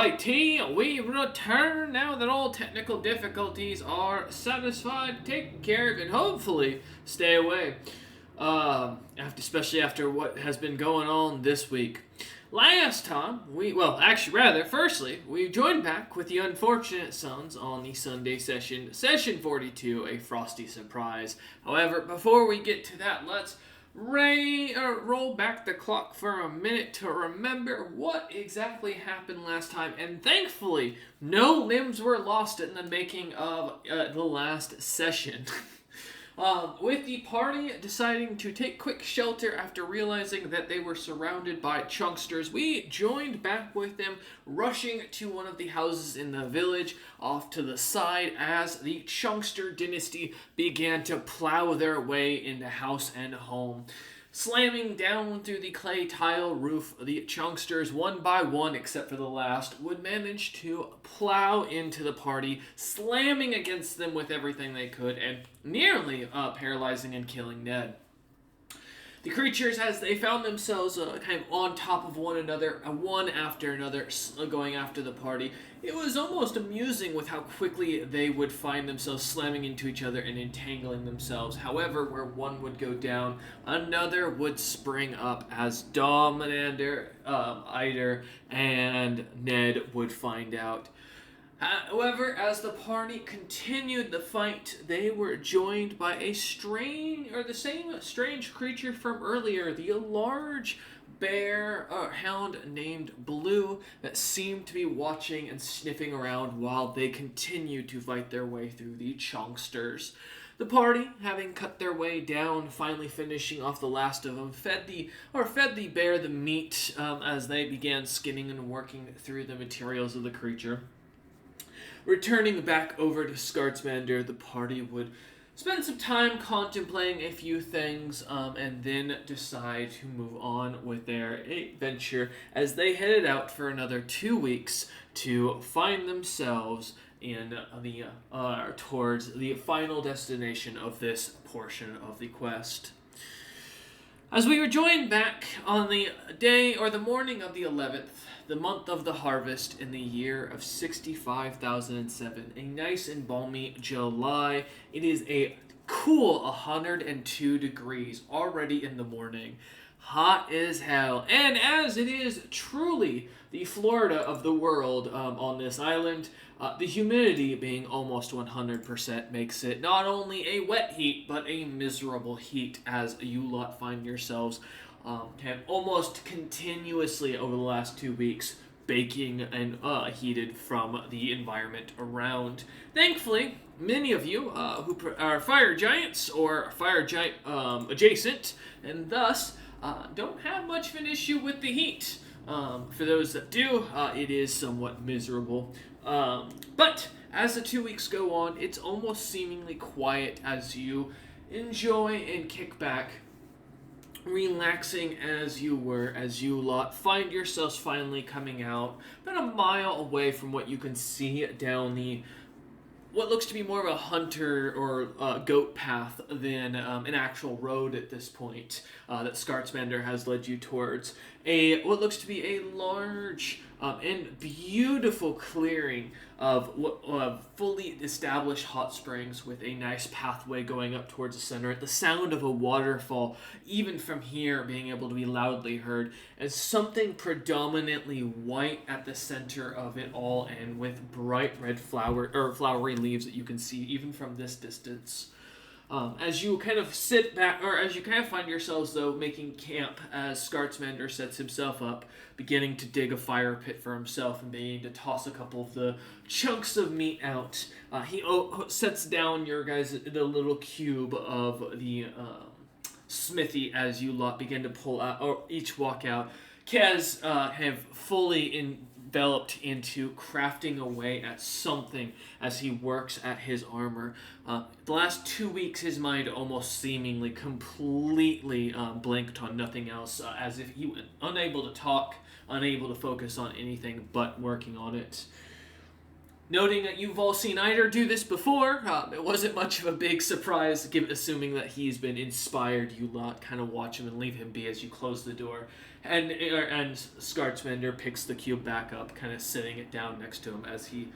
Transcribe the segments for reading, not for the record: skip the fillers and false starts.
Alrighty, we return now that all technical difficulties are satisfied, taken care of, and hopefully stay away. Especially after what has been going on this week. Last time, firstly, we joined back with the Unfortunate Sons on the Sunday session, session 42, a Frosty surprise. However, before we get to that, let's roll back the clock for a minute to remember what exactly happened last time. And thankfully, no limbs were lost in the making of the last session. With the party deciding to take quick shelter after realizing that they were surrounded by chunksters, we joined back with them, rushing to one of the houses in the village off to the side as the chunkster dynasty began to plow their way into house and home. Slamming down through the clay tile roof, the chunksters, one by one except for the last, would manage to plow into the party, slamming against them with everything they could, and nearly paralyzing and killing Ned. The creatures, as they found themselves kind of on top of one another, one after another, going after the party, it was almost amusing with how quickly they would find themselves slamming into each other and entangling themselves. However, where one would go down, another would spring up as Dominander, Eider, and Ned would find out. However, as the party continued the fight, they were joined by the same strange creature from earlier, the large bear hound named Blue that seemed to be watching and sniffing around while they continued to fight their way through the chunksters. The party, having cut their way down, finally finishing off the last of them, fed the bear the meat as they began skinning and working through the materials of the creature. Returning back over to Scartsmander, the party would spend some time contemplating a few things and then decide to move on with their adventure as they headed out for another 2 weeks to find themselves in towards the final destination of this portion of the quest. As we were joined back on the day or the morning of the 11th, the month of the harvest in the year of 65,007, a nice and balmy July. It is a cool 102 degrees already in the morning. Hot as hell. And as it is truly the Florida of the world on this island, the humidity being almost 100% makes it not only a wet heat, but a miserable heat as you lot find yourselves have almost continuously over the last 2 weeks baking and heated from the environment around. Thankfully, many of you who are fire giants or fire giant adjacent and thus don't have much of an issue with the heat. For those that do, it is somewhat miserable. But as the 2 weeks go on, it's almost seemingly quiet as you enjoy and kick back, relaxing as you lot find yourselves finally coming out about a mile away from what you can see down what looks to be more of a hunter or goat path than an actual road at this point that Scartsmander has led you towards. What looks to be a large and beautiful clearing of fully established hot springs with a nice pathway going up towards the center. The sound of a waterfall, even from here, being able to be loudly heard, as something predominantly white at the center of it all, and with bright red flowery leaves that you can see even from this distance. As you kind of sit back, or as you kind of find yourselves, though, making camp as Scartsmander sets himself up, beginning to dig a fire pit for himself and beginning to toss a couple of the chunks of meat out, he sets down the little cube of the smithy as you lot begin to pull out, or each walk out. Kez have fully enveloped into crafting away at something as he works at his armor. The last 2 weeks, his mind almost seemingly completely blanked on nothing else, as if he was unable to talk, unable to focus on anything but working on it. Noting that you've all seen Eider do this before, it wasn't much of a big surprise, assuming that he's been inspired. You lot kind of watch him and leave him be as you close the door. And Skartsmender picks the cube back up, kind of sitting it down next to him as he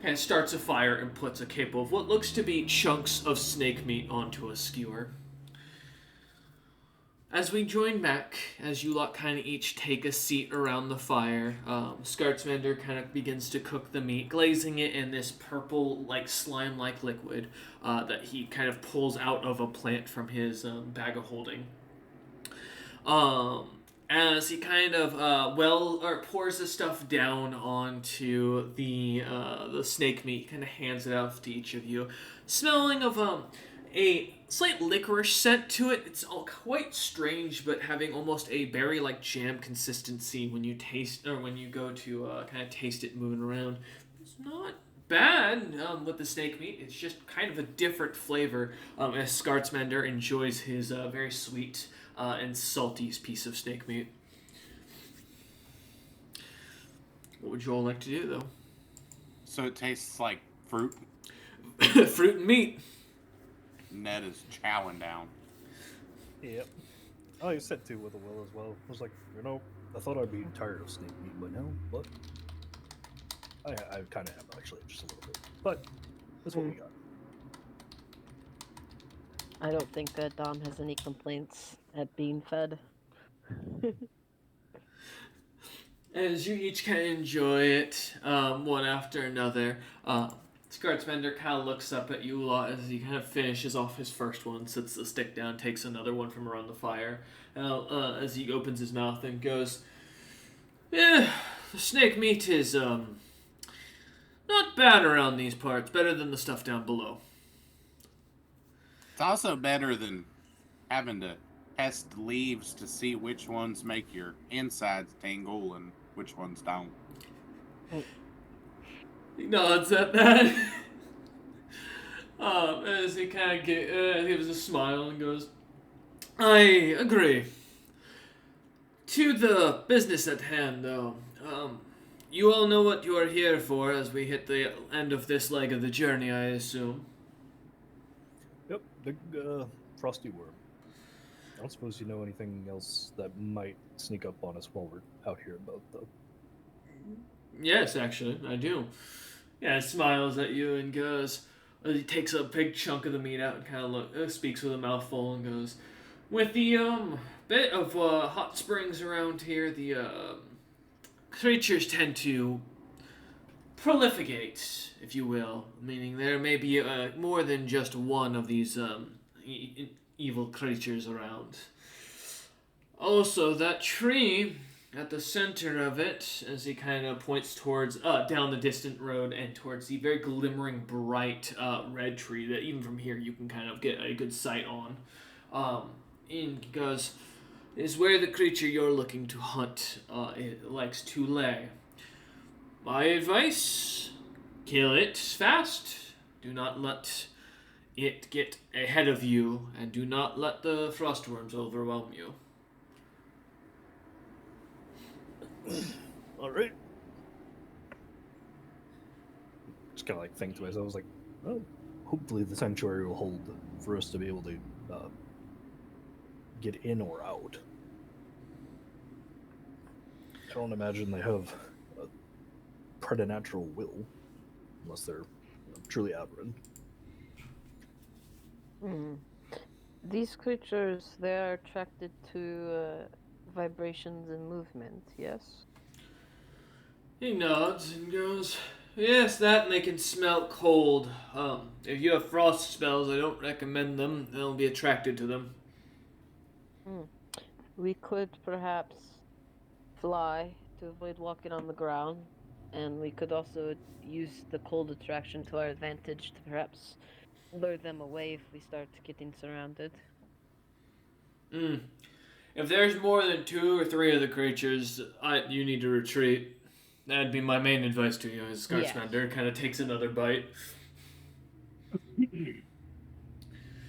kind of starts a fire and puts a cape of what looks to be chunks of snake meat onto a skewer. As we join back, as you lot kind of each take a seat around the fire, Skartsmender kind of begins to cook the meat, glazing it in this purple, like slime-like liquid that he kind of pulls out of a plant from his bag of holding. As he kind of pours the stuff down onto the snake meat, kind of hands it out to each of you, smelling of a slight licorice scent to it. It's all quite strange, but having almost a berry-like jam consistency when you taste, or when you go to kind of taste it moving around. It's not bad with the snake meat. It's just kind of a different flavor as Skartsmender enjoys his very sweet and salty piece of snake meat. What would you all like to do, though? So it tastes like fruit? Fruit and meat. Ned is chowing down. Yep. I said too with a will as well. I was like, I thought I'd be tired of snake meat, but no, but I kind of am actually, just a little bit. But that's what we got. I don't think Dom has any complaints at being fed. As you each kind of enjoy it, one after another, Skartsmender kind of looks up at you a lot as he kind of finishes off his first one, sets the stick down, takes another one from around the fire, as he opens his mouth and goes, "Yeah, the snake meat is, not bad around these parts, better than the stuff down below." It's also better than having to test leaves to see which ones make your insides tingle and which ones don't. He nods at that. As he kind of gives a smile and goes, "I agree. To the business at hand, though, you all know what you are here for as we hit the end of this leg of the journey, I assume." Yep, big Frosty worm. I don't suppose you know anything else that might sneak up on us while we're out here about, though. Yes, actually, I do. Yeah, he smiles at you and goes, he takes a big chunk of the meat out and kind of speaks with a mouthful and goes, "With the bit of hot springs around here, the creatures tend to proliferate, if you will, meaning there may be more than just one of these evil creatures around. Also, that tree at the center of it, as he kind of points towards down the distant road and towards the very glimmering bright red tree that even from here you can kind of get a good sight on, and he goes, is where the creature you're looking to hunt it likes to lay. My advice, kill it fast. Do not let it get ahead of you, and do not let the frostworms overwhelm you." All right. Just kind of like think to myself, I was like, well, hopefully the sanctuary will hold for us to be able to get in or out. I don't imagine they have a preternatural will, unless they're truly aberrant. These creatures, they are attracted to vibrations and movement, yes? He nods and goes, "Yes, that, and they can smell cold. If you have frost spells, I don't recommend them. They'll be attracted to them." We could perhaps fly to avoid walking on the ground, and we could also use the cold attraction to our advantage to perhaps lure them away if we start getting surrounded. If there's more than 2 or 3 of the creatures, you need to retreat. That'd be my main advice to you, as Skartsmender kind of takes another bite.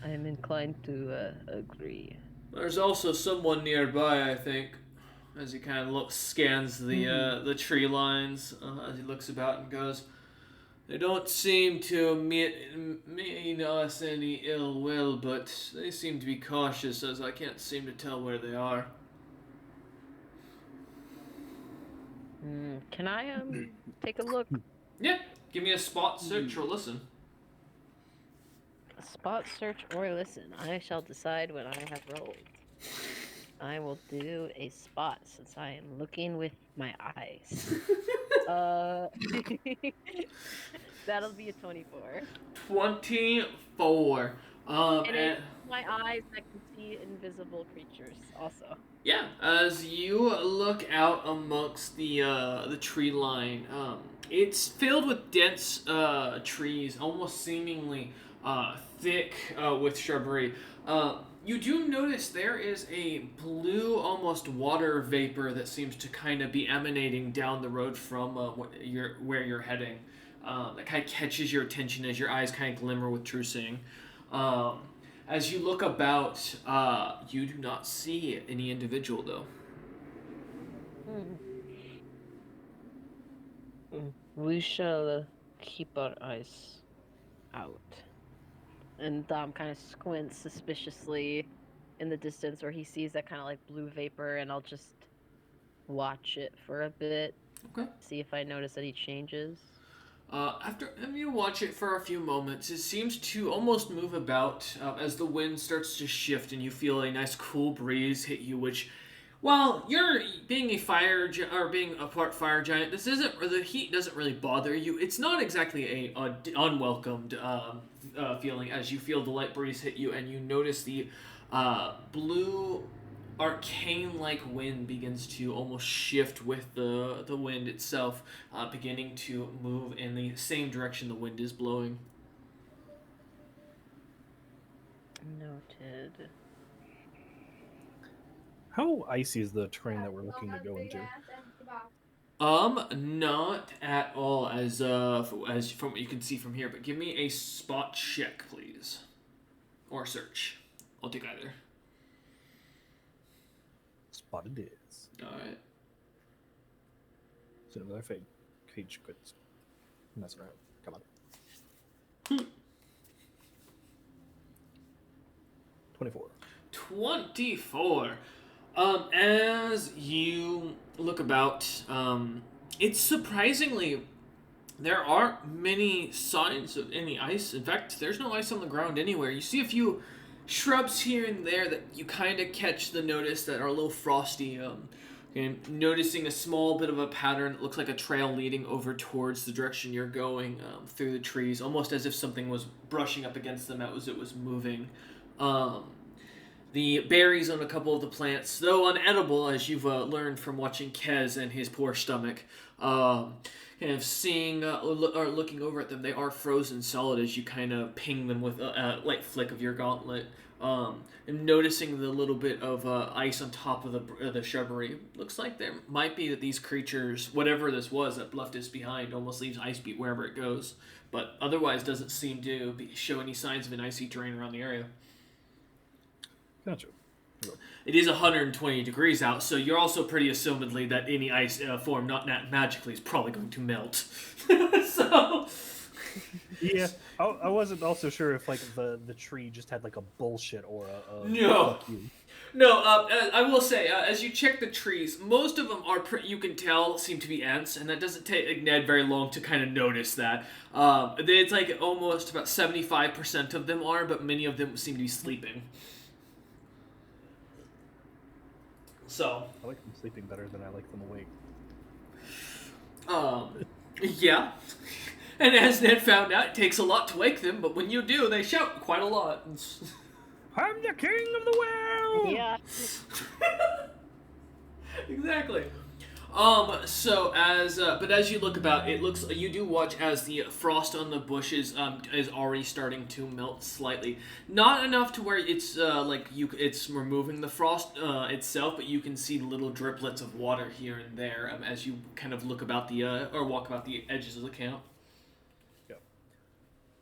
I am inclined to agree. There's also someone nearby, I think, as he kind of scans the tree lines, as he looks about and goes, They don't seem to mean us any ill will, but they seem to be cautious, as I can't seem to tell where they are. Can I take a look? Yeah, give me a spot search or listen. Spot search or listen. I shall decide when I have rolled. I will do a spot since I am looking with my eyes. That'll be a 24. 24. And in my eyes, I can see invisible creatures also. Yeah, as you look out amongst the tree line, it's filled with dense trees, almost seemingly thick with shrubbery. You do notice there is a blue, almost water vapor that seems to kind of be emanating down the road from where you're heading. That kind of catches your attention as your eyes kind of glimmer with true seeing. As you look about, you do not see any individual, though. We shall keep our eyes out. And Dom kind of squints suspiciously in the distance where he sees that kind of like blue vapor, and I'll just watch it for a bit. Okay. See if I notice any changes. After you watch it for a few moments, it seems to almost move about as the wind starts to shift, and you feel a nice cool breeze hit you. Which, while you're being being a part fire giant, the heat doesn't really bother you. It's not exactly a unwelcomed feeling as you feel the light breeze hit you, and you notice the blue arcane-like wind begins to almost shift with the wind itself, beginning to move in the same direction the wind is blowing. Noted. How icy is the terrain that we're looking to go into? Not at all, as from what you can see from here. But give me a spot check, please, or search. I'll take either. Spot it is. All right. So another page quit messing around. Come on. 24. 24. As you look about, it's surprisingly there aren't many signs of any ice. In fact, there's no ice on the ground anywhere. You see a few shrubs here and there that you kind of catch the notice that are a little frosty. And noticing a small bit of a pattern that looks like a trail leading over towards the direction you're going through the trees, almost as if something was brushing up against them as it was moving. The berries on a couple of the plants, though unedible, as you've learned from watching Kez and his poor stomach, kind of seeing or looking over at them, they are frozen solid as you kind of ping them with a light flick of your gauntlet. And noticing the little bit of ice on top of the shrubbery, looks like there might be that these creatures, whatever this was that left us behind, almost leaves ice beat wherever it goes, but otherwise doesn't seem to show any signs of an icy terrain around the area. Gotcha. It is 120 degrees out, so you're also pretty assumedly that any ice form not magically is probably going to melt. So... Yeah, I wasn't also sure if like the tree just had like a bullshit aura. No. No, I will say, as you check the trees, most of them are, you can tell, seem to be ants, and that doesn't take Ned very long to kind of notice that. It's like almost about 75% of them are, but many of them seem to be sleeping. So. I like them sleeping better than I like them awake. Yeah. And as Ned found out, it takes a lot to wake them, but when you do, they shout quite a lot. I'm the king of the world! Yeah. Exactly. So as you look about, you do watch as the frost on the bushes is already starting to melt slightly. Not enough to where it's it's removing the frost itself, but you can see little driplets of water here and there as you kind of look about or walk about the edges of the camp. Yeah.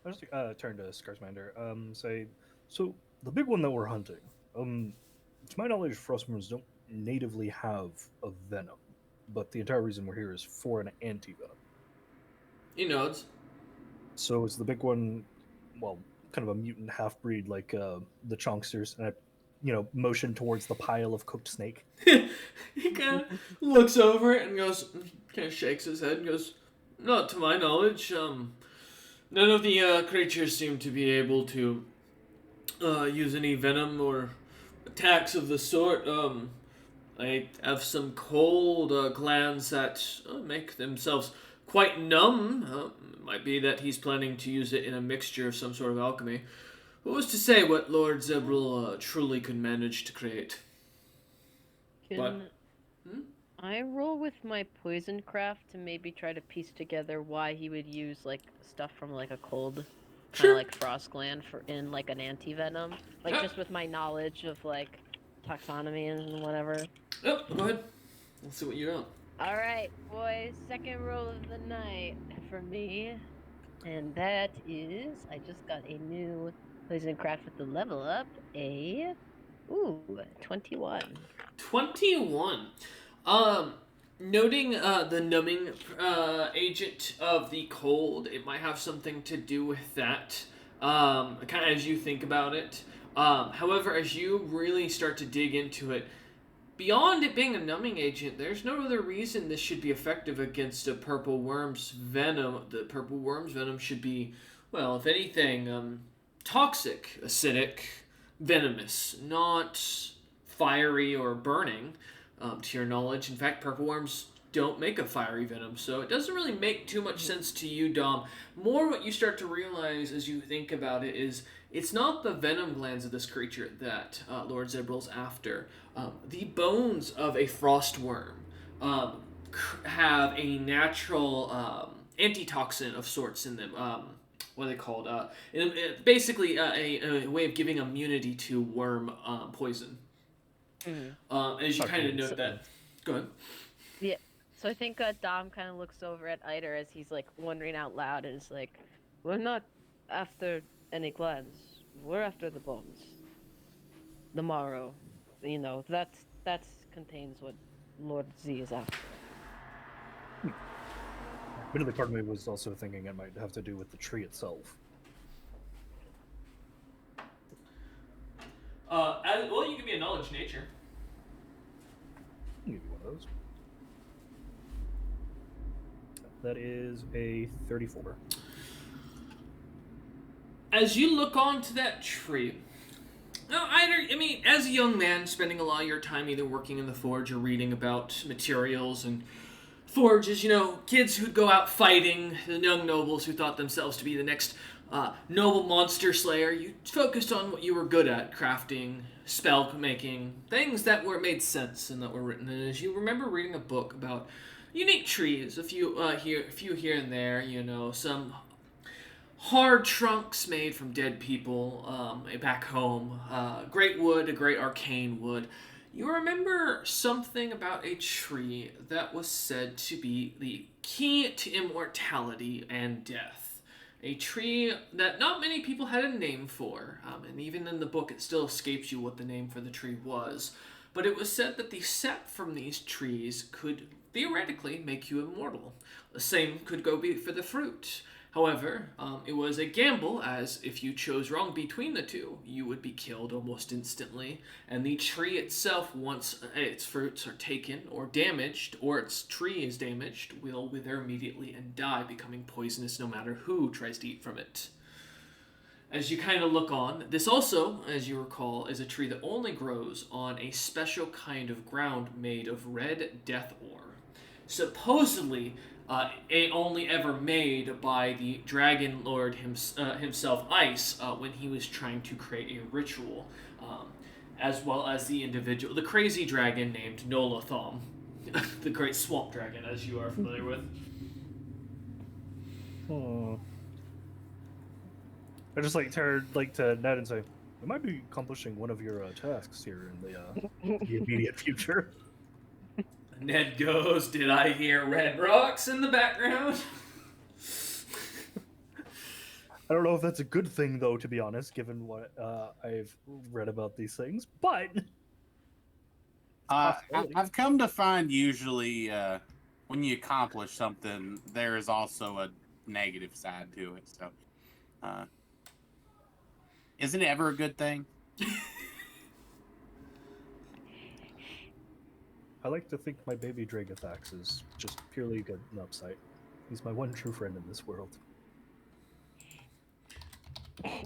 I just turn to Scarsmander. Say, so the big one that we're hunting. To my knowledge, frostworms don't natively have a venom. But the entire reason we're here is for an anti-venom. He nods. So is the big one, well, kind of a mutant half breed like the Chonksters, and I, motion towards the pile of cooked snake. He kind of looks over it and goes, kind of shakes his head and goes, "Not to my knowledge. None of the creatures seem to be able to use any venom or attacks of the sort. They have some cold glands that make themselves quite numb. It might be that he's planning to use it in a mixture of some sort of alchemy. Who was to say what Lord Zebril truly could manage to create?" Can I roll with my poison craft to maybe try to piece together why he would use like stuff from like a cold, kind Sure. of like frost gland for in like an anti-venom, like Yeah. just with my knowledge of like taxonomy and whatever. Yep, go ahead. Let's see what you got. All right, boys, second roll of the night for me, and that is I just got a new poison craft with the level up, a 21. 21. Noting the numbing agent of the cold, it might have something to do with that, kind of as you think about it. However, as you really start to dig into it, beyond it being a numbing agent, there's no other reason this should be effective against a purple worm's venom. The purple worm's venom should be, well, if anything, toxic, acidic, venomous, not fiery or burning, to your knowledge. In fact, purple worms don't make a fiery venom, so it doesn't really make too much sense to you, Dom. More what you start to realize as you think about it is it's not the venom glands of this creature that Lord Zebril's after. The bones of a frost worm have a natural antitoxin of sorts in them. What are they called? Basically, a way of giving immunity to worm poison. As you kind of note that. Go ahead. Yeah. So I think Dom kind of looks over at Eider as he's like wondering out loud and is like, "We're not after any glands. We're after the bones. The marrow. That contains what Lord Z is after." Admittedly, part of me was also thinking it might have to do with the tree itself. Well, you can be a knowledge nature. I'll give you one of those. That is a 34. As you look onto that tree, as a young man, spending a lot of your time either working in the forge or reading about materials and forges, kids who'd go out fighting, the young nobles who thought themselves to be the next noble monster slayer, you focused on what you were good at, crafting, spell making, things that made sense and that were written. And as you remember reading a book about unique trees, a few here and there, some hard trunks made from dead people back home, great wood, a great arcane wood. You remember something about a tree that was said to be the key to immortality and death. A tree that not many people had a name for, and even in the book it still escapes you what the name for the tree was. But it was said that the sap from these trees could theoretically make you immortal. The same could be for the fruit. However, it was a gamble, as if you chose wrong between the two, you would be killed almost instantly, and the tree itself, once its fruits are taken or damaged, or its tree is damaged, will wither immediately and die, becoming poisonous no matter who tries to eat from it. As you kind of look on, this also, as you recall, is a tree that only grows on a special kind of ground made of red death ore. Supposedly, only ever made by the Dragon Lord himself, Ice, when he was trying to create a ritual, as well as the crazy dragon named Nolathom, the great swamp dragon, as you are familiar with. I just turn to Ned and say, "We might be accomplishing one of your tasks here in the immediate future." Ned goes, "Did I hear red rocks in the background?" I don't know if that's a good thing, though, to be honest, given what I've read about these things, but... I've come to find usually when you accomplish something, there is also a negative side to it. So, isn't it ever a good thing? I like to think my baby Dragothax is just purely good an upside. He's my one true friend in this world. I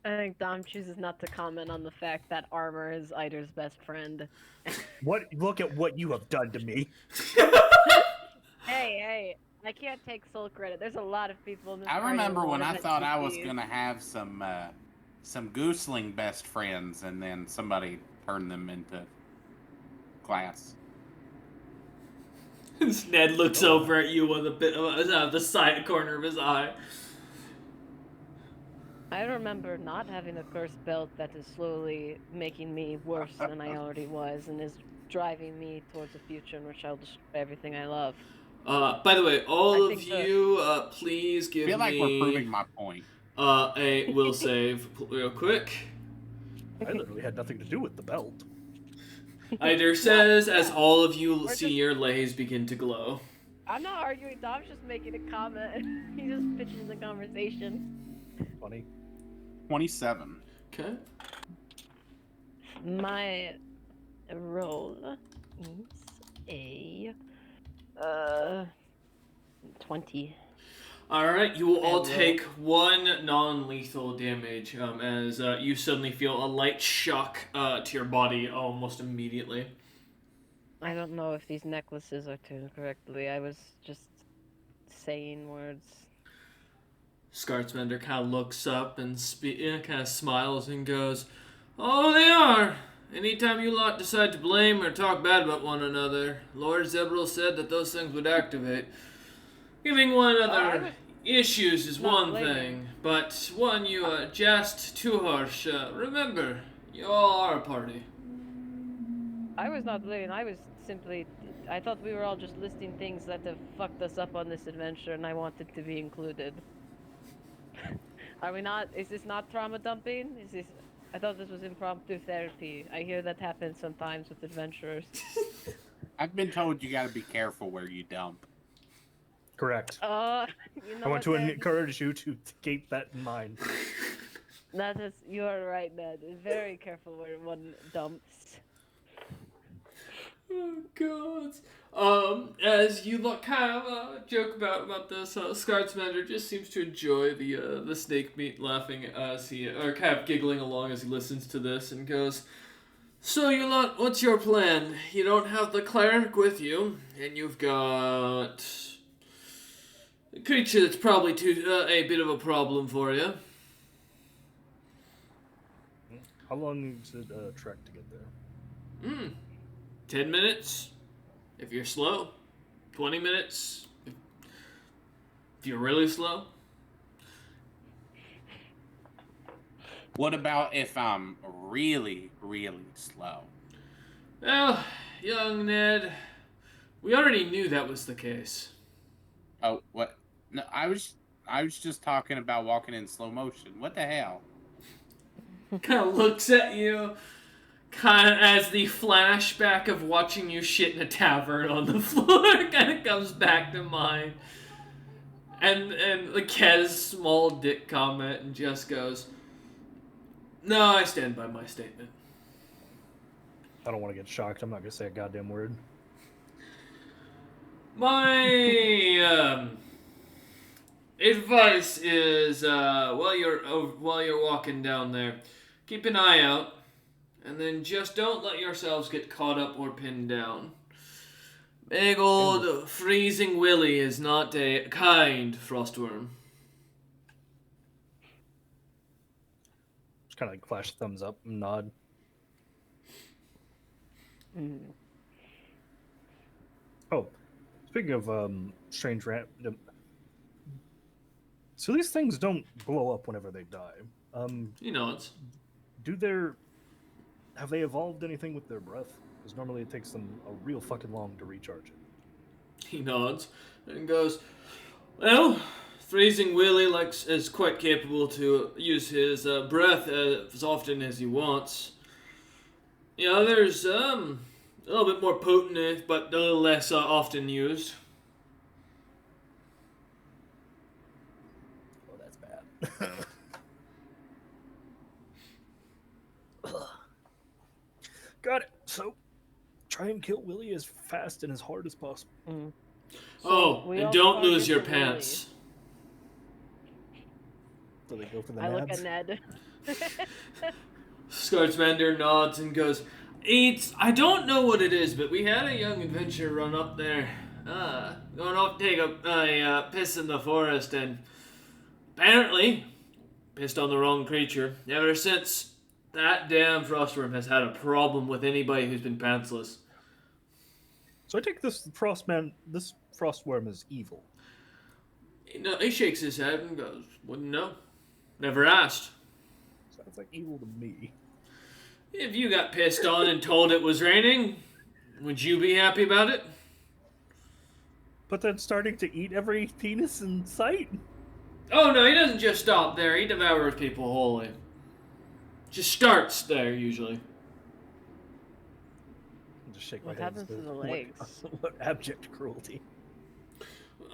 think Dom chooses not to comment on the fact that armor is Eider's best friend. What? Look at what you have done to me. Hey, I can't take sole credit. There's a lot of people in this I party remember who when I wanted thought to I was be- gonna have some gooseling best friends, and then somebody turned them into glass. Ned looks over at you with a bit of the side corner of his eye. I remember not having a cursed belt that is slowly making me worse than I already was and is driving me towards a future in which I'll destroy everything I love. By the way, all I of think you, please I give feel like me we're proving my point. a will save real quick. I literally had nothing to do with the belt. Eider says as yeah. all of you We're see just- your lays begin to glow. I'm not arguing, Dom's just making a comment. He's just pitching the conversation. Funny. 27. Okay. My roll is a 20. Alright, you will all And take one non-lethal damage as you suddenly feel a light shock to your body almost immediately. I don't know if these necklaces are tuned correctly. I was just saying words. Scartsmender kind of looks up and kind of smiles and goes, "Oh, they are! Anytime you lot decide to blame or talk bad about one another, Lord Zebril said that those things would activate. Giving one I another was issues is not one blaming. thing, but one you jest too harsh. Remember, you all are a party." I was not blaming. I was simply. I thought we were all just listing things that have fucked us up on this adventure, and I wanted to be included. Are we not? Is this not trauma dumping? Is this? I thought this was impromptu therapy. I hear that happens sometimes with adventurers. I've been told you gotta be careful where you dump. Correct. You know I want what, to Ned? encourage you to keep that in mind. That is, you are right, Ned. Very careful where one dumps. Oh God! As you look, kind of joke about this, Scartsmender just seems to enjoy the snake meat, laughing as he or kind of giggling along as he listens to this, and goes, "So you lot, what's your plan? You don't have the cleric with you, and you've got a creature that's probably a bit of a problem for you." How long is it a trek to get there? 10 minutes if you're slow. 20 minutes if you're really slow. What about if I'm really, really slow? Well, young Ned, we already knew that was the case. Oh, what? No, I was just talking about walking in slow motion. What the hell? Kind of looks at you, kind of as the flashback of watching you shit in a tavern on the floor kind of comes back to mind. And the Kez small dick comment and just goes, "No, I stand by my statement." I don't want to get shocked. I'm not gonna say a goddamn word. My advice is while you're walking down there, keep an eye out, and then just don't let yourselves get caught up or pinned down. Big old freezing Willy is not a kind frostworm. Just kind of like flash thumbs up and nod. Oh, speaking of strange random. So these things don't blow up whenever they die. He nods. Have they evolved anything with their breath? Because normally it takes them a real fucking long to recharge it. He nods and goes, "Well, Freezing Willy is quite capable to use his breath as often as he wants. The others, a little bit more potent, but a little less often used." Got it. So, try and kill Willie as fast and as hard as possible. Mm. And don't lose your target Willy. pants. So they go for the I look nads. at Ned. Scotsmander nods and goes, I don't know what it is, but we had a young adventurer run up there, going off to take a piss in the forest, and apparently pissed on the wrong creature. Ever since, that damn frostworm has had a problem with anybody who's been pantsless. So I take this frostworm is evil. He shakes his head and goes, wouldn't know. Never asked. Sounds like evil to me. If you got pissed on and told it was raining, would you be happy about it? But then starting to eat every penis in sight? Oh no, he doesn't just stop there. He devours people wholly. Just starts there, usually. I'll just shake What my head. happens to and say, the legs? What abject cruelty.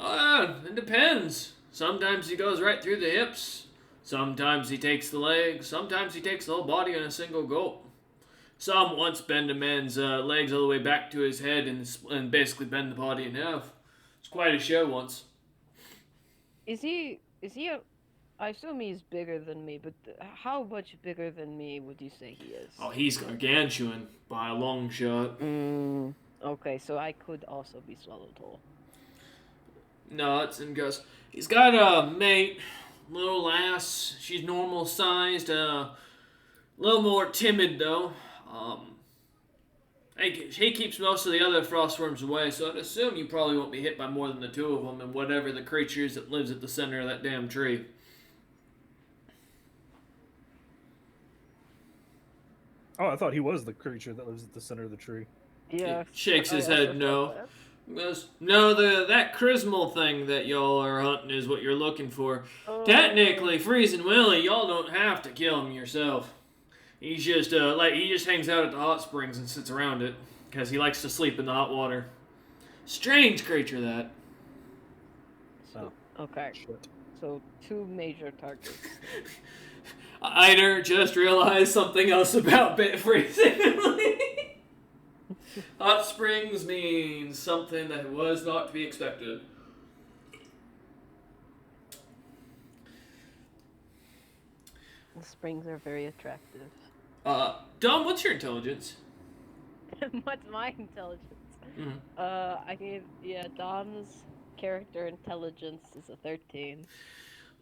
It depends. Sometimes he goes right through the hips. Sometimes he takes the legs. Sometimes he takes the whole body in a single gulp. Some once bend a man's legs all the way back to his head and basically bend the body in half. It's quite a show once. Is he I assume he's bigger than me, but how much bigger than me would you say he is? Oh, he's gargantuan by a long shot. Okay, so I could also be swallowed whole. Nods and goes, he's got a mate, little lass. She's normal sized, a little more timid though. He keeps most of the other frostworms away, so I'd assume you probably won't be hit by more than the two of them and whatever the creature is that lives at the center of that damn tree. Oh, I thought he was the creature that lives at the center of the tree. Yeah. He shakes his I also head no. thought that. He goes, no, that charismal thing that y'all are hunting is what you're looking for. Technically, Freezing Willie, y'all don't have to kill him yourself. He's just he just hangs out at the hot springs and sits around it because he likes to sleep in the hot water. Strange creature that. So, Okay, shit. so 2 major targets. Eider just realized something else about bit freezing. Hot springs means something that was not to be expected. The springs are very attractive. Dom, what's your intelligence? What's my intelligence? Mhm. I gave Dom's character intelligence is a 13.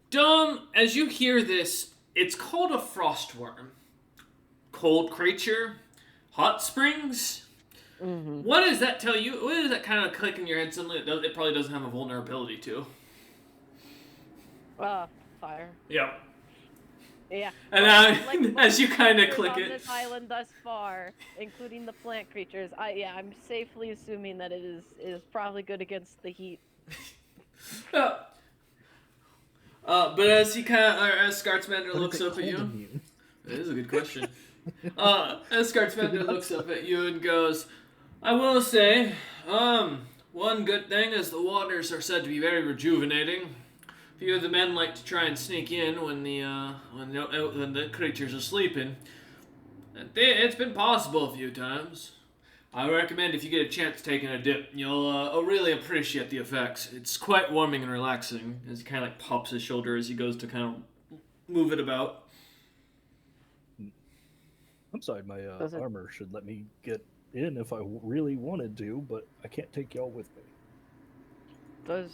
Dom, as you hear this, it's called a frostworm. Cold creature, hot springs. Mm-hmm. What does that tell you? What does that kind of click in your head? Suddenly, it probably doesn't have a vulnerability to. Fire. Yep. Yeah. And as you kind of creatures click on it, this island thus far, including the plant creatures, I'm safely assuming that it is probably good against the heat. but as as Scartsmander looks up at you, that is a good question. As Scartsmander looks up at you and goes, I will say, one good thing is the waters are said to be very rejuvenating. A few of the men like to try and sneak in when the creatures are sleeping. It's been possible a few times. I recommend if you get a chance taking a dip, you'll really appreciate the effects. It's quite warming and relaxing as he kind of pops his shoulder as he goes to kind of move it about. I'm sorry, my Does it- armor should let me get in if I really wanted to, but I can't take y'all with me. Does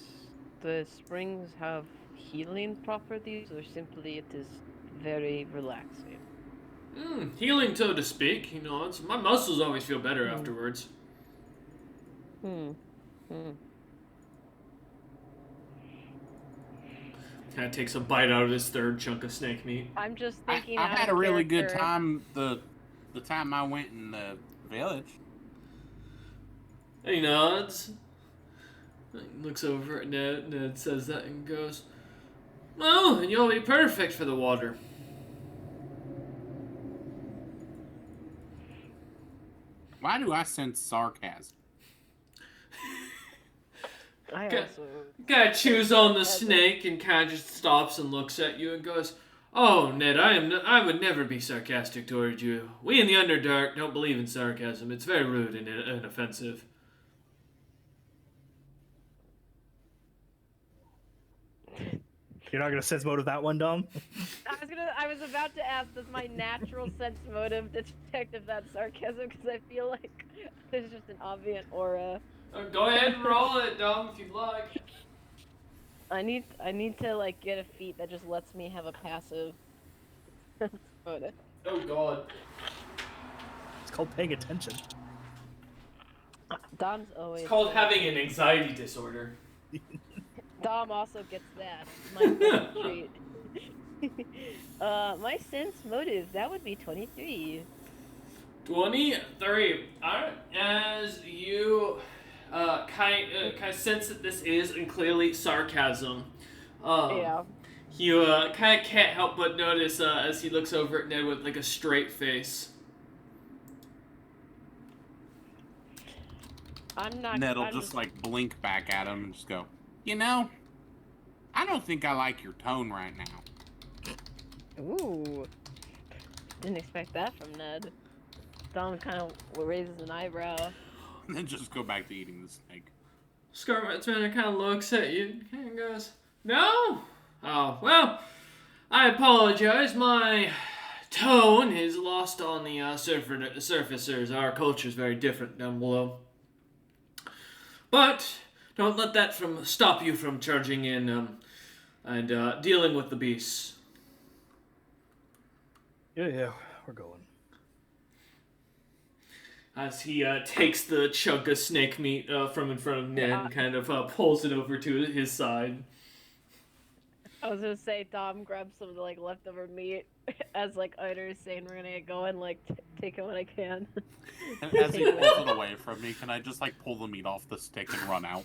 the springs have healing properties, or simply it is very relaxing? Healing, so to speak. My muscles always feel better afterwards. Kind of takes a bite out of his third chunk of snake meat. I'm just I thinking. had out a of really good character. time the time I went in the village. And he nods. He looks over at Ned. Ned says that and goes, well, then you'll be perfect for the water. Why do I sense sarcasm? I also Guy chews on the snake and kind of just stops and looks at you and goes, "Oh, Ned, I would never be sarcastic toward you. We in the Underdark don't believe in sarcasm. It's very rude and offensive." You're not gonna sense motive that one, Dom? I was about to ask, does my natural sense motive detect if that's sarcasm? Because I feel like there's just an obvious aura. Go ahead and roll it, Dom, if you'd like. I need to like get a feat that just lets me have a passive sense motive. Oh God. It's called paying attention. Dom's always. It's called having an anxiety disorder. Dom also gets that. My favorite treat. My sense motive, that would be 23. 23. Alright. As you kind of sense that this is clearly sarcasm, Yeah. you kind of can't help but notice as he looks over at Ned with like a straight face. Ned'll I'm just like blink back at him and just go, "You know, I don't think I like your tone right now." Ooh. Didn't expect that from Ned. Dom kind of raises an eyebrow. And then just go back to eating the snake. Scarletman kind of looks at you and goes, "No? Oh, well, I apologize. My tone is lost on the surfacers. Our culture is very different down below. But don't let that stop you from charging in and dealing with the beasts." Yeah, we're going. As he takes the chunk of snake meat from in front of Ned and kind of pulls it over to his side. I was gonna say Dom grabs some of the like leftover meat as like Ida is saying we're gonna get going, like take it when I can. And as he pulls it away from me, can I just like pull the meat off the stick and run out?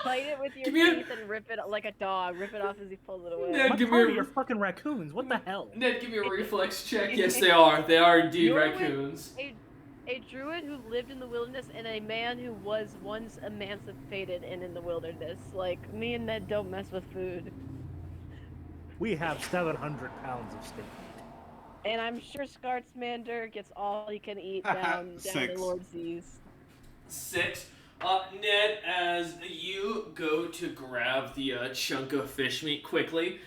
Bite it with your Give me teeth and rip it like a dog. Rip it off as he pulls it away. Ned, My give party me are fucking raccoons. What the hell? Ned, give me a reflex check. Yes, they are. They are indeed You're with- raccoons. A druid who lived in the wilderness and a man who was once emancipated and in the wilderness. Like, me and Ned don't mess with food. We have 700 pounds of steak meat. And I'm sure Scartsmander gets all he can eat down the 6. Lord Seas. 6. Ned, as you go to grab the chunk of fish meat quickly,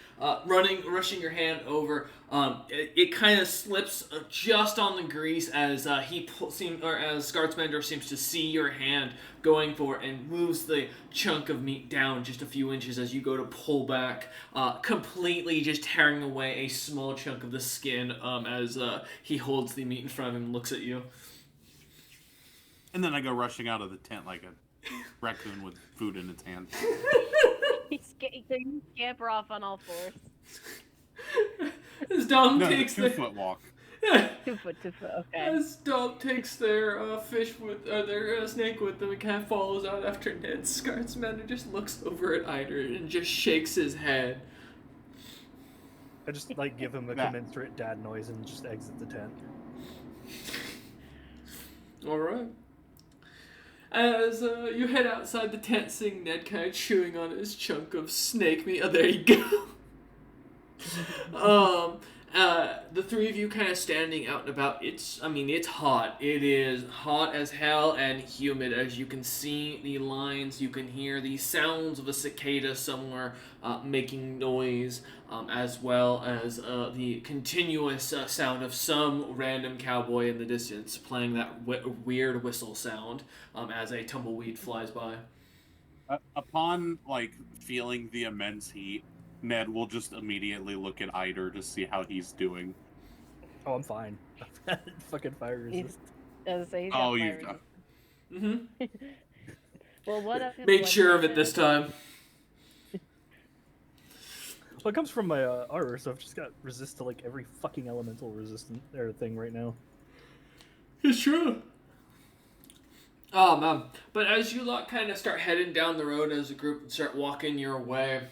rushing your hand over, it kind of slips just on the grease as as Scartsmander seems to see your hand going for it and moves the chunk of meat down just a few inches as you go to pull back, completely just tearing away a small chunk of the skin as he holds the meat in front of him and looks at you. And then I go rushing out of the tent like a raccoon with food in its hand. He scamper off on all fours. As Dom No, takes 2-foot walk. 2 foot, okay. As Dom takes their fish with their snake with them and kind of follows out after Ned, Scartsmander just looks over at Eider and just shakes his head. I just like give him a commensurate dad noise and just exit the tent. All right. As you head outside the tent, seeing Ned kind of chewing on his chunk of snake meat. Oh, there you go. The three of you kind of standing out and about. It's hot. It is hot as hell and humid. As you can see the lines, you can hear the sounds of a cicada somewhere making noise, as well as the continuous sound of some random cowboy in the distance playing that weird whistle sound as a tumbleweed flies by. Upon like feeling the immense heat, Ned will just immediately look at Eider to see how he's doing. Oh, I'm fine. Fucking fire resist. As I say, he's got Oh, fire you've resistance. Mm-hmm. Well, what if it Made was sure of like it this time. Well, it comes from my armor, so I've just got resist to like every fucking elemental resistant thing right now. It's true. Oh, man. But as you lot kind of start heading down the road as a group and start walking your way,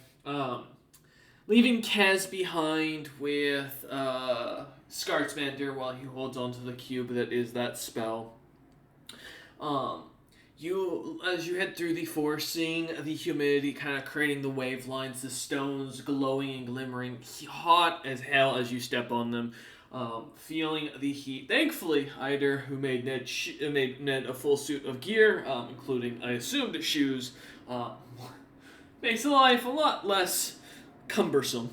leaving Kez behind with Scartsmander while he holds onto the cube that is that spell. As you head through the forest, seeing the humidity kind of creating the wave lines, the stones glowing and glimmering, hot as hell as you step on them, feeling the heat. Thankfully, Eider, who made Ned a full suit of gear, including, I assumed, shoes, makes life a lot less cumbersome.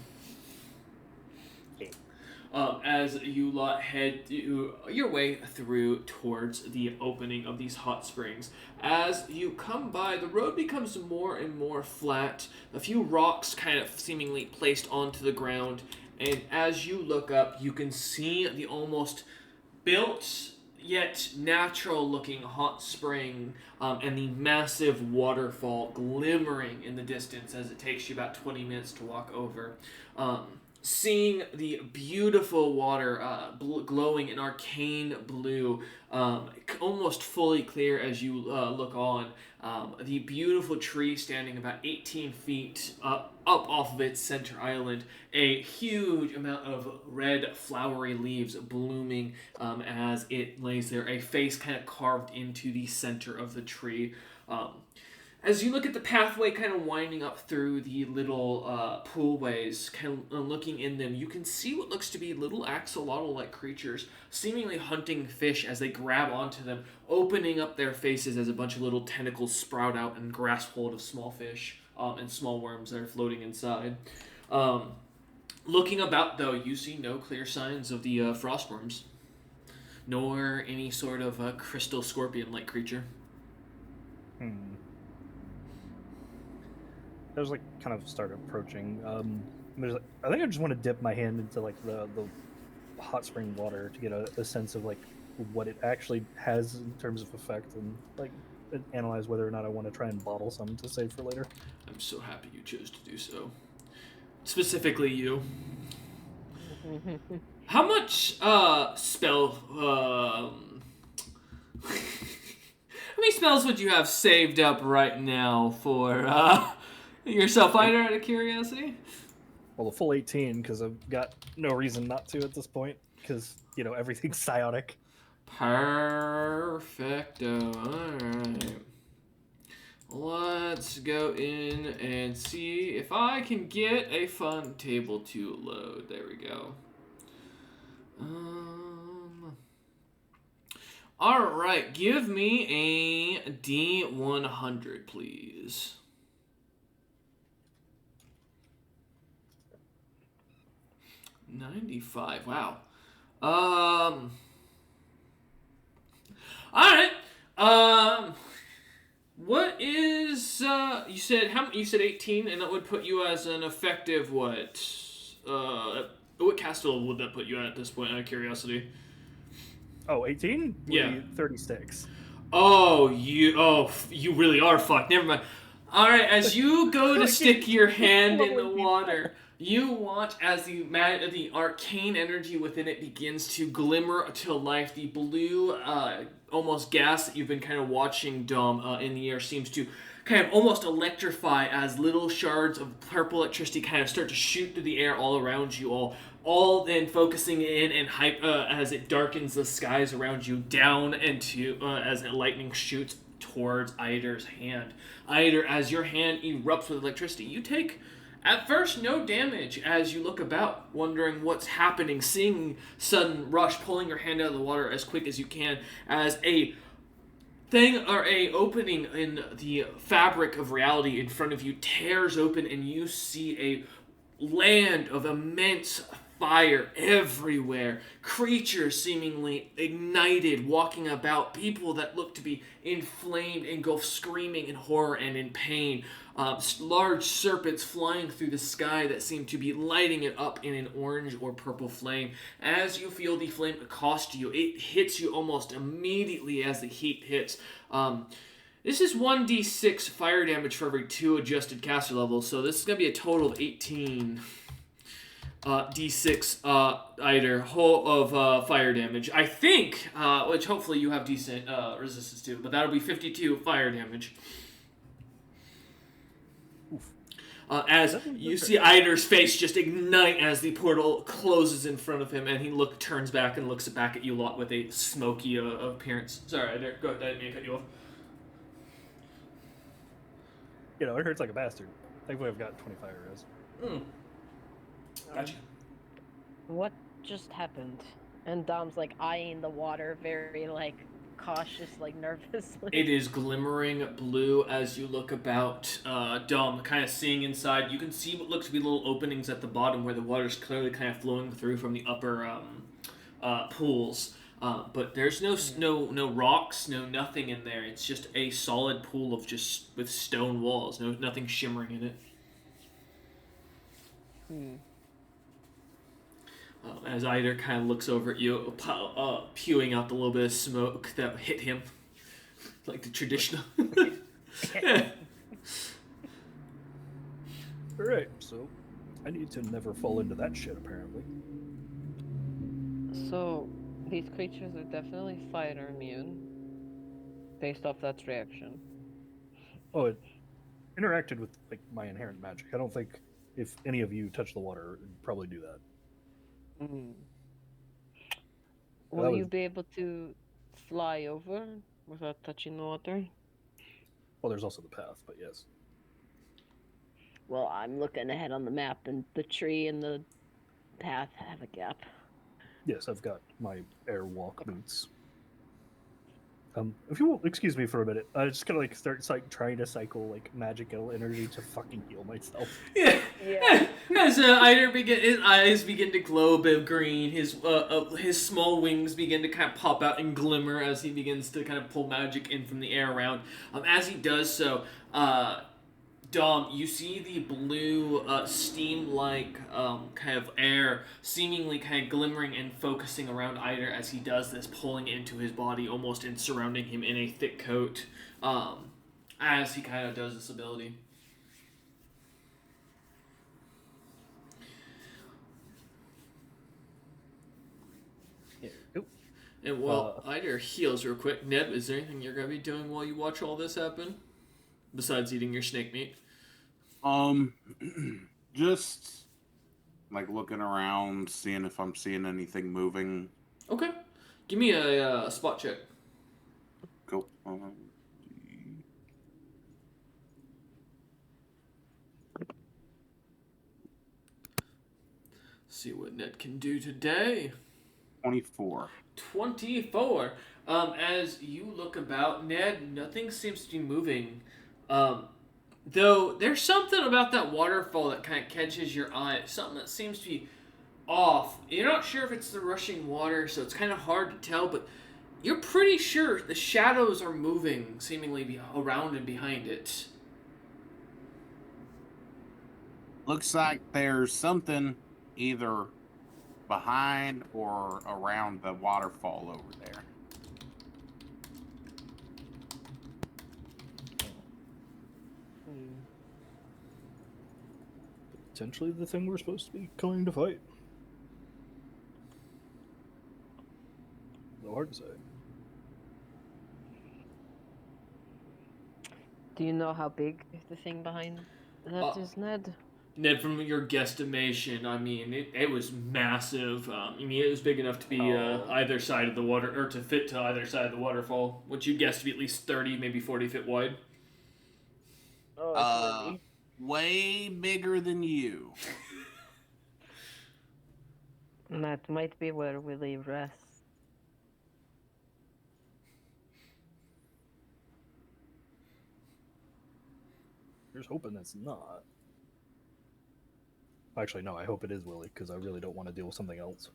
As you lot head your way through towards the opening of these hot springs. As you come by, the road becomes more and more flat, a few rocks kind of seemingly placed onto the ground, and as you look up, you can see the almost built yet natural looking hot spring and the massive waterfall glimmering in the distance as it takes you about 20 minutes to walk over. Seeing the beautiful water glowing in arcane blue, almost fully clear as you look on. The beautiful tree standing about 18 feet up off of its center island. A huge amount of red flowery leaves blooming as it lays there. A face kind of carved into the center of the tree. As you look at the pathway kind of winding up through the little poolways, kind of looking in them, you can see what looks to be little axolotl-like creatures seemingly hunting fish as they grab onto them, opening up their faces as a bunch of little tentacles sprout out and grasp hold of small fish and small worms that are floating inside. Looking about, though, you see no clear signs of the frostworms, nor any sort of crystal scorpion-like creature. I was like kind of start approaching. I think I just want to dip my hand into like the hot spring water to get a sense of like what it actually has in terms of effect, and like analyze whether or not I want to try and bottle some to save for later. I'm so happy you chose to do so. Specifically you. How much spell how many spells would you have saved up right now for yourself, Eider, out of curiosity? Well, the full 18, because I've got no reason not to at this point, because, you know, everything's psionic. Perfecto. Alright. Let's go in and see if I can get a fun table to load. There we go. Alright, give me a D100, please. 95. Wow. Alright. What is you said 18, and that would put you as an effective what? What cast level would that put you at this point, out of curiosity? Oh, 18? Yeah. 36. Oh, you really are fucked. Never mind. Alright, as you go to stick your hand in the water, you watch as the arcane energy within it begins to glimmer to life. The blue, almost gas that you've been kind of watching, Dom, in the air seems to kind of almost electrify as little shards of purple electricity kind of start to shoot through the air all around you all then focusing in and hype as it darkens the skies around you down into as lightning shoots towards Eider's hand. Eider, as your hand erupts with electricity, you take at first no damage as you look about, wondering what's happening, seeing sudden rush, pulling your hand out of the water as quick as you can, as a opening in the fabric of reality in front of you tears open, and you see a land of immense fire everywhere, creatures seemingly ignited, walking about, people that look to be inflamed, engulfed, screaming in horror and in pain, large serpents flying through the sky that seem to be lighting it up in an orange or purple flame. As you feel the flame accost you, it hits you almost immediately as the heat hits. This is 1d6 fire damage for every 2 adjusted caster levels, so this is going to be a total of 18 d6 Eider of fire damage. I think, which hopefully you have decent resistance to, but that'll be 52 fire damage. As you see Eider's face just ignite as the portal closes in front of him, and he turns back and looks back at you lot with a smoky appearance. Sorry, Eider, go ahead, I didn't mean to cut you off. it hurts like a bastard. Thankfully, I've got 25 arrows. Gotcha. What just happened? And Dom's like eyeing the water very like cautious, like nervously. It is glimmering blue as you look about. Dom, kind of seeing inside, you can see what looks to be little openings at the bottom where the water's clearly kind of flowing through from the upper pools. But there's no rocks, nothing in there. It's just a solid pool of just with stone walls. Nothing shimmering in it. As Eider kind of looks over at you, pewing out the little bit of smoke that hit him, like the traditional. Alright, so I need to never fall into that shit, apparently. So these creatures are definitely fire immune, based off that reaction. Oh, it interacted with like my inherent magic. I don't think if any of you touch the water, it'd probably do that. Will you be able to fly over without touching the water? Well, there's also the path, but yes. Well, I'm looking ahead on the map, and the tree and the path have a gap. Yes, I've got my airwalk boots. If you will excuse me for a minute, I just gonna start trying to cycle magical energy to fucking heal myself. Yeah. As Eider his eyes begin to glow a bit of green, his small wings begin to kind of pop out and glimmer as he begins to kind of pull magic in from the air around. As he does so, Dom, you see the blue steam-like kind of air seemingly kind of glimmering and focusing around Eider as he does this, pulling into his body almost and surrounding him in a thick coat as he kind of does this ability. And while Eider heals real quick, Ned, is there anything you're going to be doing while you watch all this happen? Besides eating your snake meat? Just looking around, seeing if I'm seeing anything moving. Okay. Give me a spot check. Go. See what Ned can do today. 24. 24. As you look about, Ned, nothing seems to be moving. Though there's something about that waterfall that kind of catches your eye. Something that seems to be off. You're not sure if it's the rushing water, so it's kind of hard to tell, but you're pretty sure the shadows are moving, seemingly around and behind it. Looks like there's something either behind or around the waterfall over there. Potentially the thing we're supposed to be coming to fight. No hard to say. Do you know how big the thing behind that is, Ned? Ned, from your guesstimation, I mean, it was massive. I mean, it was big enough to be either side of the water, or to fit to either side of the waterfall, which you'd guess to be at least 30, maybe 40 feet wide. Oh, it's Way bigger than you. that might be where we leave rest. Here's hoping that's not. Actually, no, I hope it is Willie, because I really don't want to deal with something else.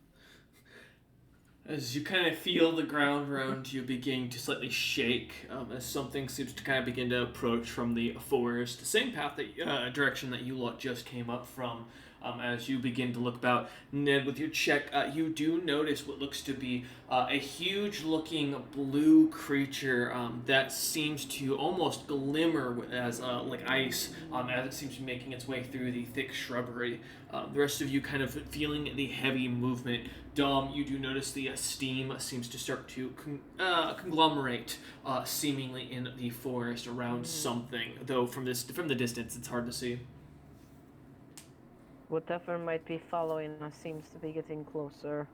As you kind of feel the ground around you beginning to slightly shake, as something seems to kind of begin to approach from the forest, the same path direction that you lot just came up from. As you begin to look about, Ned, with your check, you do notice what looks to be a huge-looking blue creature that seems to almost glimmer as like ice as it seems to be making its way through the thick shrubbery. The rest of you kind of feeling the heavy movement. Dom, you do notice the steam seems to start to conglomerate seemingly in the forest around something, though from the distance it's hard to see. Whatever might be following us seems to be getting closer.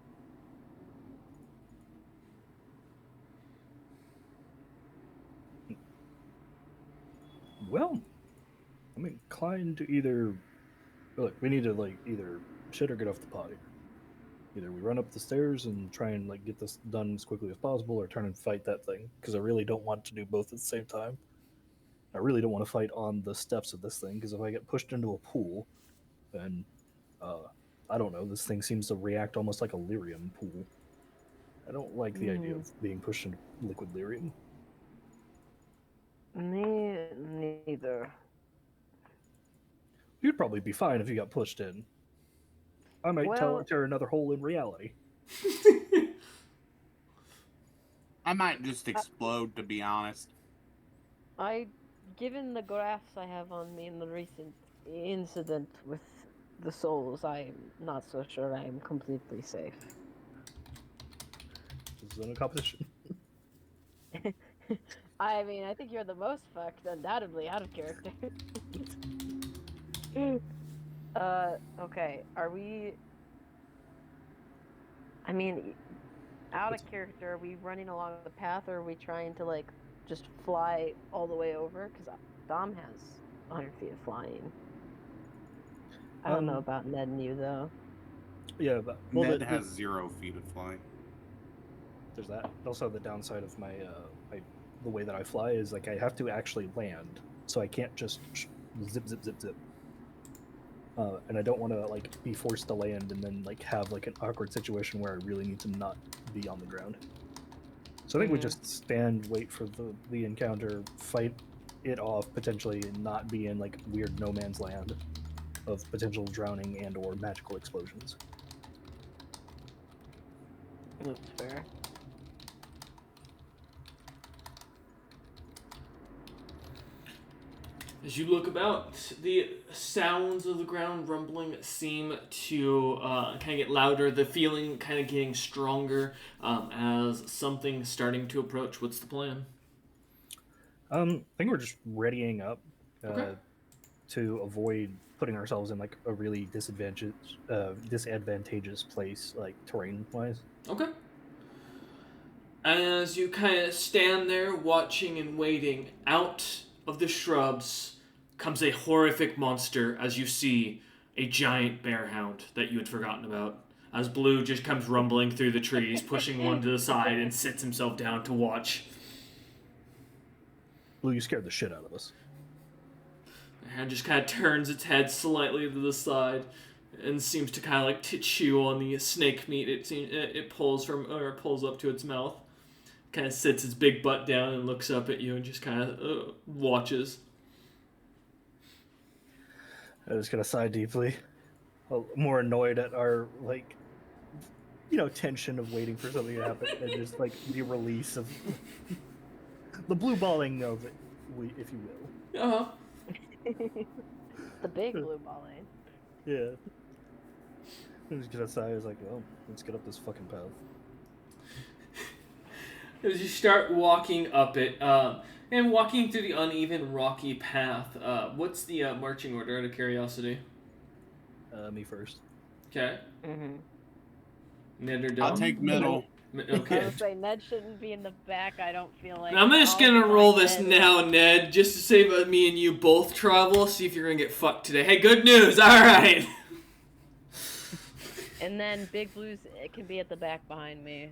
Well, I'm inclined to either look. We need to like either shit or get off the pot here. Either we run up the stairs and try and like get this done as quickly as possible, or turn and fight that thing. Because I really don't want to do both at the same time. I really don't want to fight on the steps of this thing because if I get pushed into a pool, then uh, I don't know. This thing seems to react almost like a lyrium pool. I don't like the idea of being pushed into liquid lyrium. Me neither. You'd probably be fine if you got pushed in. I might Well- tear another hole in reality. I might just explode, to be honest. Given the graphs I have on me in the recent incident with the souls, I'm not so sure I am completely safe. This isn't a competition. I mean, I think you're the most fucked, undoubtedly out of character. Okay, are we... I mean, out of character, are we running along the path, or are we trying to, like, just fly all the way over? Because Dom has 100 feet of flying. I don't know about Ned and you, though. Yeah, but Ned has 0 feet of flying. There's that. Also, the downside of my the way that I fly is like I have to actually land, so I can't just zip zip zip zip. And I don't want to like be forced to land and then like have like an awkward situation where I really need to not be on the ground. So I think we just stand, wait for the encounter, fight it off potentially, and not be in like weird no man's land of potential drowning and or magical explosions. That's fair. As you look about, the sounds of the ground rumbling seem to kind of get louder. The feeling kind of getting stronger as something's starting to approach. What's the plan? I think we're just readying up Okay. to avoid putting ourselves in like a really disadvantageous place, like terrain-wise. Okay. As you kind of stand there watching and waiting, out of the shrubs comes a horrific monster as you see a giant bear hound that you had forgotten about. As Blue just comes rumbling through the trees, pushing one to the side and sits himself down to watch. Blue, you scared the shit out of us. The hound just kind of turns its head slightly to the side and seems to kind of like to chew on the snake meat it pulls up to its mouth. Kind of sits its big butt down and looks up at you and just kind of watches. I was gonna sigh deeply, more annoyed at our like, tension of waiting for something to happen, and just like the release of the blue balling of it, if you will. Uh-huh. The big blue ball, eh? Yeah. I was gonna sigh. I was like, well, let's get up this fucking path. As you start walking up it, and walking through the uneven, rocky path, what's the marching order out of curiosity? Me first. Okay. Mm-hmm. Ned or Dom? I'll take middle. I Okay. would say Ned shouldn't be in the back. I don't feel like. I'm just gonna roll this now, Ned, just to save me and you both trouble. See if you're gonna get fucked today. Hey, good news! Alright! And then Big Blue's it can be at the back behind me.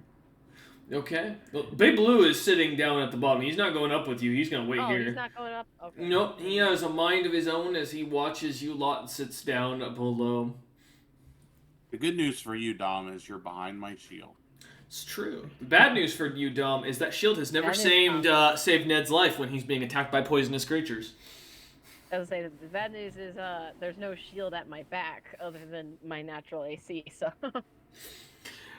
Okay. Well, Big Blue is sitting down at the bottom. He's not going up with you. He's gonna wait here. He's not going up? Okay. Nope, he has a mind of his own as he watches you lot and sits down below. The good news for you, Dom, is you're behind my shield. It's true. The bad news for you, Dom, is that shield has never That is saved Ned's life when he's being attacked by poisonous creatures. I would say the bad news is there's no shield at my back other than my natural AC, so.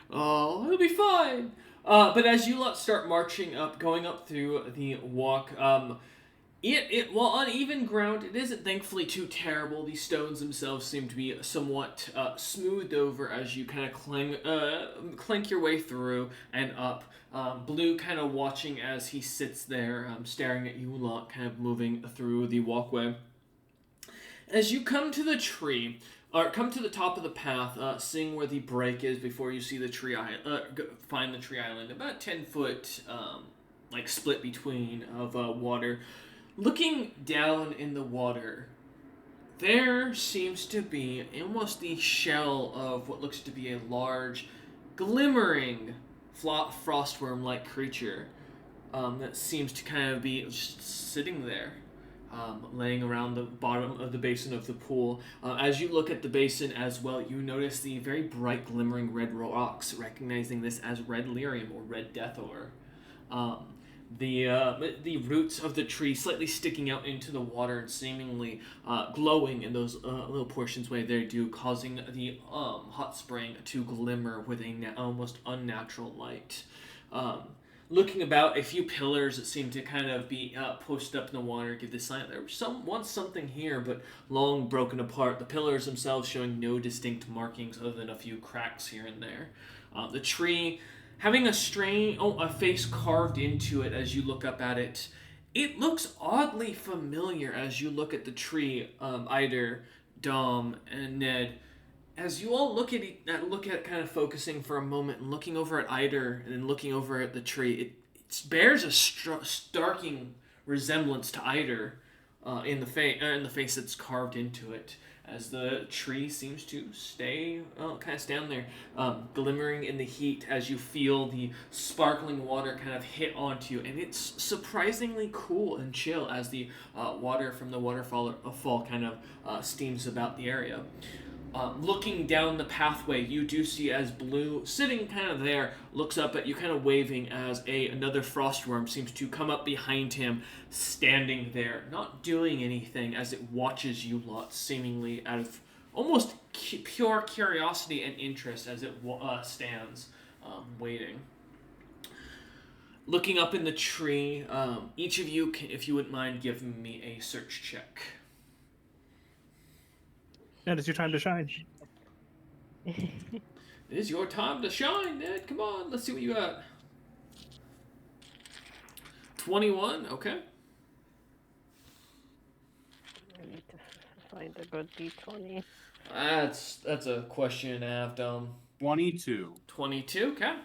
Oh, it'll be fine. But as you lot start marching up, going up through the walk, while uneven ground, it isn't thankfully too terrible. These stones themselves seem to be somewhat smoothed over as you kind of clank your way through and up. Blue kind of watching as he sits there, staring at you lot, kind of moving through the walkway. As you come to the tree, or come to the top of the path, seeing where the break is before you see the tree find the tree island, about 10-foot split between of water. Looking down in the water, there seems to be almost the shell of what looks to be a large, glimmering frostworm-like creature that seems to kind of be just sitting there, laying around the bottom of the basin of the pool. As you look at the basin as well, you notice the very bright, glimmering red rocks, recognizing this as red lyrium or red death ore. Um, the roots of the tree slightly sticking out into the water and seemingly glowing in those little portions where they do, causing the hot spring to glimmer with a almost unnatural light. Looking about, a few pillars that seem to kind of be posted up in the water give the sign that there was once something here, but long broken apart. The pillars themselves showing no distinct markings other than a few cracks here and there. The tree having a face carved into it as you look up at it. It looks oddly familiar as you look at the tree, Eider, Dom, and Ned. As you all look at kind of focusing for a moment and looking over at Eider and then looking over at the tree, it bears a starking resemblance to Eider in the face that's carved into it. As the tree seems to kind of stand there, glimmering in the heat as you feel the sparkling water kind of hit onto you. And it's surprisingly cool and chill as the water from the waterfall kind of steams about the area. Looking down the pathway, you do see as Blue, sitting kind of there, looks up at you, kind of waving as another frostworm seems to come up behind him, standing there, not doing anything as it watches you lot, seemingly out of almost pure curiosity and interest as it stands, waiting. Looking up in the tree, each of you, if you wouldn't mind giving me a search check. And it's your time to shine. It is your time to shine, Ned. Come on, let's see what you got. 21, okay. I need to find a good D20. That's a question and a half, Dom. 22. 22, okay.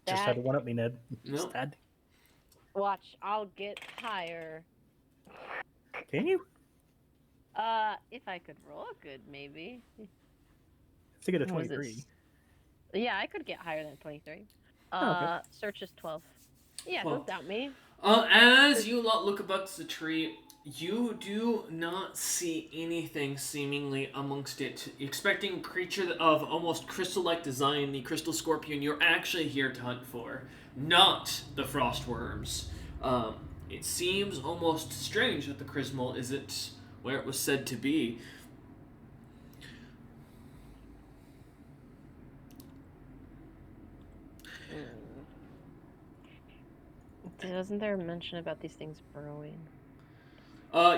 Just had to one up me, Ned. Nope. Just had. Watch, I'll get higher. Can you? If I could roll good, maybe. To get a What was it? 23. Yeah, I could get higher than 23. Oh, okay. Search is 12. Yeah, Well, don't doubt me. As you lot look amongst the tree, you do not see anything seemingly amongst it. Expecting a creature of almost crystal-like design, the crystal scorpion, you're actually here to hunt for, not the frostworms. It seems almost strange that the Chrismal isn't where it was said to be. Wasn't there a mention about these things burrowing?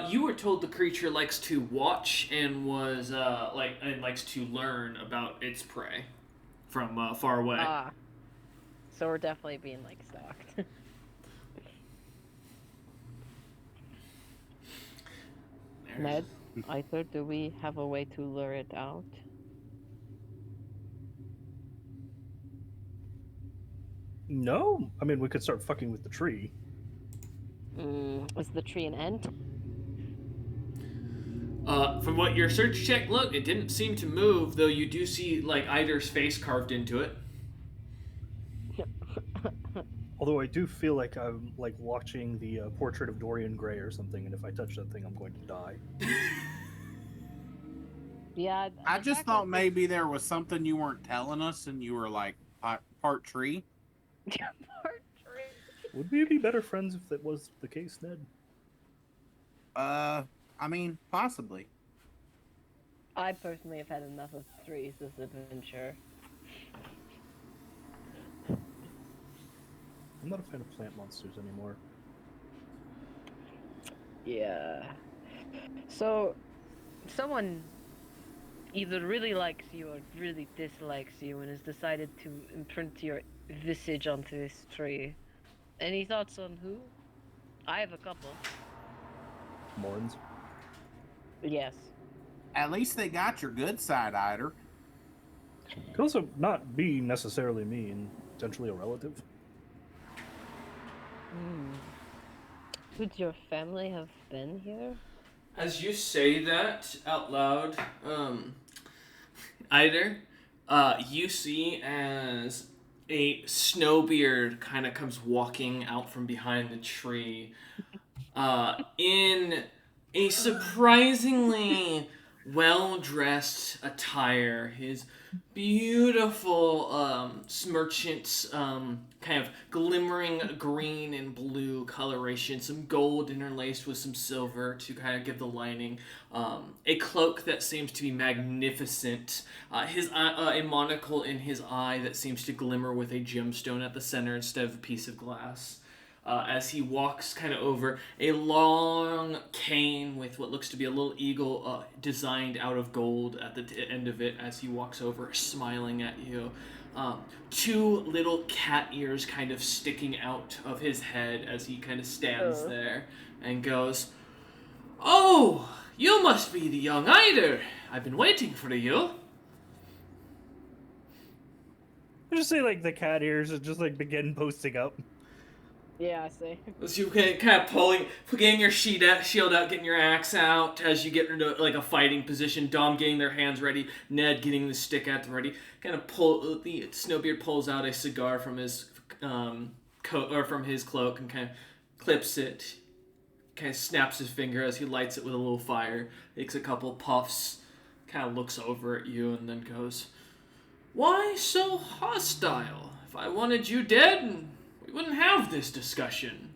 You were told the creature likes to watch and likes to learn about its prey from far away. So we're definitely being stalked. Ned, Either, do we have a way to lure it out? No, I mean we could start fucking with the tree. Is the tree an ent? From what your search check looked, it didn't seem to move, though you do see Eider's face carved into it. Although I do feel like I'm watching the portrait of Dorian Gray or something, and if I touch that thing, I'm going to die. Yeah. I just thought maybe there was something you weren't telling us, and you were part tree. Part tree. Would we be better friends if that was the case, Ned? I mean, possibly. I personally have had enough of trees this adventure. I'm not a fan of plant monsters anymore. Yeah. So, someone either really likes you or really dislikes you and has decided to imprint your visage onto this tree. Any thoughts on who? I have a couple. Morns. Yes. At least they got your good side, Eider. Could also not be necessarily me and potentially a relative. Would your family have been here? As you say that out loud, Eider, you see as a snowbeard kind of comes walking out from behind the tree, in a surprisingly well-dressed attire. His beautiful merchant kind of glimmering green and blue coloration, some gold interlaced with some silver to kind of give the lining, a cloak that seems to be magnificent, a monocle in his eye that seems to glimmer with a gemstone at the center instead of a piece of glass. As he walks kind of over a long cane with what looks to be a little eagle designed out of gold at the end of it as he walks over, smiling at you. Two little cat ears kind of sticking out of his head as he kind of stands there and goes, "Oh, you must be the young Eider. I've been waiting for you." I just say like the cat ears and just like begin posting up. Yeah, I see. So you kind of getting your shield out, getting your axe out as you get into like a fighting position. Dom getting their hands ready, Ned getting the stick at the ready. Kind of the Snowbeard pulls out a cigar from his coat or from his cloak and kind of clips it. Kind of snaps his finger as he lights it with a little fire. Takes a couple puffs, kind of looks over at you and then goes, "Why so hostile? If I wanted you dead, we wouldn't have this discussion."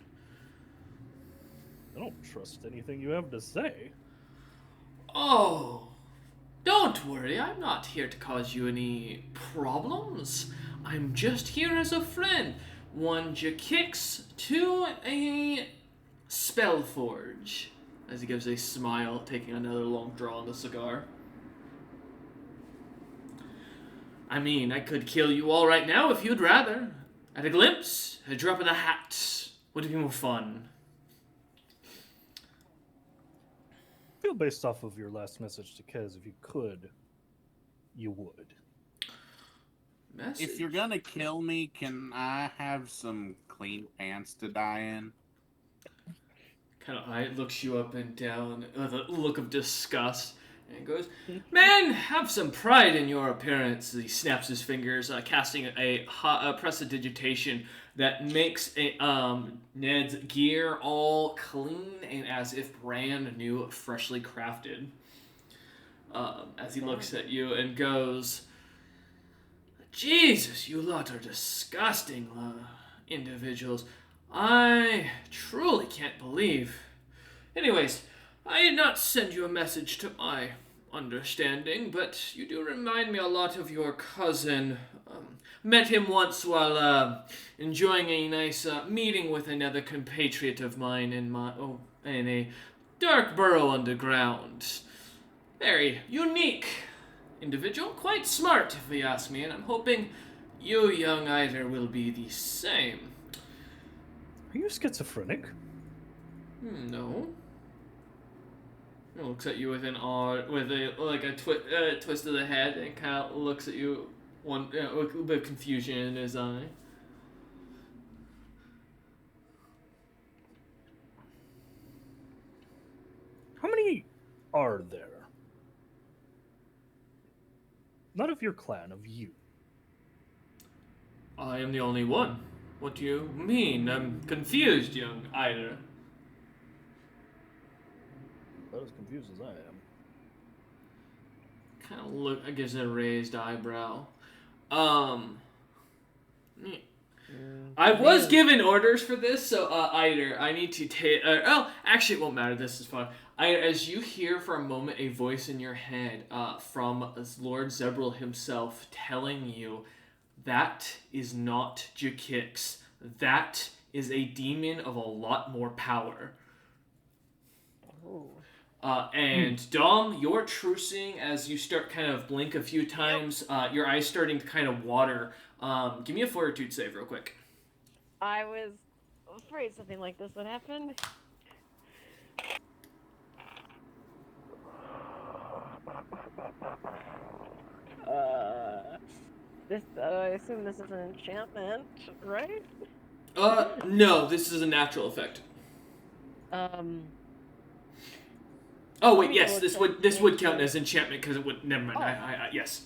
I don't trust anything you have to say. "Oh, don't worry. I'm not here to cause you any problems. I'm just here as a friend. One Jakix, two a Spellforge." As he gives a smile, taking another long draw on the cigar. "I mean, I could kill you all right now if you'd rather. At a glimpse, a drop of the hat. Would it be more fun?" I feel based off of your last message to Kez, if you could, you would. Message? If you're gonna kill me, can I have some clean pants to die in? Kind of eye looks you up and down with a look of disgust and goes, "Man, have some pride in your appearance." He snaps his fingers, casting a prestidigitation that makes Ned's gear all clean and as if brand new, freshly crafted. As he looks at you and goes, "Jesus, you lot are disgusting individuals. I truly can't believe. Anyways, I did not send you a message to my understanding, but you do remind me a lot of your cousin. Met him once while enjoying a nice meeting with another compatriot of mine in a dark burrow underground. Very unique individual, quite smart if you ask me, and I'm hoping you, young Eider, will be the same." Are you schizophrenic? No. He looks at you with a twist of the head, and kind of looks at you with a little bit of confusion in his eye. How many are there? Not of your clan, of you. "I am the only one. What do you mean? I'm confused, young Eider." Not as confused as I am. Kind of gives it a raised eyebrow. I was given orders for this, so Eider, I need to take. Actually, it won't matter. This is fun. As you hear for a moment a voice in your head from Lord Zebril himself telling you, "That is not Jakix. That is a demon of a lot more power." And Dom, you're trucing as you start kind of blink a few times. Your eyes starting to kind of water. Give me a fortitude save real quick. I was afraid something like this would happen. I assume this is an enchantment, right? No, this is a natural effect. Oh Let wait, me yes, double this check would count nature. as enchantment because it would. Never mind. Oh. Yes.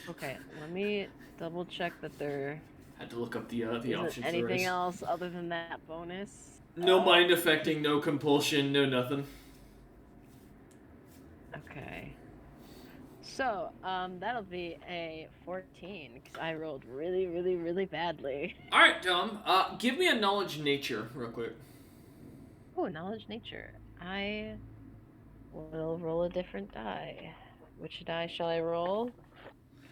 Okay, let me double check that there Had to look up the isn't options. anything else other than that bonus. No mind affecting, no compulsion, no nothing. Okay. So, that'll be a 14 because I rolled really, really, really badly. All right, Dom. Give me a knowledge nature real quick. Oh, knowledge nature. I will roll a different die. Which die shall I roll?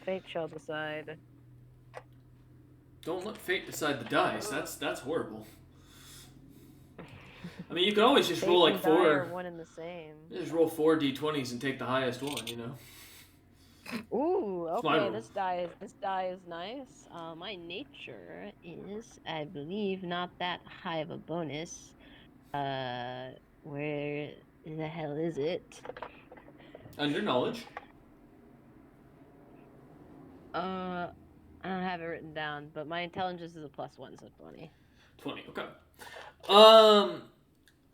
Fate shall decide. Don't let fate decide the dice. That's horrible. I mean, you could always just Fate roll and like die are 4. one and the same. Just roll 4 d20s and take the highest one. You know. Ooh, It's my okay. rule. This die is nice. My nature is, I believe, not that high of a bonus. Where the hell is it? Under knowledge. I don't have it written down, but my intelligence is a +1, so 20. 20. Okay.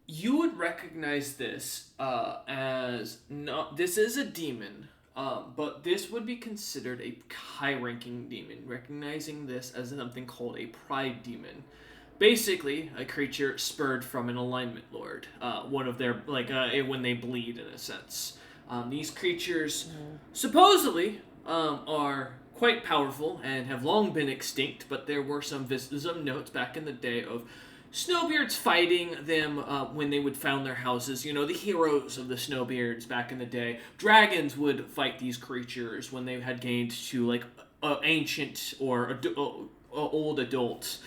You would recognize this as not. This is a demon. But this would be considered a high-ranking demon, recognizing this as something called a pride demon. Basically, a creature spurred from an alignment lord. One of their, when they bleed, in a sense. These creatures supposedly are quite powerful and have long been extinct, but there were some notes back in the day of Snowbeards fighting them when they would found their houses. You know, the heroes of the Snowbeards back in the day. Dragons would fight these creatures when they had gained to, ancient or old adults.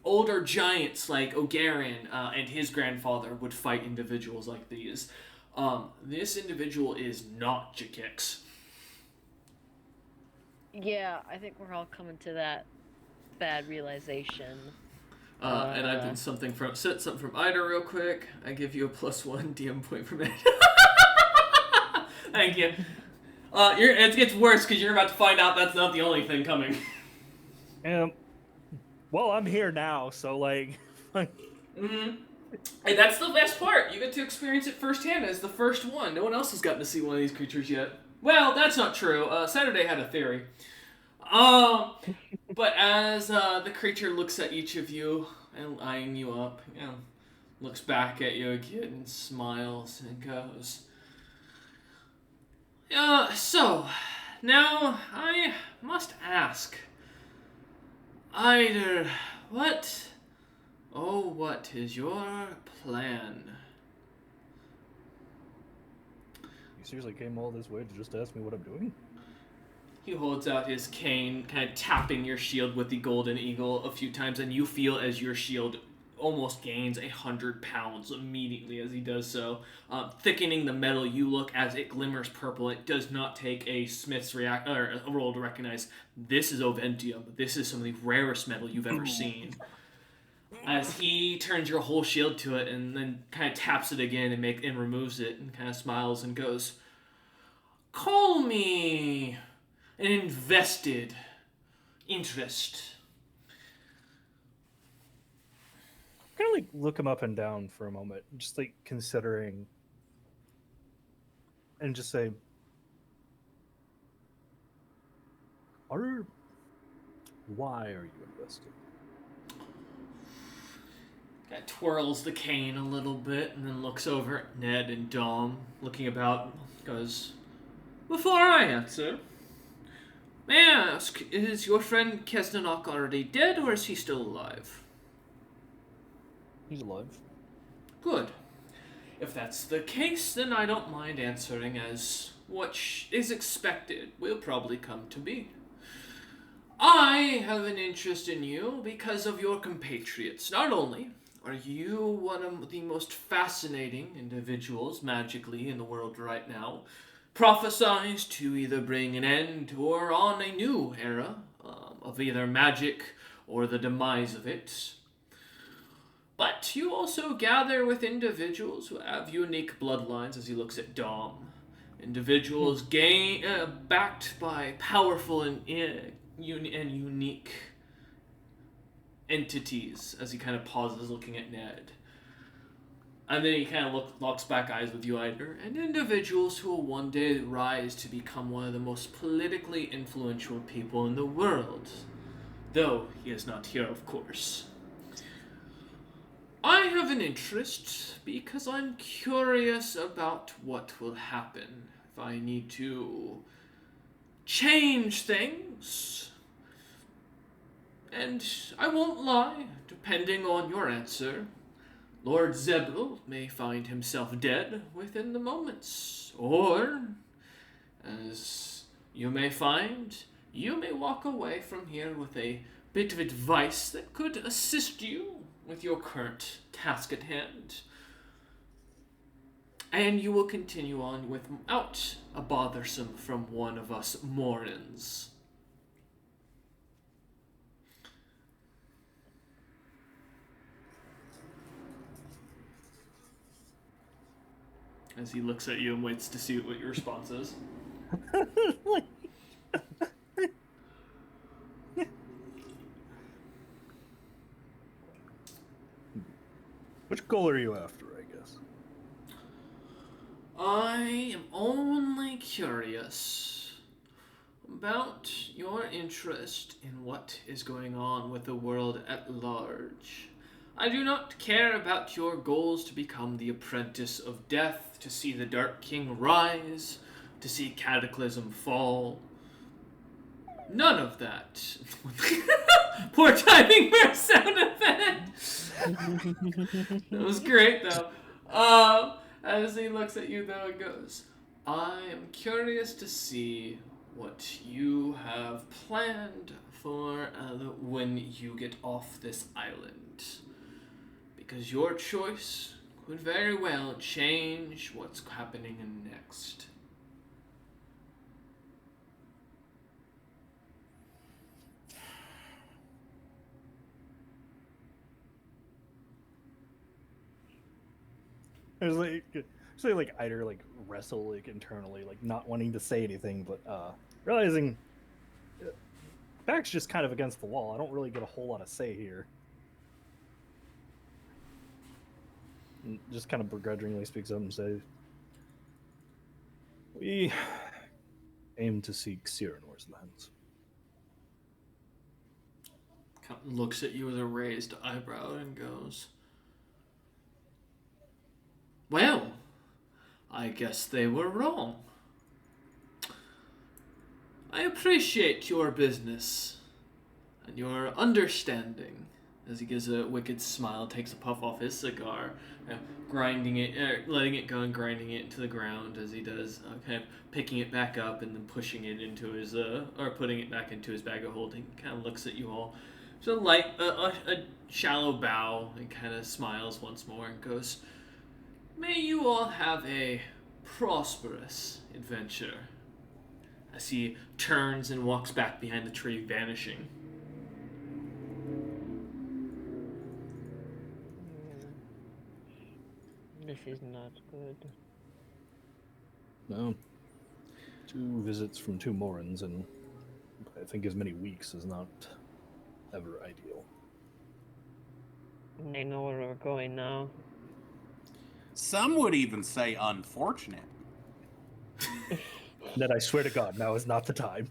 Older giants like Ogarin and his grandfather would fight individuals like these. This individual is not Jakix. Yeah, I think we're all coming to that bad realization. And I've been set something from Ida real quick. I give you a +1 DM point from it. Thank you. It gets worse because you're about to find out that's not the only thing coming. Well, I'm here now, so Mm-hmm. Hey, that's the best part. You get to experience it firsthand as the first one. No one else has gotten to see one of these creatures yet. Well, that's not true. Saturday had a theory. But as the creature looks at each of you and eyeing you up, looks back at you again and smiles and goes, so, now I must ask, Ida, what is your plan? you seriously came all this way to just ask me what I'm doing? He holds out his cane, kind of tapping your shield with the golden eagle a few times, and you feel as your shield almost gains 100 pounds immediately as he does so. Thickening the metal, you look as it glimmers purple. It does not take a smith's roll to recognize this is Oventium. This is some of the rarest metal you've ever seen. As he turns your whole shield to it and then kind of taps it again and removes it and kind of smiles and goes, "Call me an invested interest." I'm gonna look him up and down for a moment, just considering, and just say, why are you invested? Kind of twirls the cane a little bit and then looks over at Ned and Dom, looking about, goes, "Before I answer, may I ask, is your friend Kesnanok already dead or is he still alive?" He's alive. Good. If that's the case, then I don't mind answering as what is expected will probably come to be. I have an interest in you because of your compatriots. Not only are you one of the most fascinating individuals magically in the world right now, prophesized to either bring an end or on a new era of either magic or the demise of it, but you also gather with individuals who have unique bloodlines, as he looks at Dom. Individuals backed by powerful and unique entities, as he kind of pauses looking at Ned. And then he kind of locks back eyes with you, Eider. And individuals who will one day rise to become one of the most politically influential people in the world. Though he is not here, of course. I have an interest because I'm curious about what will happen if I need to change things. And I won't lie, depending on your answer, Lord Zebril may find himself dead within the moments, or, as you may find, you may walk away from here with a bit of advice that could assist you with your current task at hand. And you will continue on without a bothersome from one of us Morans. As he looks at you and waits to see what your response is. Which goal are you after, I guess? I am only curious about your interest in what is going on with the world at large. I do not care about your goals to become the apprentice of death, to see the Dark King rise, to see Cataclysm fall. None of that. Poor timing for a sound effect. That was great, though. As he looks at you, though, and goes, I am curious to see what you have planned for when you get off this island. Because your choice could very well change what's happening next. There's like Eider like wrestle like internally, like not wanting to say anything, but realizing back's just kind of against the wall. I don't really get a whole lot of say here. And just kind of begrudgingly speaks up and says, "We aim to seek Cyranor's lands." Looks at you with a raised eyebrow and goes, well, I guess they were wrong. I appreciate your business and your understanding. As he gives a wicked smile, takes a puff off his cigar, grinding it, letting it go and grinding it into the ground as he does, kind of picking it back up and then pushing it into his, or putting it back into his bag of holding. Kind of looks at you all. So a shallow bow and kind of smiles once more and goes, may you all have a prosperous adventure. As he turns and walks back behind the tree, vanishing. This is not good. No. 2 visits from 2 Morans in, I think, as many weeks is not ever ideal. They know where we're going now. Some would even say unfortunate. Ned, I swear to God, now is not the time.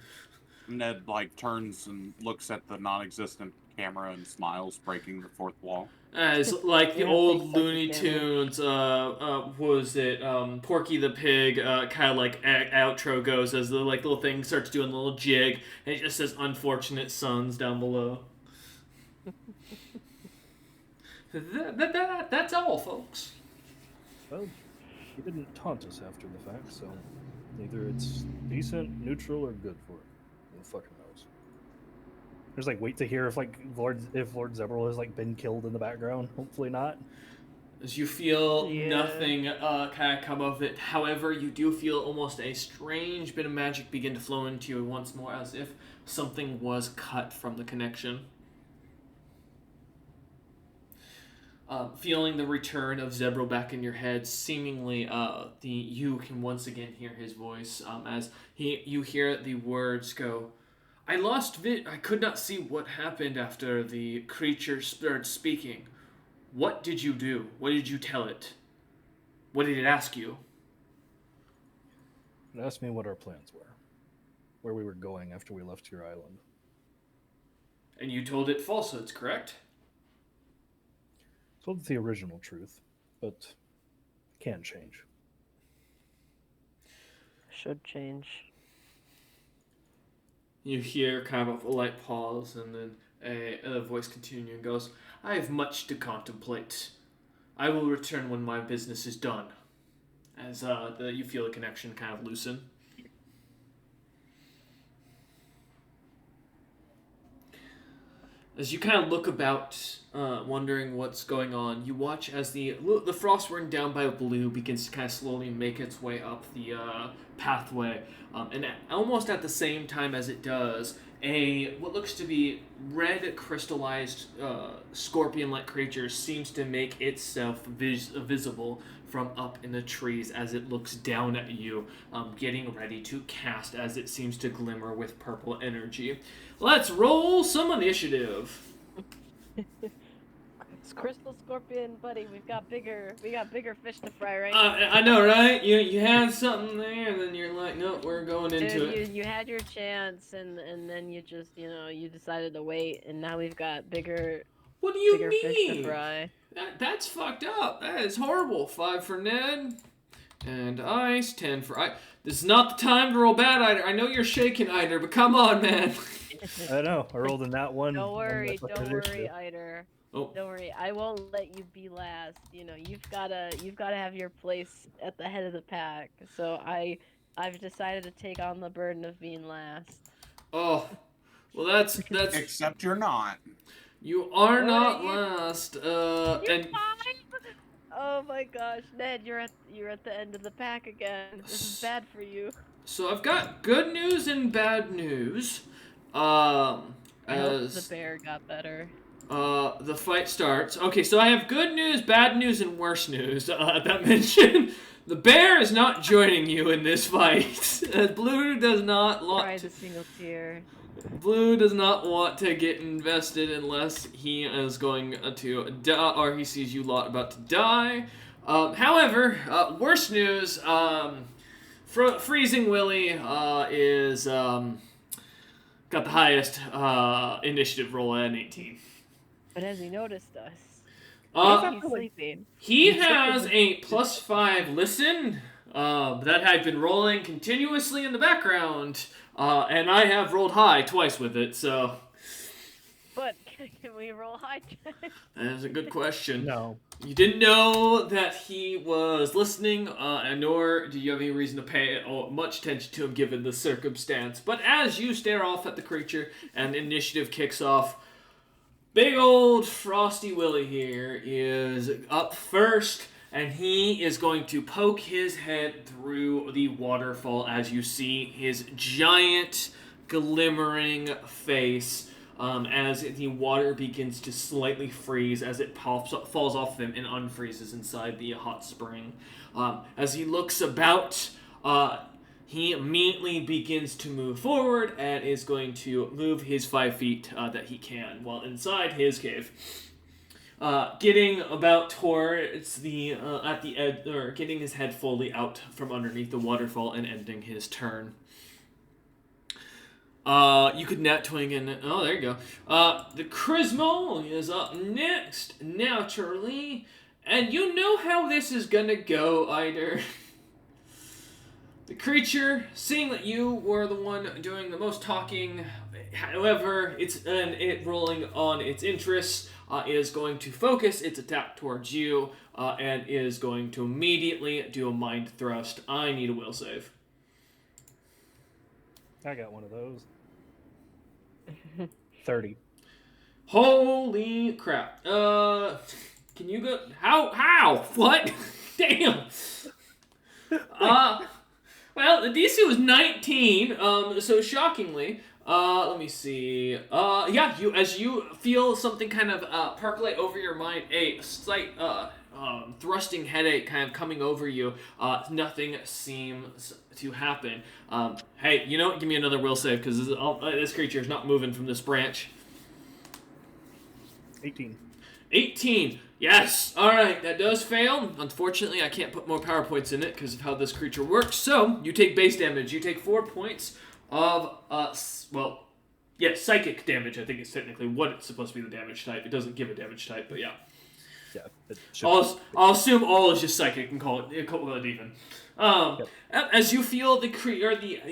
Ned turns and looks at the non-existent camera and smiles, breaking the fourth wall. As like the old Looney Tunes, was it Porky the Pig? Kind of like outro goes as the little thing starts doing a little jig, and it just says "Unfortunate Sons" down below. That's all, folks. Well, he didn't taunt us after the fact, so either it's decent, neutral, or good for it. Who fucking knows? Just wait to hear if Lord Zebril has been killed in the background. Hopefully not. As you feel nothing kind of come of it. However, you do feel almost a strange bit of magic begin to flow into you once more, as if something was cut from the connection. Feeling the return of Zebril back in your head, seemingly you can once again hear his voice as you hear the words go, I could not see what happened after the creature started speaking. What did you do? What did you tell it? What did it ask you? It asked me what our plans were, where we were going after we left your island. And you told it falsehoods, correct? Told it the original truth, but it can change. Should change. You hear kind of a light pause, and then a voice continuing goes, I have much to contemplate. I will return when my business is done. As you feel the connection kind of loosen. As you kind of look about, wondering what's going on, you watch as the frost ring down by Blue begins to kind of slowly make its way up the pathway. And almost at the same time as it does, what looks to be red crystallized scorpion-like creature seems to make itself visible from up in the trees as it looks down at you, getting ready to cast as it seems to glimmer with purple energy. Let's roll some initiative. It's Crystal Scorpion, buddy. We got bigger fish to fry, right? I know, right? You had something there, and then you're like, no, we're going into it. You had your chance, and then you just, you decided to wait, and now we've got bigger What do you bigger fish to mean? fry. That's fucked up. That is horrible. 5 for Ned. And ice. 10 for ice. This is not the time to roll bad, Eider. I know you're shaking, Eider, but come on, man. I know. I rolled in that one. Don't worry, initiative. Eider. Oh. Don't worry. I won't let you be last. You've gotta have your place at the head of the pack. So I've decided to take on the burden of being last. Oh. Well, that's Except you're not. You are What not are you- last. You're And fine. Oh my gosh, Ned, you're at the end of the pack again. This is bad for you. so I've got good news and bad news. I hope As the bear got better. the fight starts. Okay, so I have good news, bad news, and worse news. That mentioned, the bear is not joining you in this fight. Blue does not Cries a single tear. Blue does not want to get invested unless he is going to die, or he sees you lot about to die. However, worse news, Freezing Willy is got the highest initiative roll at an 18. But has he noticed us? Uh, He's sleeping. He has a +5 listen that had been rolling continuously in the background, and I have rolled high twice with it, so But can we roll high? that is a good question. No. You didn't know that he was listening, and nor do you have any reason to pay much attention to him given the circumstance. But as you stare off at the creature and initiative kicks off, big old Frosty Willy here is up first, and he is going to poke his head through the waterfall as you see his giant, glimmering face as the water begins to slightly freeze as it falls off him and unfreezes inside the hot spring. As he looks about, he immediately begins to move forward and is going to move his 5 feet that he can while inside his cave. Getting about towards the at the edge, or getting his head fully out from underneath the waterfall and ending his turn. You could nat twing in. Oh, there you go. The Crismo is up next, naturally, and you know how this is gonna go, Eider. The creature, seeing that you were the one doing the most talking, however, it rolling on its interests, is going to focus its attack towards you, and is going to immediately do a mind thrust. I need a will save. I got one of those. 30. Holy crap. Can you go... How? What? Damn. Well, the DC was 19, so shockingly, let me see. Yeah, as you feel something kind of percolate over your mind, a slight thrusting headache kind of coming over you, nothing seems to happen. Hey, you know what? Give me another will save, because this creature is not moving from this branch. 18. 18. Yes. All right, that does fail. Unfortunately, I can't put more PowerPoints in it because of how this creature works. So you take base damage. You take 4 points of psychic damage. I think it's technically what it's supposed to be the damage type. It doesn't give a damage type, but yeah. Yeah. It should I'll assume all is just psychic and call it even. As you feel the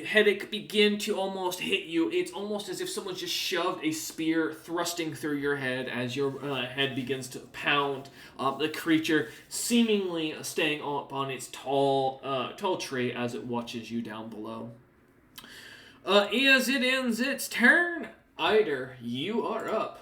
headache begin to almost hit you, it's almost as if someone just shoved a spear thrusting through your head as your head begins to pound. The creature seemingly staying up on its tall tree as it watches you down below. As it ends its turn, Eider, you are up.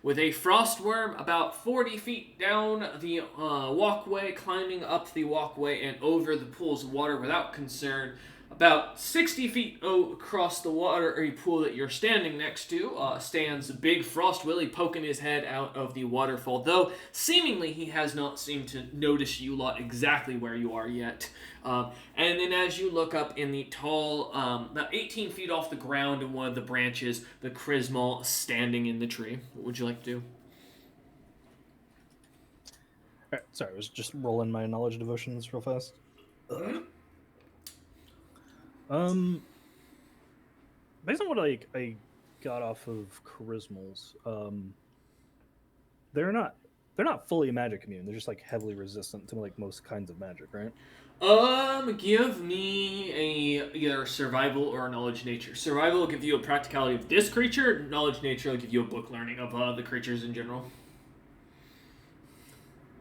With a frostworm about 40 feet down the walkway, climbing up the walkway and over the pools of water without concern. About 60 feet across the water pool that you're standing next to stands Big Frost Willy poking his head out of the waterfall, though seemingly he has not seemed to notice you lot exactly where you are yet. And then as you look up in the tall, about 18 feet off the ground in one of the branches, the Chrismal standing in the tree. What would you like to do? Alright, sorry, I was just rolling my knowledge devotions real fast. Based on what I got off of Charismals, they're not fully magic immune. They're just like heavily resistant to like most kinds of magic, right? Give me either a survival or a knowledge nature. Survival will give you a practicality of this creature. Knowledge nature will give you a book learning of the creatures in general.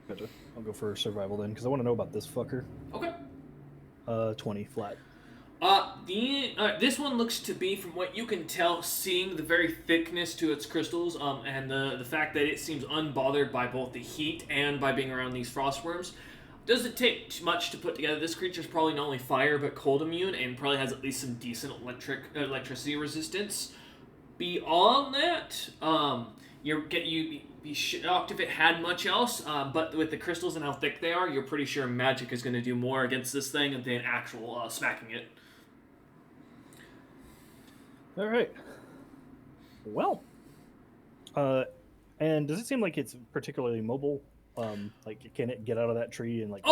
Gotcha. I'll go for survival then, because I want to know about this fucker. Okay. 20 flat. This one looks to be, from what you can tell, seeing the very thickness to its crystals, and the fact that it seems unbothered by both the heat and by being around these frostworms. Doesn't take much to put together. This creature's probably not only fire but cold immune, and probably has at least some decent electricity resistance. Beyond that, you'd be shocked if it had much else. But with the crystals and how thick they are, you're pretty sure magic is going to do more against this thing than actual smacking it. All right. Well, and does it seem like it's particularly mobile? Like, can it get out of that tree and like?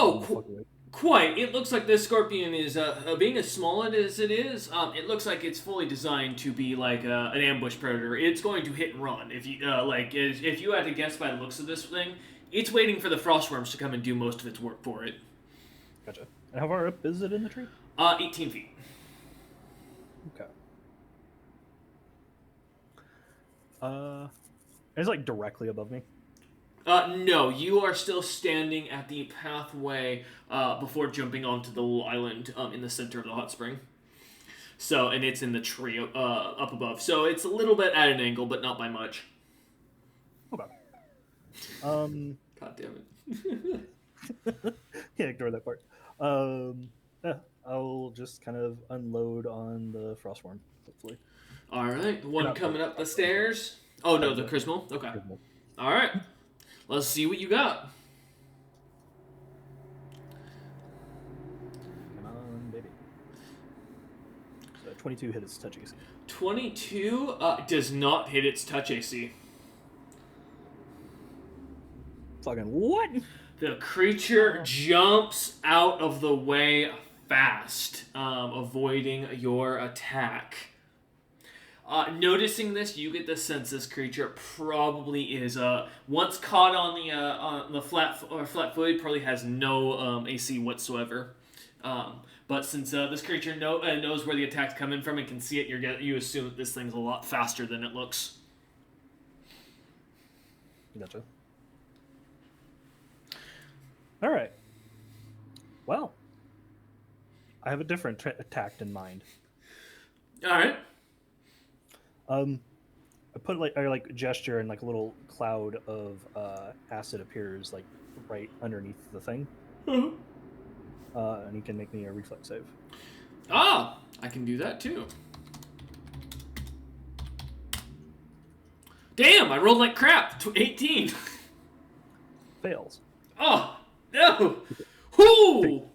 Quite. It looks like this scorpion is, being as small as it is, it looks like it's fully designed to be like an ambush predator. It's going to hit and run. If you had to guess by the looks of this thing, it's waiting for the frostworms to come and do most of its work for it. Gotcha. And how far up is it in the tree? 18 feet. Okay. It's like directly above me. No, you are still standing at the pathway before jumping onto the little island in the center of the hot spring. So, and it's in the tree up above. So it's a little bit at an angle, but not by much. Okay. God damn it. Can't ignore that part. Yeah, I'll just kind of unload on the frostworm, hopefully. All right, the one coming up the stairs. Oh no, the Chrismal. Okay. Chrismal. All right. Let's see what you got. Come on, baby. So 22 hit its touch AC. 22 does not hit its touch AC. Fucking what? The creature jumps out of the way fast, avoiding your attack. Noticing this, you get the sense this creature probably is once caught on the flat-footed, probably has no AC whatsoever. But since this creature knows where the attack's coming from and can see it, you assume that this thing's a lot faster than it looks. Gotcha. All right. Well, I have a different tact in mind. All right. I put like gesture and like a little cloud of acid appears like right underneath the thing. Mm-hmm. And he can make me a reflex save. Ah, I can do that too. Damn, I rolled like crap. 18. Fails. Oh, no. Whoo!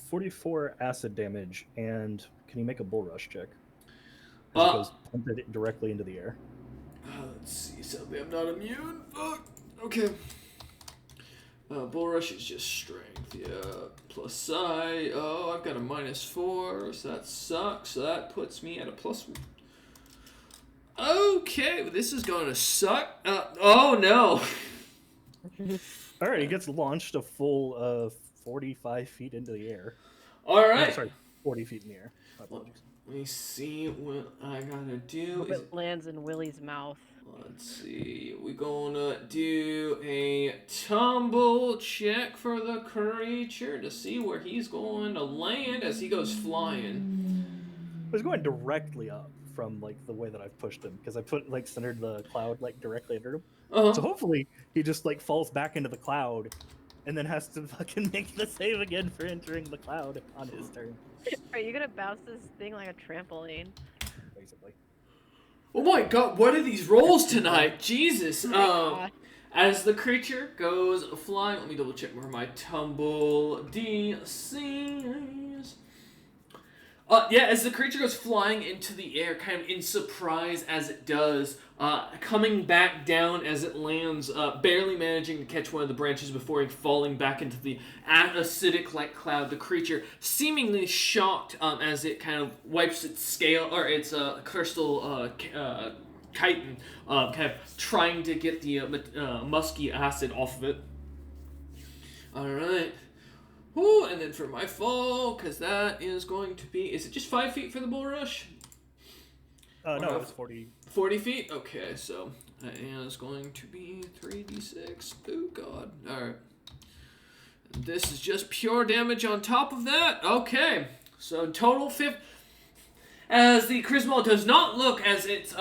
44 acid damage, and can you make a bull rush check? It goes punted directly into the air. Let's see. Sadly, I'm not immune. Fuck. Okay. Bull Rush is just strength, yeah. Plus psi. Oh, I've got a -4, so that sucks. So that puts me at a +1. Okay, this is going to suck. Oh no. All right, he gets launched a full 45 feet into the air. All No, right. sorry, 40 feet in the air. My apologies. Let me see what I gotta do. Hope it lands in Willie's mouth. Let's see. We're gonna do a tumble check for the creature to see where he's going to land as he goes flying. I was going directly up from like the way that I've pushed him because I put like centered the cloud like directly under him. Uh-huh. So hopefully he just like falls back into the cloud and then has to fucking make the save again for entering the cloud on his turn, Are you gonna bounce this thing like a trampoline? basically. Oh my god, what are these rolls tonight? Jesus. Oh my God. As the creature goes flying, let me double check where my tumble DC is. Yeah, as the creature goes flying into the air, kind of in surprise as it does, coming back down as it lands, barely managing to catch one of the branches before falling back into the acidic-like cloud. The creature, seemingly shocked as it kind of wipes its scale, or its crystal chitin, kind of trying to get the musky acid off of it. Alright. Ooh, and then for my fall, because that is going to be... Is it just 5 feet for the bull rush? No, it was 40. 40 feet? Okay, so that is going to be 3d6. Oh, God. Alright. This is just pure damage on top of that. Okay. So total 50... As the Charisma does not look as its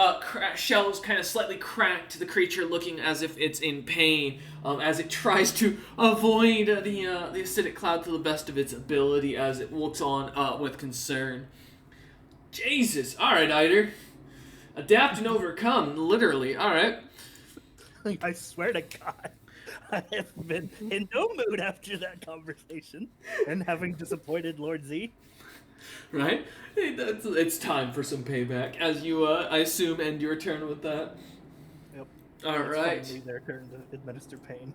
shells kind of slightly cracked to the creature, looking as if it's in pain, as it tries to avoid the acidic cloud to the best of its ability as it looks on with concern. Jesus. All right, Eider. Adapt and overcome, literally. All right. I swear to God, I have been in no mood after that conversation and having disappointed Lord Z. Right? It's time for some payback, as you, I assume, end your turn with that. Yep. All It's right. finally their turn to administer pain.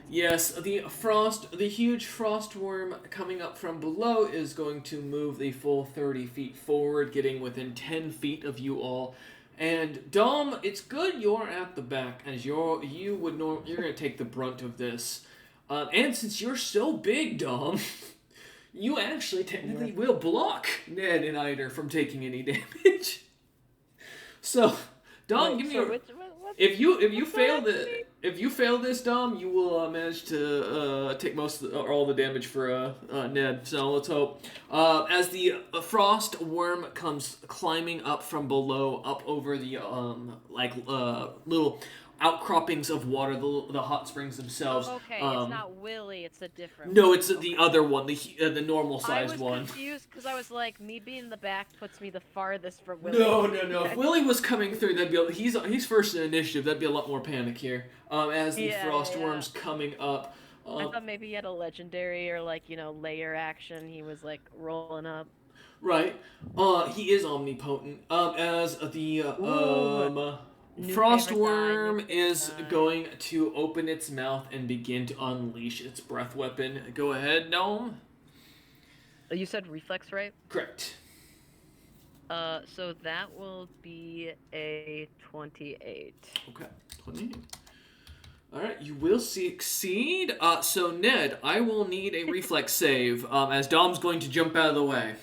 Yes, the huge frost worm coming up from below is going to move the full 30 feet forward, getting within 10 feet of you all. And Dom, it's good you're at the back, as you're gonna take the brunt of this. And since you're so big, Dom, you actually technically will block Ned and Eider from taking any damage. So, Dom, give me a. If you fail this, Dom, you will manage to take or all the damage for Ned. So let's hope. As the frost worm comes climbing up from below, up over the little outcroppings of water, the hot springs themselves. Okay, it's not Willie, it's a different No, one. it's the other one, the normal sized one. I was confused because I was like, me being in the back puts me the farthest from Willie. No. If Willie was coming through, he's first in initiative. That'd be a lot more panic here. As the frost worm's coming up. I thought maybe he had a legendary or layer action. He was like rolling up. Right. He is omnipotent. As the New frost favorite worm sign, is going to open its mouth and begin to unleash its breath weapon. Go ahead, Gnome. You said reflex, right? Correct. So that will be a 28. Okay, 28. All right, you will succeed. So Ned, I will need a reflex save. As Dom's going to jump out of the way.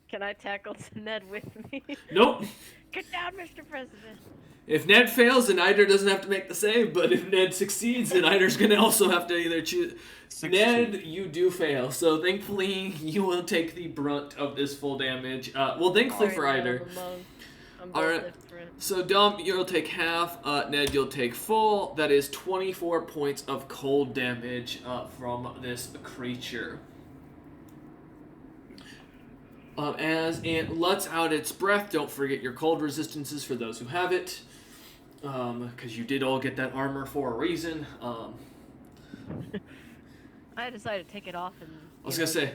Can I tackle Ned with me? Nope. Get down, Mr. President. If Ned fails, then Eider doesn't have to make the save. But if Ned succeeds, then Eider's going to also have to either choose. 16. Ned, you do fail. So thankfully, you will take the brunt of this full damage. Well, thankfully for Eider. All right. Different. So Dom, you'll take half. Ned, you'll take full. That is 24 points of cold damage from this creature. As it lets out its breath, don't forget your cold resistances for those who have it. Because you did all get that armor for a reason. I decided to take it off and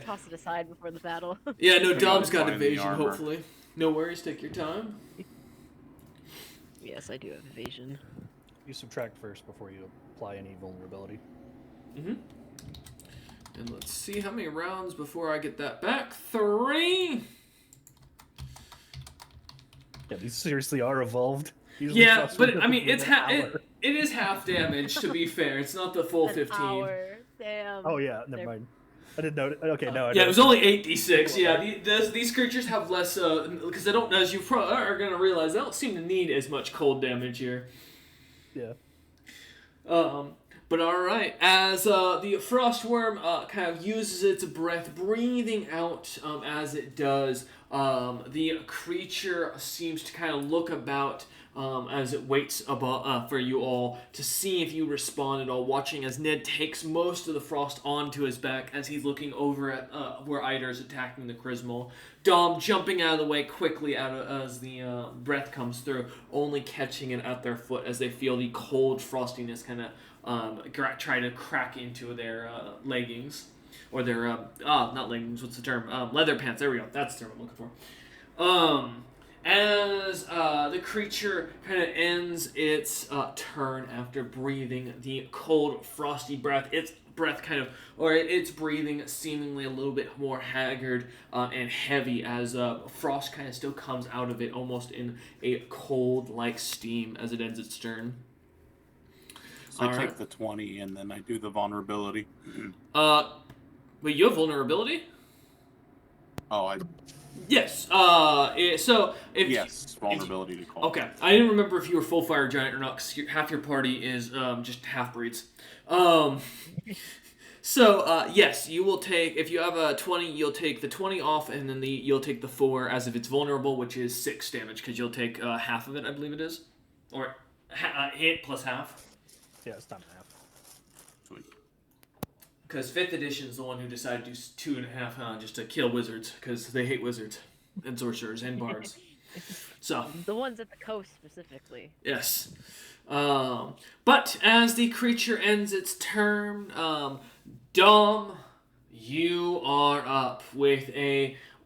toss it aside before the battle. Yeah, no, Dom's got Find the evasion, armor. hopefully. No worries, take your time. Yes, I do have evasion. You subtract first before you apply any vulnerability. Mm-hmm. And let's see how many rounds before I get that back. 3. Yeah, these seriously are evolved. Usually Yeah, Frost but would I mean, be it's an hour. it is half damage, to be fair. It's not the full An 15. hour. Damn. Oh yeah, never They're- mind. I didn't know. Okay, no, I Yeah, it know. was only 8d6. Yeah, these creatures have less, because they don't, as you are going to realize, they don't seem to need as much cold damage here. Yeah. But alright, as the frostworm kind of uses its breath, breathing out as it does, the creature seems to kind of look about as it waits for you all to see if you respond at all, watching as Ned takes most of the frost onto his back as he's looking over at where Eider is attacking the Chrismal. Dom jumping out of the way quickly as the breath comes through, only catching it at their foot as they feel the cold frostiness kind of try to crack into their leggings. Or their, not leggings, what's the term? Leather pants, there we go, that's the term I'm looking for. As the creature kind of ends its turn after breathing the cold, frosty breath, its breath its breathing seemingly a little bit more haggard and heavy as frost kind of still comes out of it almost in a cold like steam as it ends its turn. So I take the 20 and then I do the vulnerability. Wait, you have vulnerability? Oh, Yes. So if yes, vulnerability to cold. Okay, I didn't remember if you were full fire giant or not, because half your party is just half breeds. Yes, you will take, if you have a 20, you'll take the 20 off, and then you'll take the 4 as if it's vulnerable, which is 6 damage, because you'll take half of it, I believe it is, or hit plus half. Yeah, it's time half. Sweet. Because 5th edition is the one who decided to do 2.5, just to kill wizards, because they hate wizards and sorcerers and bards. So the ones at the coast specifically. yes. But as the creature ends its turn, Dom, you are up with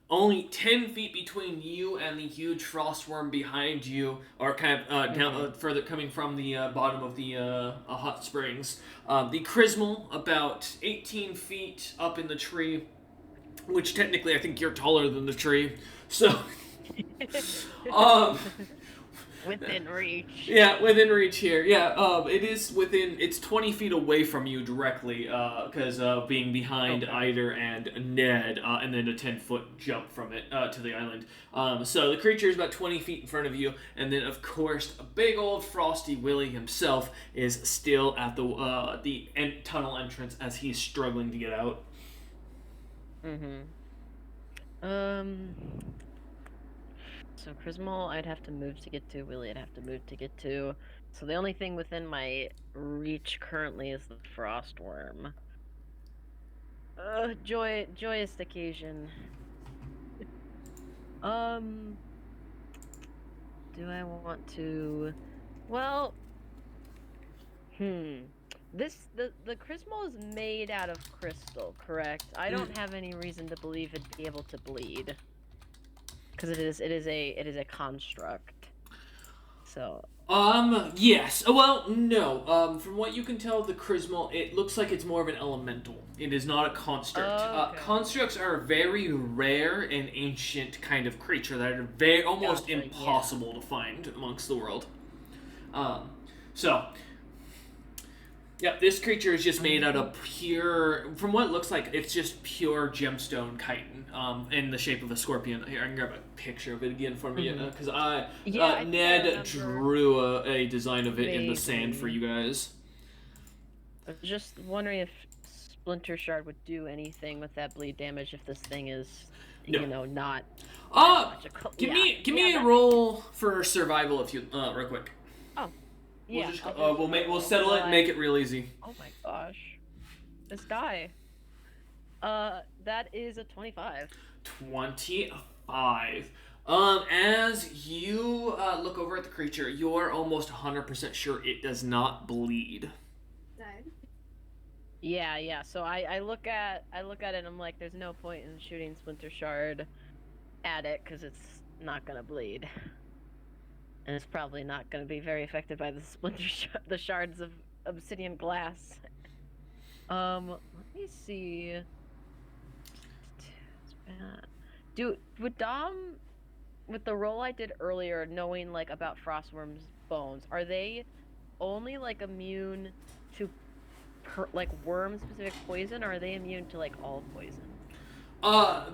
only 10 feet between you and the huge frostworm behind you, or kind of down further coming from the bottom of the hot springs. The Chrismal about 18 feet up in the tree, which technically I think you're taller than the tree. So, Within reach. Yeah, within reach here. Yeah, it is within. It's 20 feet away from you directly, because being behind Eider and Ned, and then a 10-foot jump from it to the island. So the creature is about 20 feet in front of you, and then of course a big old Frosty Willy himself is still at the tunnel entrance as he's struggling to get out. So Chrismal I'd have to move to get to, Willie I'd have to move to get to. So the only thing within my reach currently is the Frostworm. Joyous occasion. Do I want to... Well... The Chrismal is made out of crystal, correct? I don't have any reason to believe it'd be able to bleed. Because it is a construct. So. Yes. Well, no. From what you can tell, the Chrismal, it looks like it's more of an elemental. It is not a construct. Okay. Constructs are a very rare and ancient kind of creature that are almost impossible to find amongst the world. Yep, this creature is just made out of pure, from what it looks like, it's just pure gemstone chitin, in the shape of a scorpion. Here, I can grab a picture of it again for me, because Ned drew a design of it in the sand for you guys. I was just wondering if Splinter Shard would do anything with that bleed damage if this thing is, not... Give me a roll for survival if you, real quick. Yeah. We'll settle it and make it real easy. Oh my gosh. This die. That is a 25. 25. As you look over at the creature, you're almost 100% sure it does not bleed. Yeah. So I look at it and I'm like, there's no point in shooting Splinter Shard at it because it's not gonna bleed. And it's probably not going to be very affected by the the shards of obsidian glass. Let me see. Would Dom, with the roll I did earlier, knowing like about Frostworm's bones, are they only like immune to like worm specific poison, or are they immune to like all poison?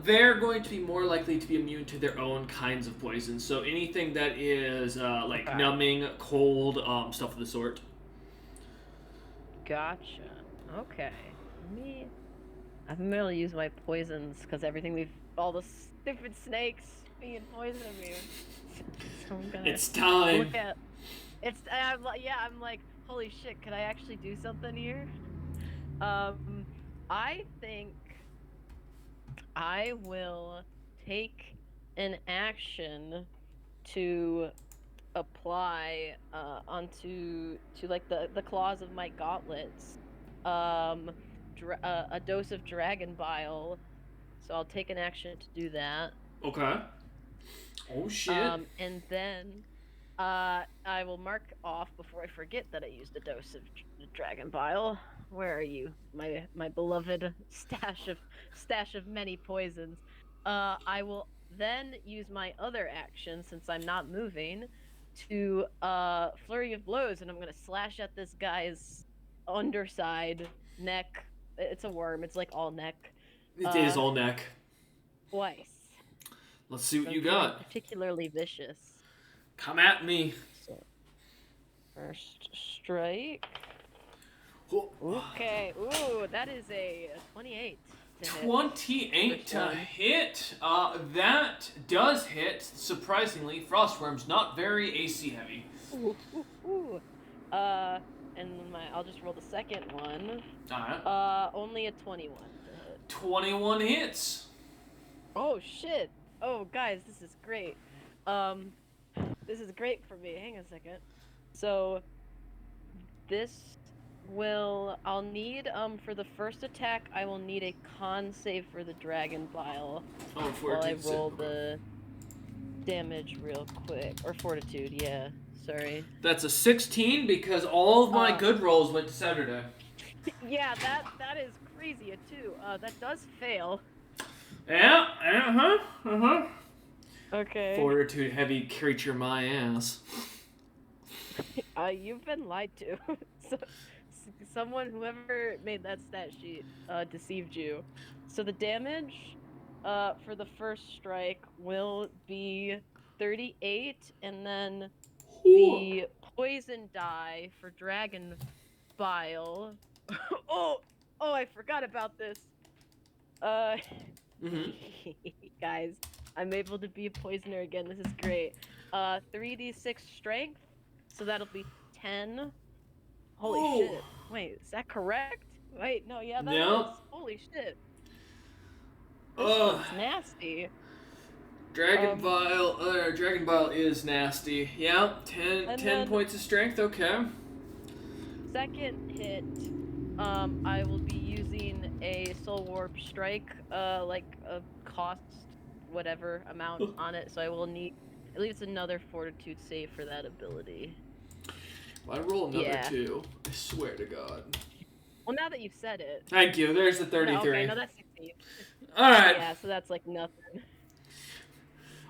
They're going to be more likely to be immune to their own kinds of poison. So anything that is like Okay. numbing, cold, stuff of the sort. Gotcha. Okay. I've been able to use my poisons because all the stupid snakes being poison immune. So I'm gonna It's time. look at. I'm like, holy shit! Could I actually do something here? I think I will take an action to apply onto like the claws of my gauntlets a dose of dragon bile. So I'll take an action to do that. Okay. Oh shit. And then I will mark off before I forget that I used a dose of dragon bile. Where are you, my beloved stash of many poisons? I will then use my other action, since I'm not moving, to flurry of blows, and I'm gonna slash at this guy's underside, neck. It's a worm. It's like all neck. It is all neck. Twice. Let's see what So you I'm feeling got. particularly vicious. Come at me. So, first strike. Oh, Okay. Ooh, that is a 28. To hit. 28 First to one. hit. That does hit. Surprisingly, Frostworm's not very AC heavy. Ooh, ooh, ooh. And I'll just roll the second one. Alright. Only a 21 to hit. 21 hits. Oh shit. Oh guys, this is great. This is great for me. Hang on a second. So I'll need for the first attack I will need a con save for the dragon bile. Oh, While I fortitude save, roll okay. the damage real quick. Or fortitude, yeah. Sorry. That's a 16 because all of my good rolls went to Saturday. Yeah, that is crazy, a 2. That does fail. Yeah, Okay. Fortitude heavy creature my ass. You've been lied to. So, whoever made that stat sheet, deceived you. So the damage, for the first strike will be 38, and then the poison die for dragon bile. oh, I forgot about this. Guys, I'm able to be a poisoner again. This is great. 3d6 strength, so that'll be 10. Holy shit. Wait, is that correct? Wait, no, yeah, that is. Holy shit. This is nasty. Dragon Bile is nasty. Yeah, 10 points of strength, okay. Second hit, I will be using a Soul Warp Strike, like a cost whatever amount on it, so I will need at least another Fortitude save for that ability. I roll another 2. I swear to God. Well, now that you've said it. Thank you. There's the 33. No, okay, no, that's 16. Alright. Yeah, so that's like nothing.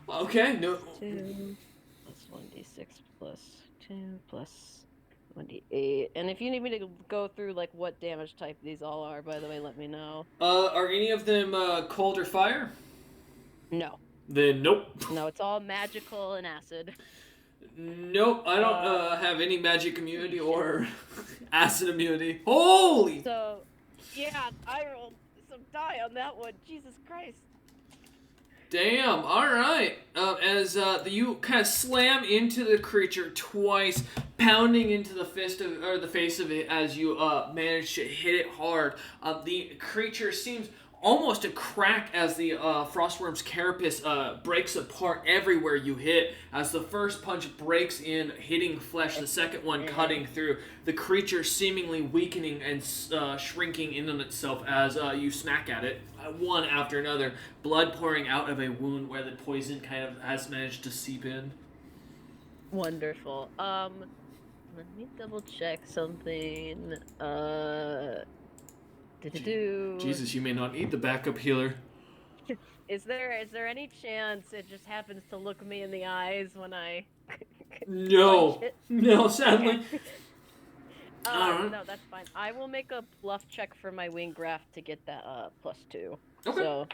Okay, no. 2 plus 1d6 plus 2 plus 1d8. And if you need me to go through like what damage type these all are, by the way, let me know. Are any of them cold or fire? No. Then nope. No, it's all magical and acid. Nope, I don't have any magic immunity or acid immunity. Holy! So, yeah, I rolled some die on that one. Jesus Christ. Damn, alright. As you kind of slam into the creature twice, pounding into the face of it as you manage to hit it hard. The creature seems almost to crack as the Frostworm's carapace breaks apart everywhere you hit. As the first punch breaks in, hitting flesh, the second one cutting through. The creature seemingly weakening and shrinking in on itself as you smack at it, one after another. Blood pouring out of a wound where the poison kind of has managed to seep in. Wonderful. Let me double check something. Do-do-do. Jesus, you may not need the backup healer. Is there any chance it just happens to look me in the eyes when I No. punch it? No, sadly. Alright. No, that's fine. I will make a bluff check for my wing graft to get that +2. Okay. So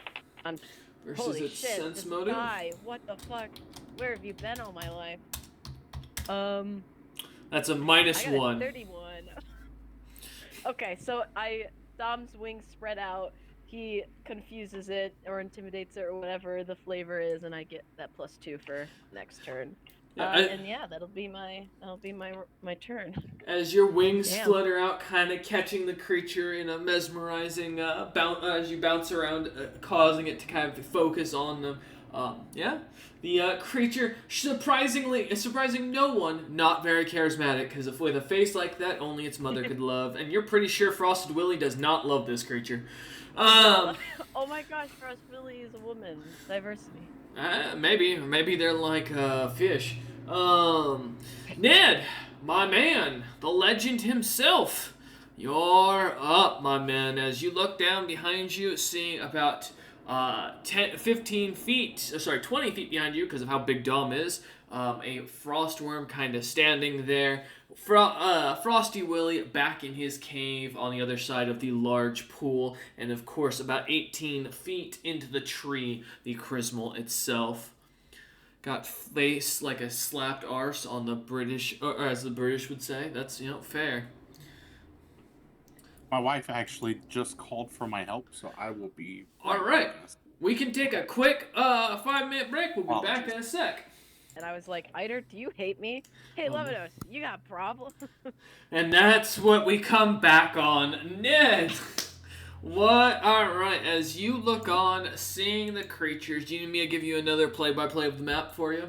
I'm Versus holy its shit, sense this motive. guy, what the fuck? Where have you been all my life? That's a I minus got 1. a 31. Okay, so Dom's wings spread out. He confuses it or intimidates it or whatever the flavor is, and I get that +2 for next turn. Yeah, And yeah, that'll be my turn. As your wings Damn. flutter out, kind of catching the creature in a mesmerizing as you bounce around, causing it to kind of focus on them. Yeah, the creature surprising no one, not very charismatic, because with a face like that, only its mother could love. And you're pretty sure Frosted Willy does not love this creature. Oh my gosh, Frost Willy is a woman. Diversity. Maybe they're like fish. Ned, my man, the legend himself. You're up, my man. As you look down behind you, seeing about 20 feet behind you because of how big Dom is. A frostworm kind of standing there. Frosty Willy back in his cave on the other side of the large pool, and of course about 18 feet into the tree, the Chrismal itself. Got face like a slapped arse on the British, or as the British would say. That's, fair. My wife actually just called for my help, so I will be. All right. We can take a quick 5-minute break. We'll be back in a sec. And I was like, Eider, do you hate me? Hey, Levinos, you got problems? And that's what we come back on. Ned! What? Alright, as you look on, seeing the creatures, do you need me to give you another play-by-play of the map for you?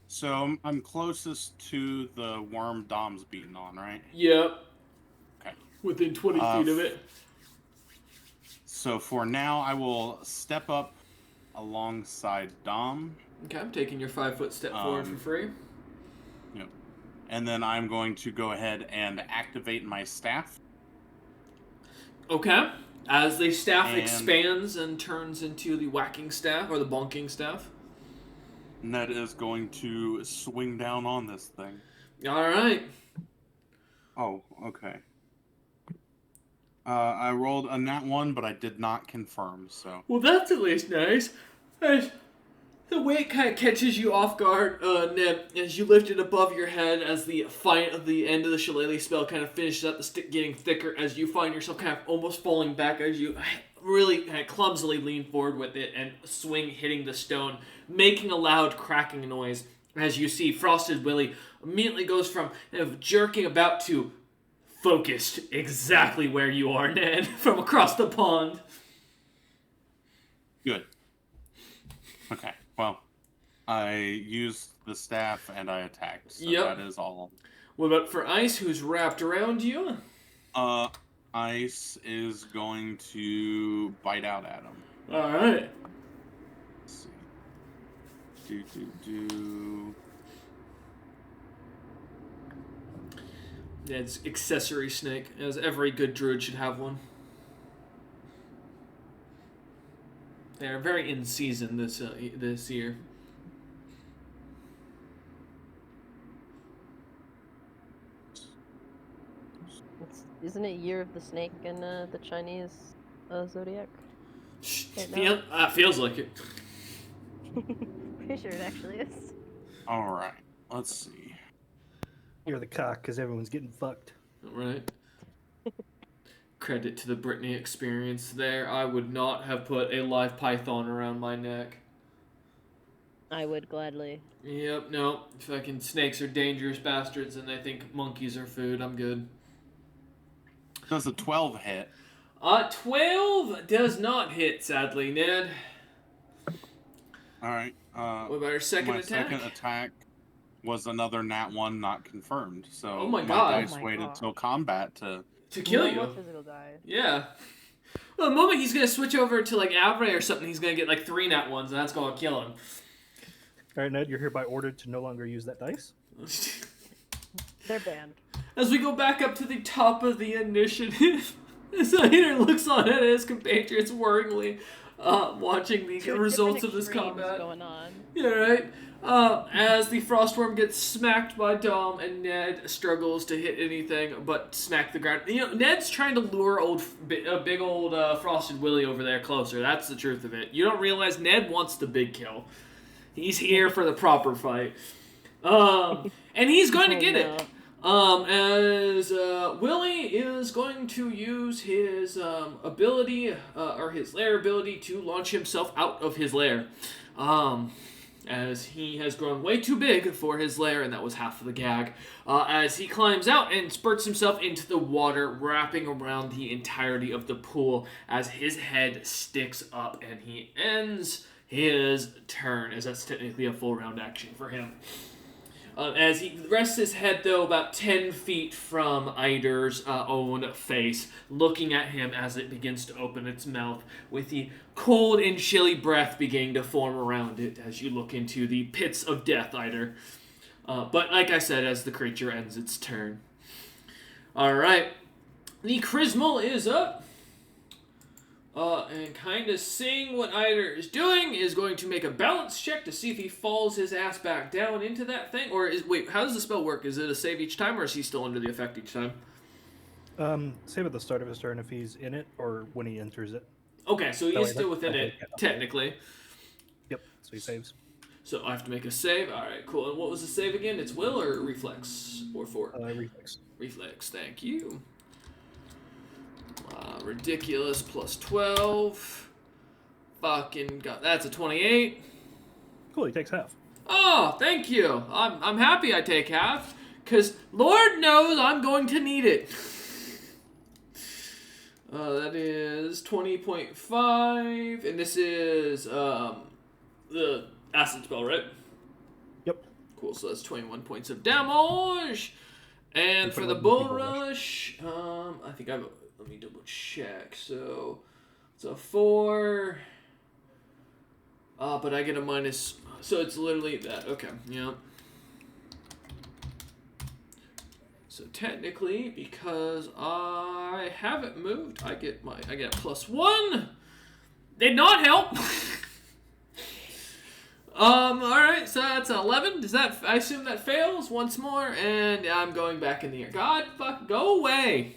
So I'm closest to the worm Dom's beating on, right? Yep. Okay. Within 20 feet of it. So for now, I will step up alongside Dom. Okay, I'm taking your 5-foot step forward for free. Yep. And then I'm going to go ahead and activate my staff. Okay. As the staff expands and turns into the whacking staff, or the bonking staff. Ned is going to swing down on this thing. Alright. Oh, okay. I rolled a nat 1, but I did not confirm, so... Well, that's at least nice. As the way it kind of catches you off guard, Ned, as you lift it above your head as the fight of the end of the Shillelagh spell kind of finishes up, the stick getting thicker as you find yourself kind of almost falling back as you really kind of clumsily lean forward with it and swing hitting the stone, making a loud cracking noise as you see Frosted Willy immediately goes from kind of jerking about to focused exactly where you are, Ned, from across the pond. Good. Okay, well, I used the staff and I attacked, so that is all. What about for Ice, who's wrapped around you? Ice is going to bite out at him. Alright. Let's see. Do. Yeah, it's accessory snake, as every good druid should have one. They're very in season this year. Isn't it Year of the Snake in the Chinese zodiac? Feels like it. Pretty sure it actually is. All right, let's see. You're the cock because everyone's getting fucked. Right. Credit to the Brittany experience there. I would not have put a live python around my neck. I would gladly. Yep, no. Fucking snakes are dangerous bastards and they think monkeys are food. I'm good. Does a 12 hit? 12 does not hit, sadly, Ned. All right. What about our second my attack? second attack was another nat 1 not confirmed. So Oh my God. dice Oh my waited God. till combat to kill No you. more physical die. Yeah. Well, the moment he's gonna switch over to like Avray or something, he's gonna get like 3 nat 1s, and that's gonna kill him. All right, Ned, you're hereby ordered to no longer use that dice. They're banned. as we go back up to the top of the initiative, as Aider looks on at his compatriots worryingly, watching the Two results of different this extremes combat. going on. Yeah, right. As the Frostworm gets smacked by Dom, and Ned struggles to hit anything but smack the ground. You know, Ned's trying to lure big old Frosted Willy over there closer. That's the truth of it. You don't realize Ned wants the big kill. He's here for the proper fight. And he's going to get it. As Willy is going to use his ability, or his lair ability, to launch himself out of his lair. As he has grown way too big for his lair, and that was half of the gag. As he climbs out and spurts himself into the water, wrapping around the entirety of the pool, as his head sticks up, and he ends his turn, as that's technically a full round action for him. As he rests his head, though, about 10 feet from Eider's own face, looking at him as it begins to open its mouth, with the cold and chilly breath beginning to form around it as you look into the pits of death, Eider. But like I said, as the creature ends its turn. Alright. The Chrismal is up. And kind of seeing what Eider is doing, is going to make a balance check to see if he falls his ass back down into that thing. Or wait, how does the spell work? Is it a save each time, or is he still under the effect each time? Save at the start of his turn if he's in it, or when he enters it. Okay, so he is still within it, technically. Yep, so he saves. So I have to make a save. Alright, cool. And what was the save again? It's will or reflex? Or fort? Reflex. Reflex, thank you. Ridiculous, plus 12. Fucking god, that's a 28. Cool, he takes half. Oh, thank you. I'm happy I take half, because Lord knows I'm going to need it. That is 20.5, and this is the acid spell, right? Yep. Cool, so that's 21 points of damage. And for the bull rush, I think I've... Let me double check. So it's a 4. But I get a minus. So it's literally that. Okay. Yeah. So technically, because I haven't moved, I get +1. Did not help. All right. So that's an 11. Does that? I assume that fails once more, and I'm going back in the air. God, fuck, go away.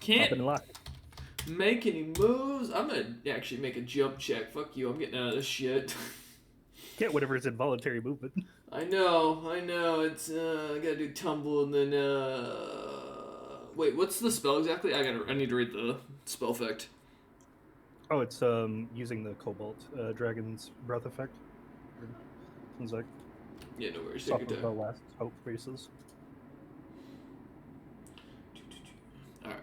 Can't make any moves. I'm gonna actually make a jump check. Fuck you, I'm getting out of this shit. Can't whatever is involuntary movement. I know. It's I gotta do tumble and then wait, what's the spell exactly? I need to read the spell effect. Oh, it's using the Cobalt Dragon's Breath effect. Sounds like. Yeah, no worries. Top Take your of the time. last hope races. Alright.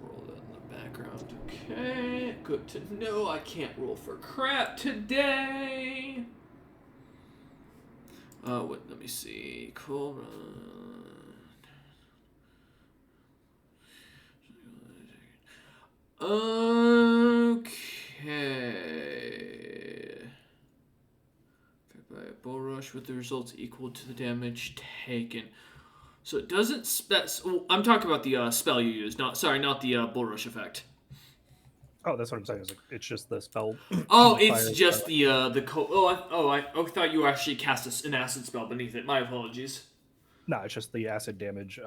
Roll that in the background. Okay. Good to know. I can't roll for crap today. Let me see. Cool run. Okay. By a bull rush with the results equal to the damage taken. So it doesn't I'm talking about the spell you use, not the bull rush effect. Oh, that's what I'm saying. It's just the spell. Oh, it's just spell. I thought you actually cast an acid spell beneath it. My apologies. No, it's just the acid damage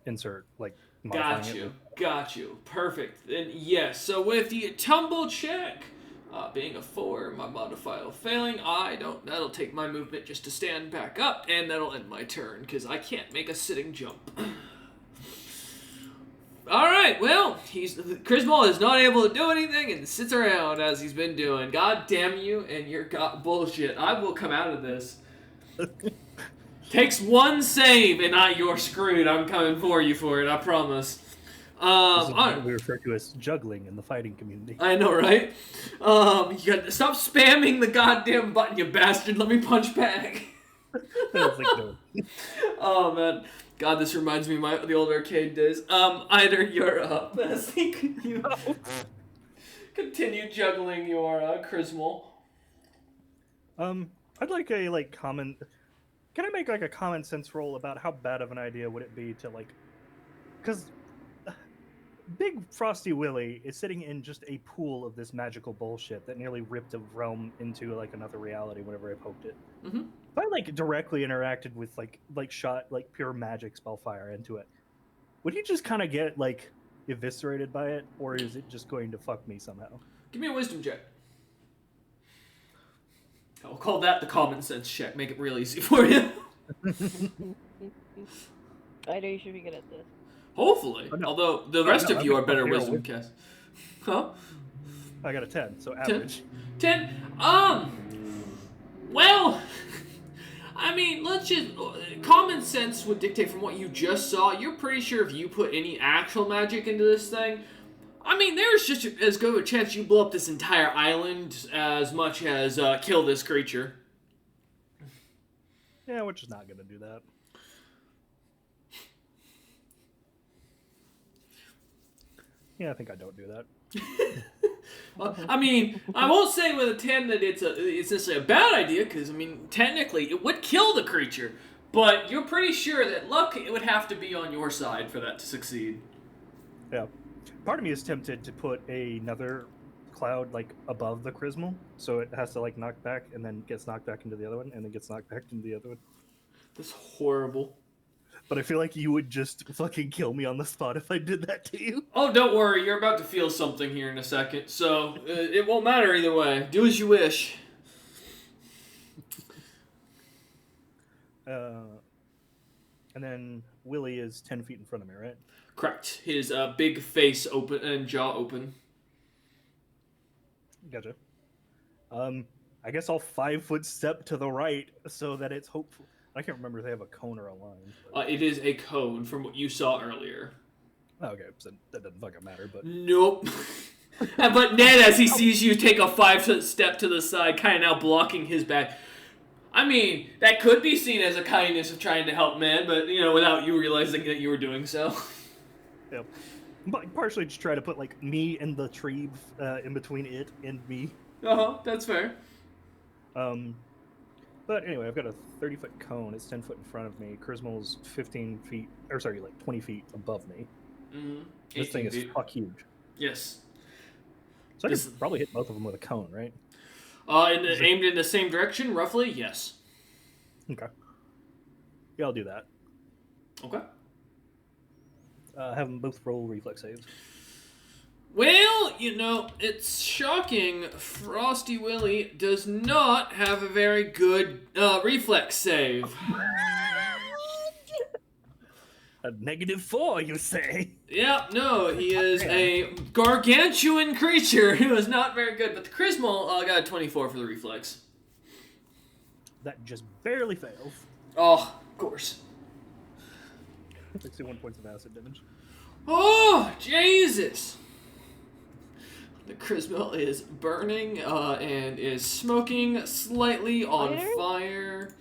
insert, like modifying Got you. Perfect. And yes, so with the tumble check being a 4, my modifier failing, that'll take my movement just to stand back up, and that'll end my turn, because I can't make a sitting jump. Alright, well, Chrismal is not able to do anything and sits around as he's been doing. God damn you and your bullshit. I will come out of this. Takes one save and you're screwed. I'm coming for you for it, I promise. we refer to as juggling in the fighting community. I know, right? You gotta stop spamming the goddamn button, you bastard. Let me punch back. Oh, man. God, this reminds me of the old arcade days. Eider, you're up. Continue juggling your Chrismal. I'd like a common. Can I make like a common sense roll about how bad of an idea would it be to because Big Frosty Willy is sitting in just a pool of this magical bullshit that nearly ripped a realm into like another reality whenever I poked it. Mm-hmm. If I directly interacted with shot pure magic spellfire into it, would he just kind of get eviscerated by it, or is it just going to fuck me somehow? Give me a wisdom check. I'll call that the common sense check. Make it real easy for you. I know you should be good at this. Hopefully. Oh, no. Although the rest of I've you are got better 0 wisdom cast. Huh? I got a 10, so average. 10. Well, I mean, let's just... Common sense would dictate from what you just saw. You're pretty sure if you put any actual magic into this thing, I mean, there's just as good a chance you blow up this entire island as much as kill this creature. Yeah, we're just not gonna do that. Yeah, I think I don't do that. Well, I mean, I won't say with a 10 that it's necessarily a bad idea, because, I mean, technically, it would kill the creature, but you're pretty sure that luck, it would have to be on your side for that to succeed. Yeah. Part of me is tempted to put another cloud above the Chrismal, so it has to knock back and then gets knocked back into the other one, and then gets knocked back into the other one. That's horrible. But I feel like you would just fucking kill me on the spot if I did that to you. Oh, don't worry, you're about to feel something here in a second, so it won't matter either way. Do as you wish. And then Willie is 10 feet in front of me, right? Correct. His big face open and jaw open. Gotcha. I guess I'll 5-foot step to the right so that it's hopeful. I can't remember if they have a cone or a line. But... It is a cone from what you saw earlier. Oh, okay, so that doesn't fucking matter, but... Nope. But Ned, as he sees you take a 5-foot step to the side, kind of now blocking his back. I mean, that could be seen as a kindness of trying to help Ned, but, without you realizing that you were doing so. Yep. But partially just try to put, me and the tree in between it and me. Uh-huh, that's fair. But anyway, I've got a 30-foot cone. It's 10 foot in front of me. Chrismal's 15 feet, 20 feet above me. Mm-hmm. This thing is fuck huge. Yes. So I could probably hit both of them with a cone, right? Aimed in the same direction, roughly, yes. Okay. Yeah, I'll do that. Okay. Have them both roll reflex saves. Well, it's shocking. Frosty Willy does not have a very good reflex save. A -4, you say? Yeah, no, he is a gargantuan creature who is not very good, but the Chrismal got a 24 for the reflex. That just barely fails. Oh, of course. 61 points of acid damage. Oh, Jesus! The Chrismal is burning and is smoking slightly on fire.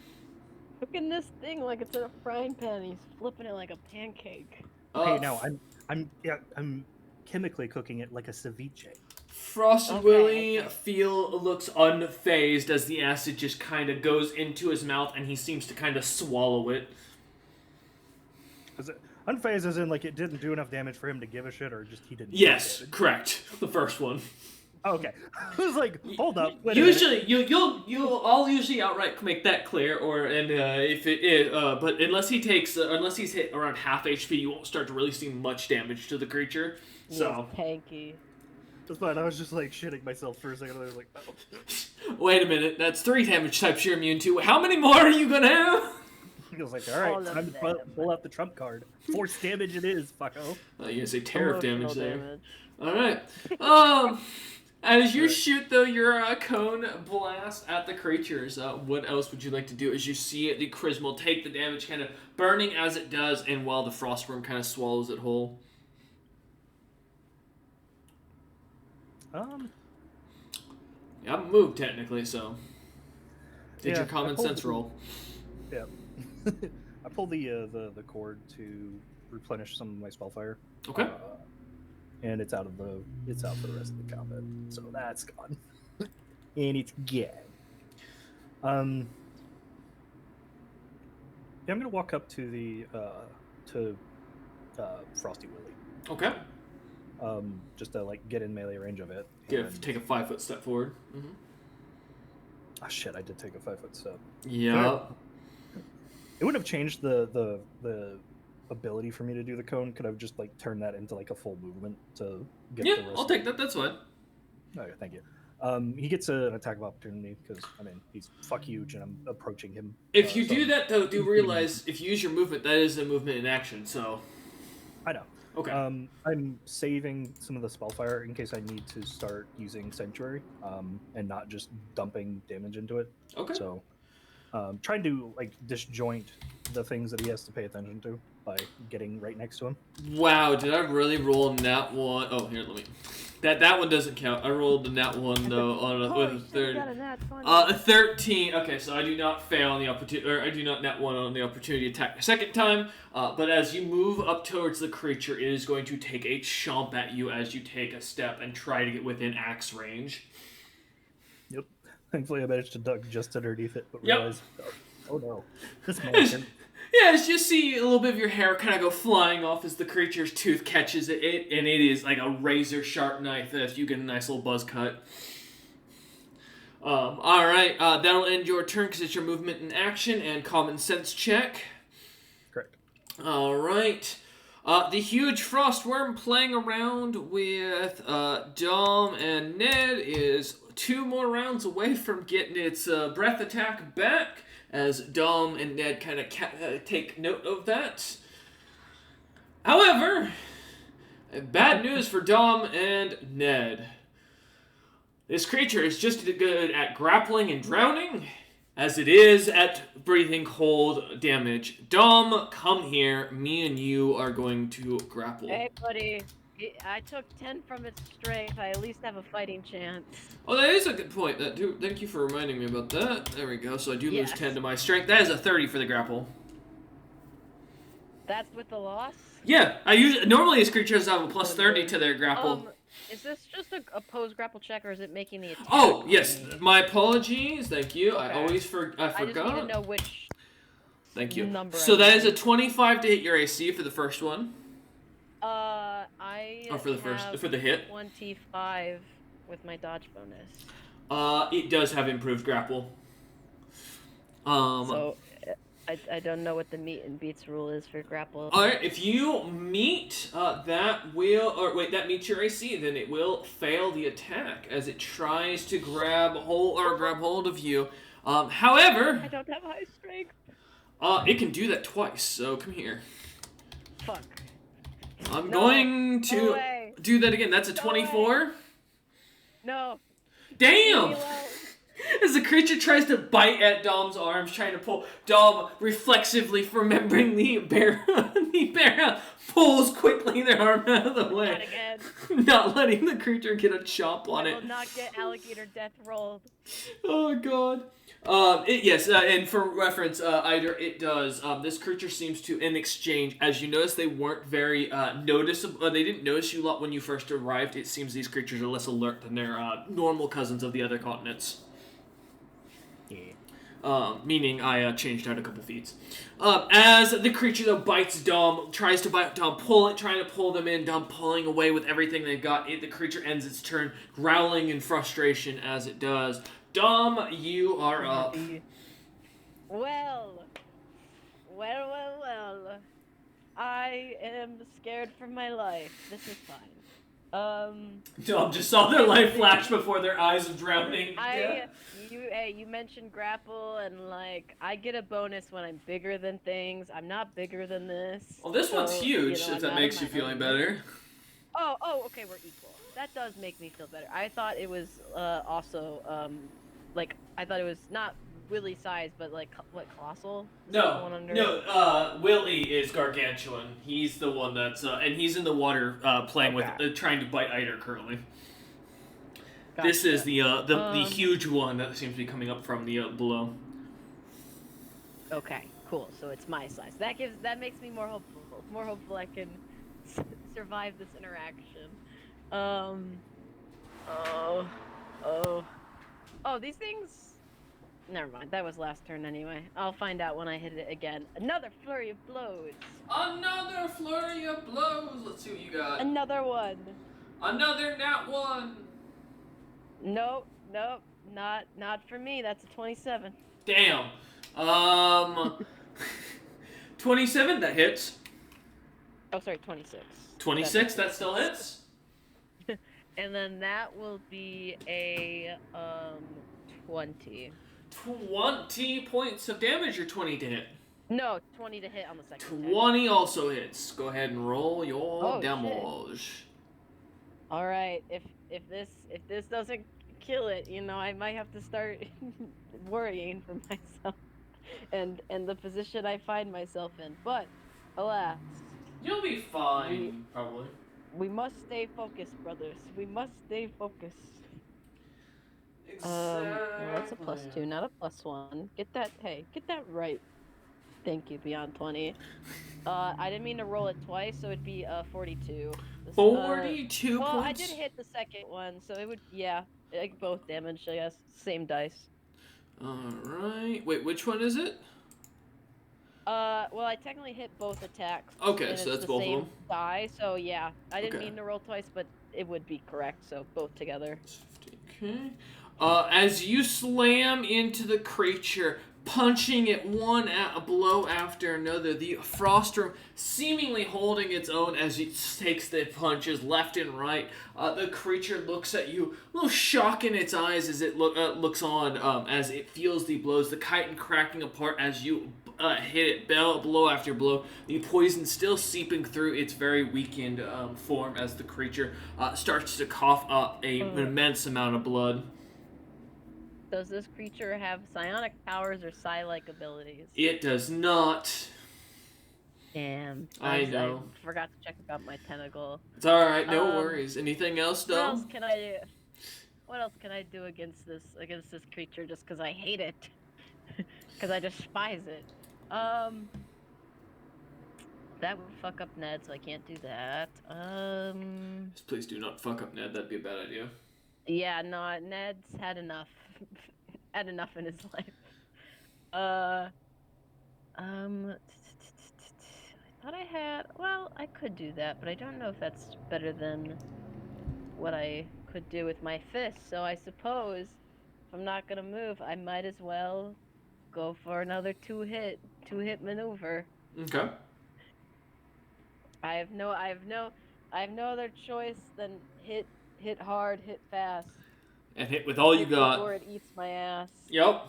Cooking this thing like it's in a frying pan. He's flipping it like a pancake. Hey, no, I'm chemically cooking it like a ceviche. Frosty Willy looks unfazed as the acid just kind of goes into his mouth and he seems to kind of swallow it. Is it unfazed as in it didn't do enough damage for him to give a shit, or just he didn't? Yes, correct. The first one. Okay, I was like, hold up. Usually, I'll usually outright make that clear, but unless he's hit around half HP, you won't start to really see much damage to the creature. So tanky. That's fine. I was just shitting myself for a second. I was like, oh. Wait a minute, that's 3 damage types you're immune to. How many more are you gonna have? He was like, all right, time to pull out the trump card. Force damage it is, fucko. You gonna say terror damage there. Damage. All right. As you shoot, though, your cone blast at the creatures, what else would you like to do as you see the Chrismal take the damage, kind of burning as it does, and while the Frostworm kind of swallows it whole? You haven't moved, technically, so... Did your common sense roll? Yeah. I pulled the cord to replenish some of my spellfire. Okay. and it's out for the rest of the combat. So that's gone, and it's gone. Yeah, I'm gonna walk up to the Frosty Willy. Okay. Just to like get in melee range of it. Take a 5-foot step forward. Mm-hmm. Oh shit! I did take a 5-foot step. Yeah. It would have changed the ability for me to do the cone. Could have just like turned that into like a full movement to get. Yeah, the rest I'll take that. That's fine. Okay, thank you. He gets an attack of opportunity because I mean he's fuck huge and I'm approaching him. If you do that though, do realize if you use your movement, that is a movement in action. So. I know. Okay. I'm saving some of the spellfire in case I need to start using Sanctuary, and not just dumping damage into it. Okay. So, trying to like disjoint the things that he has to pay attention to by getting right next to him. Wow, did I really roll nat one? Oh, here, let me. That one doesn't count. I rolled the nat one though on with a third. A 13. Okay, so I do not fail on the opportunity, or I do not nat one on the opportunity attack a second time. But as you move up towards the creature, it is going to take a chomp at you as you take a step and try to get within axe range. Yep. Thankfully, I managed to duck just underneath it, but Yep. realized, oh no, this motion. Yeah, as you see a little bit of your hair kind of go flying off as the creature's tooth catches it, and it is like a razor sharp knife as you get a nice little buzz cut. All right, that'll end your turn because it's your movement in action and common sense check. Correct. All right. The huge frost worm playing around with Dom and Ned is 2 more rounds away from getting its breath attack back, as Dom and Ned kind of take note of that. However, bad news for Dom and Ned. This creature is just as good at grappling and drowning as it is at breathing cold damage. Dom, come here. Me and you are going to grapple. Hey, buddy. I took 10 from its strength. I at least have a fighting chance. Oh, that is a good point. Thank you for reminding me about that. There we go. So I do lose Yes. 10 to my strength. That is a 30 for the grapple. That's with the loss? Yeah, normally these creatures have a plus 30 to their grapple. Is this just a pose grapple check, or is it making the attack? Oh, yes. My apologies. Thank you. Okay. I forgot. I just need to know which Thank you. number So I that need. is a 25 to hit your AC for the first one. I for the hit. 25 with my dodge bonus. It does have improved grapple. So I don't know what the meet and beats rule is for grapple. Alright, if you meet that meets your AC, then it will fail the attack as it tries to grab hold of you. However, I don't have high strength. it can do that twice, so come here. Fuck. I'm No, going no to way. do that again. That's a No 24. No. Damn! Leave me alone. As the creature tries to bite at Dom's arms, trying to pull, Dom, reflexively remembering the bear pulls quickly their arm out of the Not way, again. not letting the creature get a chomp on I it. will not get alligator death rolled. Oh god. And for reference, Eider, it does. This creature seems to, in exchange, as you notice, they weren't very noticeable. They didn't notice you a lot when you first arrived. It seems these creatures are less alert than their normal cousins of the other continents. Meaning I changed out a couple feats. As the creature though bites Dom, tries to bite Dom, trying to pull them in, Dom pulling away with everything they've got. The creature ends its turn, growling in frustration as it does. Dom, you are up. Well. I am scared for my life. This is fine. Dom just saw their life flash before their eyes of drowning. You mentioned grapple, and like I get a bonus when I'm bigger than things. I'm not bigger than this. Well, this one's huge, I'm if that not makes in you my feeling element. better. Oh, okay, we're equal. That does make me feel better. I thought it was also I thought it was not Willy size, but like what, colossal? Is that the one under- Willie is gargantuan. He's the one that's, and he's in the water playing with, trying to bite Eider currently. Gotcha. This is the huge one that seems to be coming up from the below. Okay, cool. So it's my size. That makes me more hopeful. More hopeful I can survive this interaction. Oh, oh, oh! These things. Never mind. That was last turn anyway. I'll find out when I hit it again. Another flurry of blows. Another flurry of blows. Let's see what you got. Another one. Another nat 1. Nope, nope, not for me. That's a 27. Damn. 27, that hits. Oh, sorry, 26. 26, that still hits. And then that will be a 20. 20 points of damage or 20 to hit? No, 20 to hit on the second. 20 also hits. Go ahead and roll your damage. Shit. All right, if this doesn't kill it, you know, I might have to start worrying for myself and the position I find myself in. But alas, you'll be fine, probably. We must stay focused, brothers. We must stay focused. Exactly. Well, that's a +2, not a +1. Get that right. Thank you, Beyond 20. I didn't mean to roll it twice, so it'd be 42. 42 well, points? I did hit the second one, so it would, yeah, like both damage, I guess. Same dice. Alright. Wait, which one is it? Well, I technically hit both attacks. Okay, so that's both of them. Die, so yeah. I didn't Okay. mean to roll twice, but it would be correct, so both together. 50, okay. As you slam into the creature, punching it a blow after another, the Frostor seemingly holding its own as it takes the punches left and right. The creature looks at you, a little shock in its eyes as it looks on, as it feels the blows, the chitin cracking apart as you hit it blow after blow, the poison still seeping through its very weakened form as the creature starts to cough up an immense amount of blood. Does this creature have psionic powers or psi-like abilities? It does not. Damn. I know. I forgot to check about my tentacle. It's alright, no worries. Anything else, though? What else can I do? What else can I do against this creature just because I hate it? Because I despise it. That would fuck up Ned, so I can't do that. Please do not fuck up Ned, that'd be a bad idea. Yeah, no, Ned's had enough. Had enough in his life. I thought I had... Well, I could do that, but I don't know if that's better than what I could do with my fist. So I suppose if I'm not gonna move, I might as well go for another two-hit maneuver. Okay. I have no other choice than hit hard, hit fast. And hit with all you got. Before it eats my ass. Yep.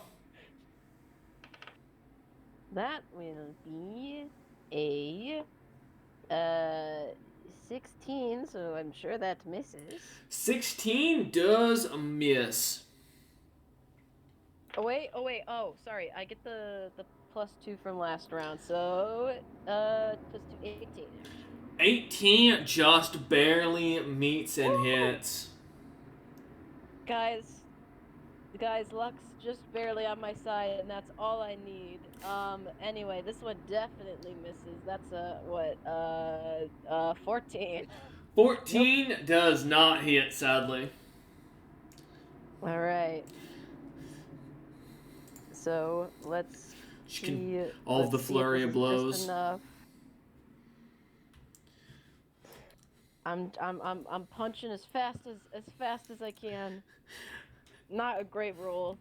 That will be a 16, so I'm sure that misses. 16 does miss. Oh, sorry. I get the +2 from last round, so +2, 18. 18 just barely meets and hits. Guys, luck's just barely on my side, and that's all I need. Anyway, this one definitely misses. That's 14. 14 does not hit, sadly. All right. So let's see. All of the flurry of blows. Just enough. I'm punching as fast as I can. Not a great roll.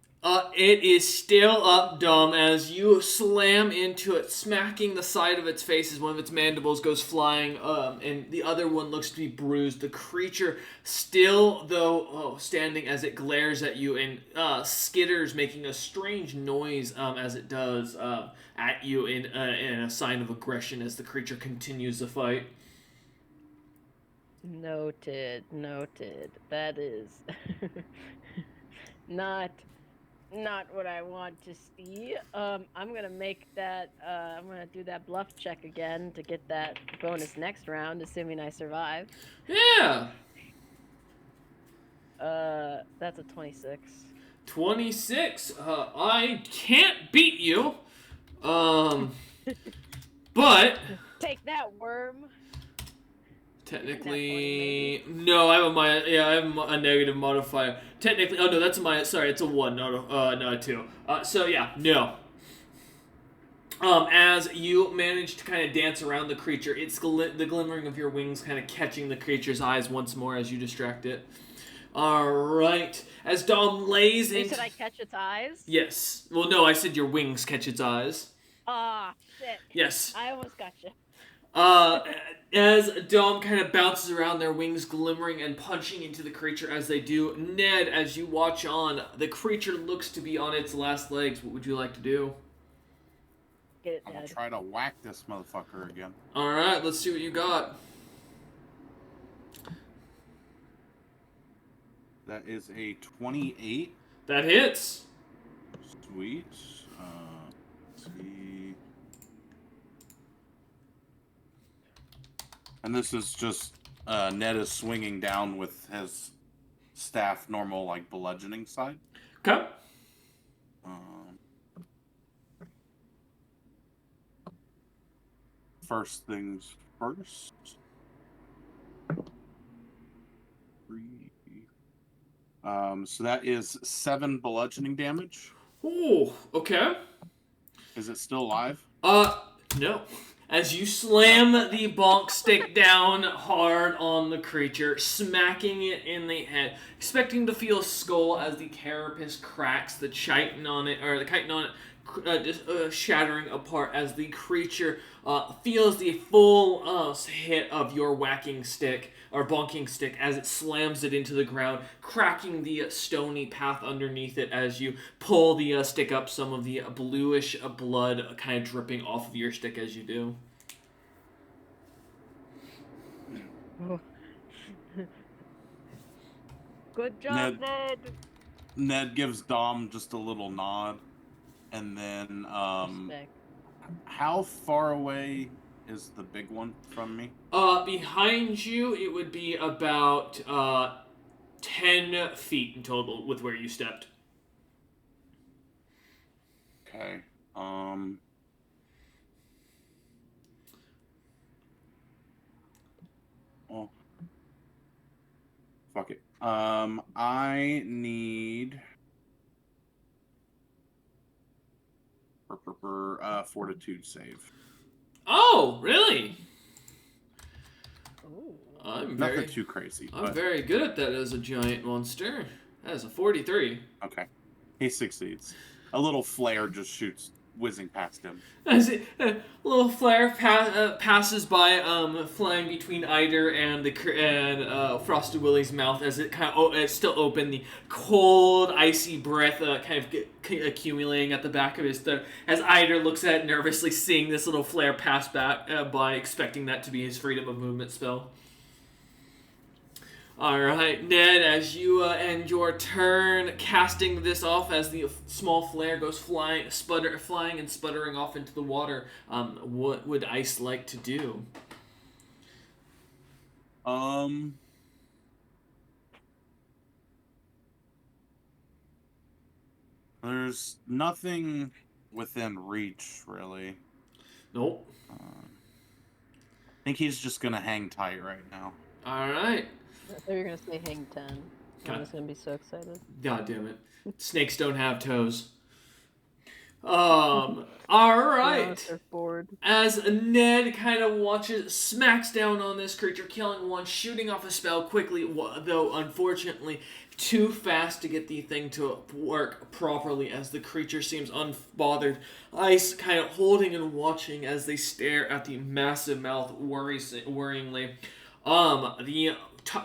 It is still up, dumb, as you slam into it, smacking the side of its face as one of its mandibles goes flying, and the other one looks to be bruised. The creature still, though, standing as it glares at you and skitters, making a strange noise as it does at you in a sign of aggression as the creature continues the fight. Noted. That is not what I want to see. I'm gonna make that. I'm gonna do that bluff check again to get that bonus next round, assuming I survive. Yeah. That's a 26. 26. I can't beat you. But Take that, worm. Technically, no. I have a negative modifier. Technically, oh no, that's a sorry, it's a 1, not a 2. So yeah, no. As you manage to kind of dance around the creature, it's the glimmering of your wings kind of catching the creature's eyes once more as you distract it. All right. As Dom lays in. Should I catch its eyes? Yes. Well, no, I said your wings catch its eyes. Ah, shit. Yes. I almost got you. As Dom kind of bounces around, their wings glimmering and punching into the creature as they do. Ned, as you watch on, the creature looks to be on its last legs. What would you like to do? Get it, I'm Ned. gonna try to whack this motherfucker again. All right, let's see what you got. That is a 28. That hits. Sweet. Let's see. And this is just Ned is swinging down with his staff, normal like bludgeoning side. Okay. First things first. 3. So that is 7 bludgeoning damage. Ooh, okay. Is it still alive? No. As you slam the bonk stick down hard on the creature, smacking it in the head, expecting to feel a skull as the carapace cracks, the chitin on it, just shattering apart as the creature feels the full hit of your whacking stick or bonking stick as it slams it into the ground, cracking the stony path underneath it as you pull the stick up, some of the bluish blood kind of dripping off of your stick as you do. Good job, Ned. Ned gives Dom just a little nod, and then Respect. how far away is the big one from me? Behind you, it would be about 10 feet in total with where you stepped. Okay. Oh. Fuck it. I need fortitude save. Oh, really? Ooh. Nothing too crazy. I'm very good at that as a giant monster. That is a 43. Okay. He succeeds. A little flare just shoots, whizzing past him. As a little flare passes by, flying between Eider and Frosty Willie's mouth as it kind of it's still open. The cold, icy breath kind of accumulating at the back of his throat. As Eider looks at it nervously, seeing this little flare pass by, expecting that to be his freedom of movement spell. Alright, Ned, as you end your turn casting this off as the small flare goes flying and sputtering off into the water, what would Ice like to do? There's nothing within reach, really. Nope. I think he's just gonna hang tight right now. Alright. I thought you were gonna say hang 10. I was gonna be so excited. God damn it. Snakes don't have toes. Alright. Surfboard. As Ned kind of watches, smacks down on this creature, killing one, shooting off a spell quickly, though unfortunately too fast to get the thing to work properly as the creature seems unbothered. Ice kind of holding and watching as they stare at the massive mouth worryingly.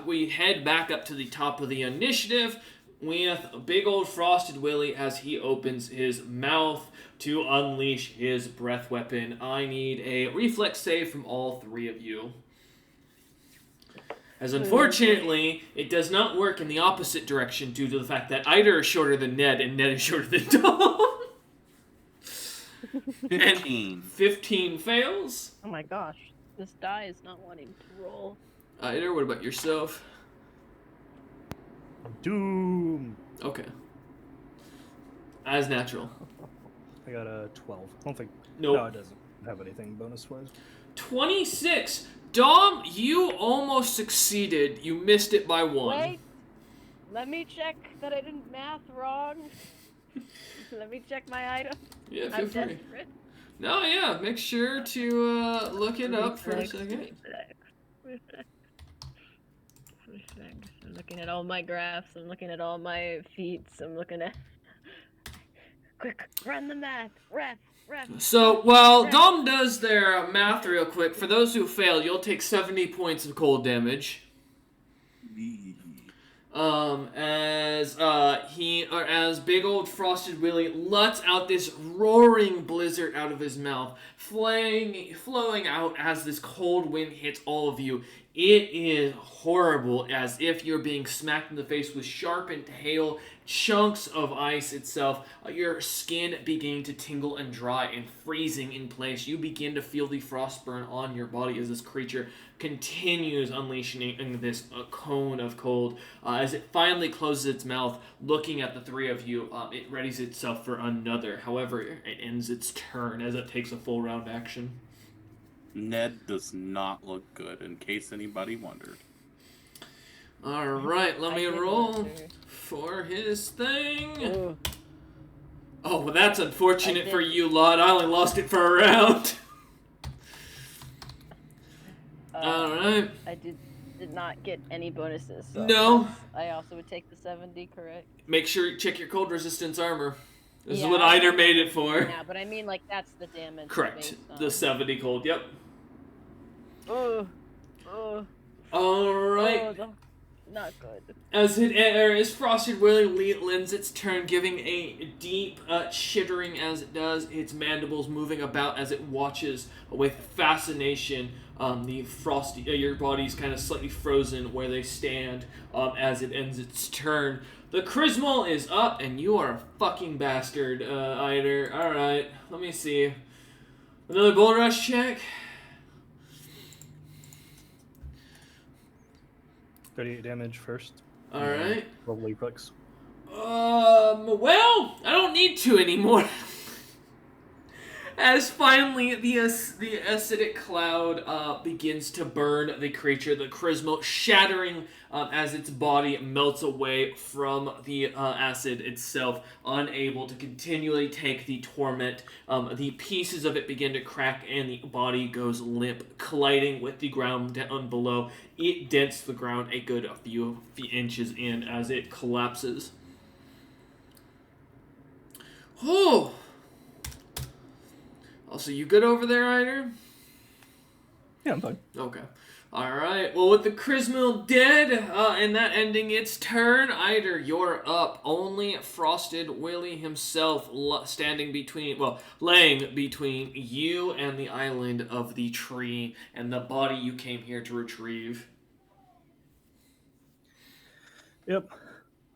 We head back up to the top of the initiative with big old Frosted Willy as he opens his mouth to unleash his breath weapon. I need a reflex save from all 3 of you. As unfortunately, it does not work in the opposite direction due to the fact that Eider is shorter than Ned and Ned is shorter than Dom. 15. And 15 fails. Oh my gosh. This die is not wanting to roll. Eider, what about yourself? I'm doomed. Okay. As natural. I got a 12. I don't think. Nope. No, it doesn't. have anything bonus-wise. 26. Dom, you almost succeeded. You missed it by 1. Wait, let me check that I didn't math wrong. Let me check my item. Yeah, feel I'm free. desperate. No, yeah, make sure to look it up for a second. I'm looking at all my graphs. I'm looking at all my feats. I'm looking at. Quick, run the math. Ref. So, while Dom does their math real quick, for those who fail, you'll take 70 points of cold damage. As big old Frosted Willy lets out this roaring blizzard out of his mouth, flowing out as this cold wind hits all of you. It is horrible, as if you're being smacked in the face with sharpened hail, chunks of ice itself. Your skin beginning to tingle and dry and freezing in place. You begin to feel the frost burn on your body as this creature continues unleashing this cone of cold. As it finally closes its mouth, looking at the three of you, it readies itself for another. However, it ends its turn as it takes a full round action. Ned does not look good, in case anybody wondered. Alright, let me roll for his thing. Oh, well, that's unfortunate for you, Lot. I only lost it for a round. Alright. I did not get any bonuses. So No. I also would take the 70, correct? Make sure you check your cold resistance armor. This is Yeah, what Eider made it for. Yeah, but I mean, like, that's the damage. Correct. The 70 cold, yep. Alright. Not good. As Frosted Willy lends its turn, giving a deep chittering as it does, its mandibles moving about as it watches with fascination. The Frosty, your body's kind of slightly frozen where they stand as it ends its turn. The Chrismal is up, and you are a fucking bastard, Eider. Alright, let me see. Another bull rush check. 38 damage first. Alright. Roll reflex. Well, I don't need to anymore. As finally the acidic cloud begins to burn the creature, the Chrismal shattering as its body melts away from the acid itself, unable to continually take the torment. The pieces of it begin to crack and the body goes limp, colliding with the ground down below. It dents the ground a good few inches in as it collapses. Oh! Also, you good over there, Eider? Yeah, I'm fine. Okay. Alright, well, with the Chrismal dead, and that ending its turn, Eider, you're up. Only Frosted Willy himself laying between you and the island of the tree, and the body you came here to retrieve. Yep.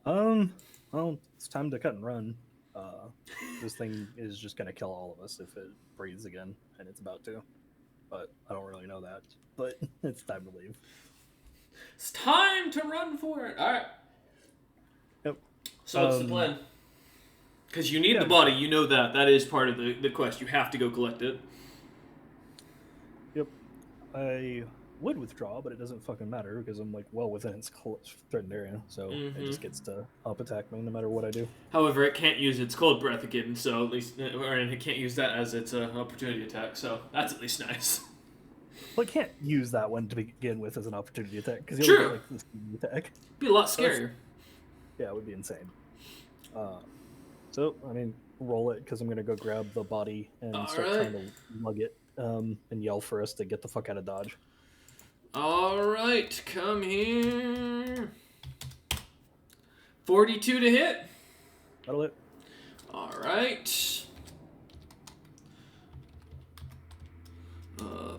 Well, it's time to cut and run. This thing is just gonna kill all of us if it breathes again, and it's about to. But I don't really know that. But it's time to leave. It's time to run for it. Alright. Yep. So what's the plan? Because you need the body, you know that. That is part of the quest. You have to go collect it. Yep. I would withdraw, but it doesn't fucking matter because I'm like well within its threatened area, so it just gets to up attack me no matter what I do. However, it can't use its cold breath again, so at least, or it can't use that as its opportunity attack. So that's at least nice. Well, it can't use that one to begin with as an opportunity attack because True. Get, like this attack. Be a lot scarier. Yeah, it would be insane. So I mean, roll it because I'm gonna go grab the body and start trying to lug it and yell for us to get the fuck out of Dodge. Alright, come here. 42 to hit. That'll hit. Alright.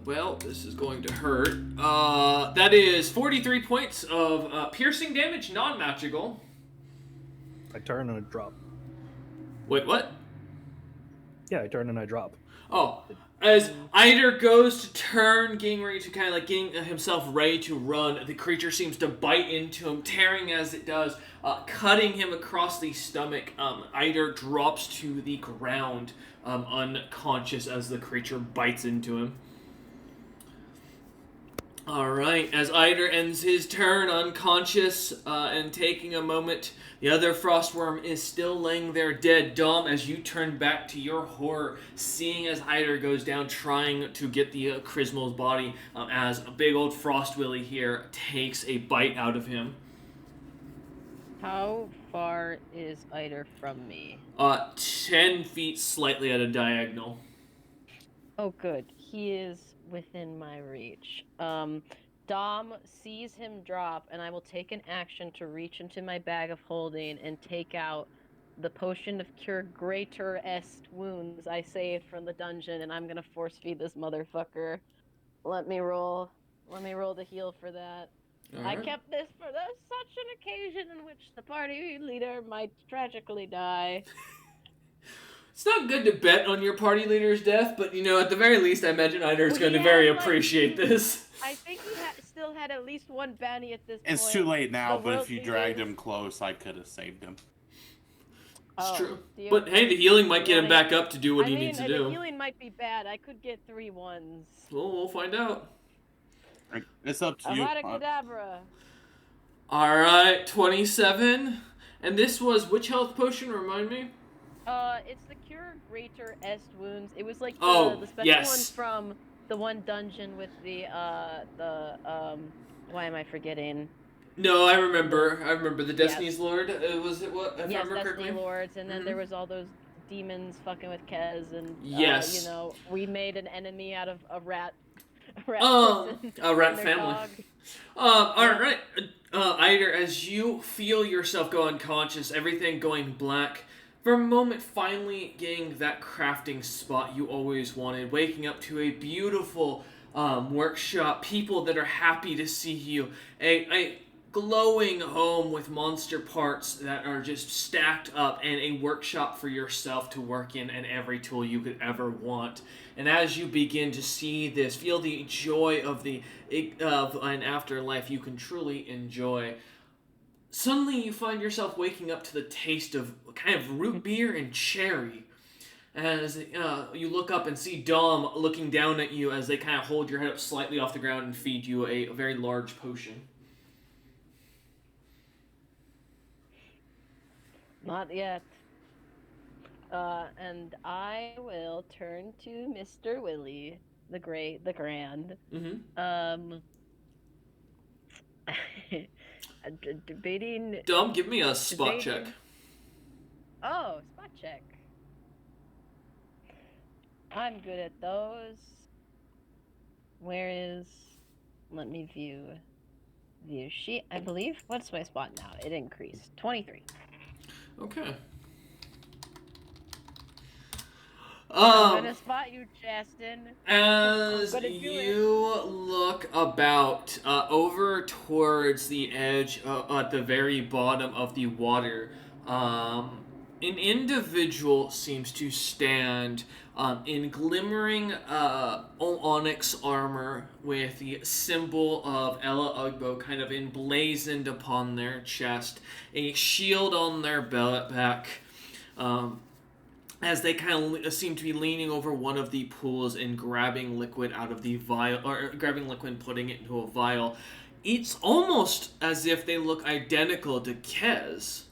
Well, this is going to hurt. That is 43 points of piercing damage, non-magical. I turn and I drop. Wait, what? Yeah, I turn and I drop. Oh, As Eider goes to turn, getting ready to kind of like getting himself ready to run, the creature seems to bite into him, tearing as it does, cutting him across the stomach. Eider drops to the ground, unconscious as the creature bites into him. Alright, as Eider ends his turn unconscious and taking a moment, the other frostworm is still laying there dead. Dom, as you turn back to your horror, seeing as Eider goes down trying to get the Crismo's body, as a big old Frost Willy here takes a bite out of him. How far is Eider from me? 10 feet slightly at a diagonal. Oh, good. He is within my reach. Dom sees him drop, and I will take an action to reach into my bag of holding and take out the potion of cure greater est wounds I saved from the dungeon, and I'm gonna force feed this motherfucker. Let me roll the heal for that. I kept this for such an occasion in which the party leader might tragically die. It's not good to bet on your party leader's death, but, at the very least, I imagine Eider's going to very appreciate this. I think he still had at least one bounty at this point. It's too late now, The but world if you leader- dragged him close, I could have saved him. It's true. do you- But, hey, the healing might get him wanna- back up to do what he needs to The do. healing might be bad. I could get 3 ones. Well, we'll find out. It's up to you. Avada-kedavra. Alright, 27. And this was which health potion? Remind me? It's the cure greater est wounds. It was like Oh, the special yes. one from the one dungeon with the why am I forgetting? No, I remember the Destiny's Lord. Was it what? If I Yes, remember Destiny correctly? Lords, and then Mhm. there was all those demons fucking with Kez, and Yes. we made an enemy out of a rat. A rat person A rat and their family. dog. Alright. Eider, as you feel yourself go unconscious, everything going black, for a moment finally getting that crafting spot you always wanted, waking up to a beautiful workshop, people that are happy to see you, a glowing home with monster parts that are just stacked up, and a workshop for yourself to work in, and every tool you could ever want. And as you begin to see this, feel the joy of an afterlife you can truly enjoy, suddenly you find yourself waking up to the taste of kind of root beer and cherry. As you look up and see Dom looking down at you as they kind of hold your head up slightly off the ground and feed you a very large potion. Not yet. And I will turn to Mr. Willie, the Grand. Mm-hmm. Debating. Dom, give me a spot Debating. check. Oh, spot check. I'm good at those. Where is? Let me view sheet. I believe. What's my spot now? It increased. 23. Okay. I'm gonna spot you, Justin. As I'm gonna do you look about over towards the edge at the very bottom of the water, an individual seems to stand in glimmering onyx armor with the symbol of Ella Ugbo kind of emblazoned upon their chest, a shield on their back. As they kind of seem to be leaning over one of the pools and grabbing liquid out of the vial, or grabbing liquid and putting it into a vial. It's almost as if they look identical to Kez.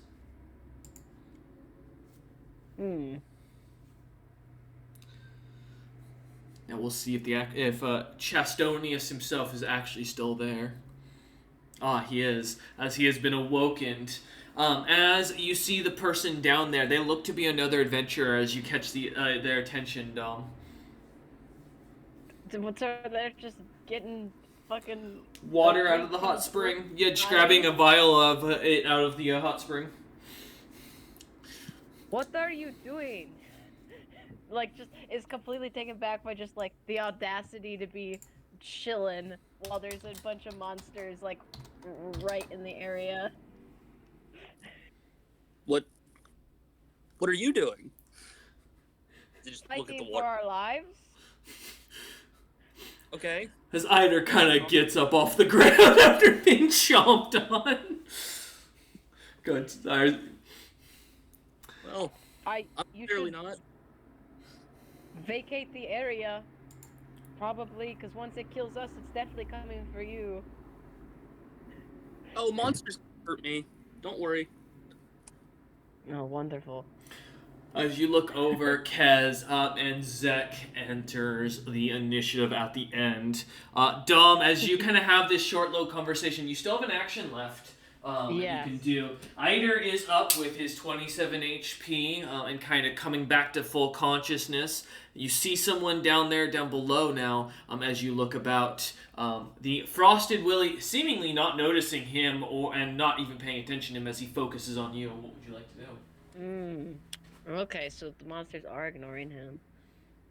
Hmm. Now we'll see if Chastonius himself is actually still there. He is, as he has been awoken. As you see the person down there, they look to be another adventurer as you catch their attention, Dom. What's they're just getting fucking Water out of the hot spring. Yeah, just grabbing a vial of it out of the hot spring. What are you doing? Like, just is completely taken back by just like the audacity to be chilling while there's a bunch of monsters like right in the area. What are you doing? Did you just look at Fighting the for water? our lives. Okay. As Eider kind of gets up off the ground after being chomped on. Good. Well, You clearly should not. vacate the area. Probably, because once it kills us, it's definitely coming for you. Oh, monsters hurt me. Don't worry. Oh, wonderful. As you look over, Kez and Zek enters the initiative at the end. Dom, as you kind of have this short, low conversation, you still have an action left that you Yes. can do. Eider is up with his 27 HP and kind of coming back to full consciousness. You see someone down below now as you look about. The Frosted Willy seemingly not noticing him and not even paying attention to him as he focuses on you. What would you like to do? Okay, so the monsters are ignoring him.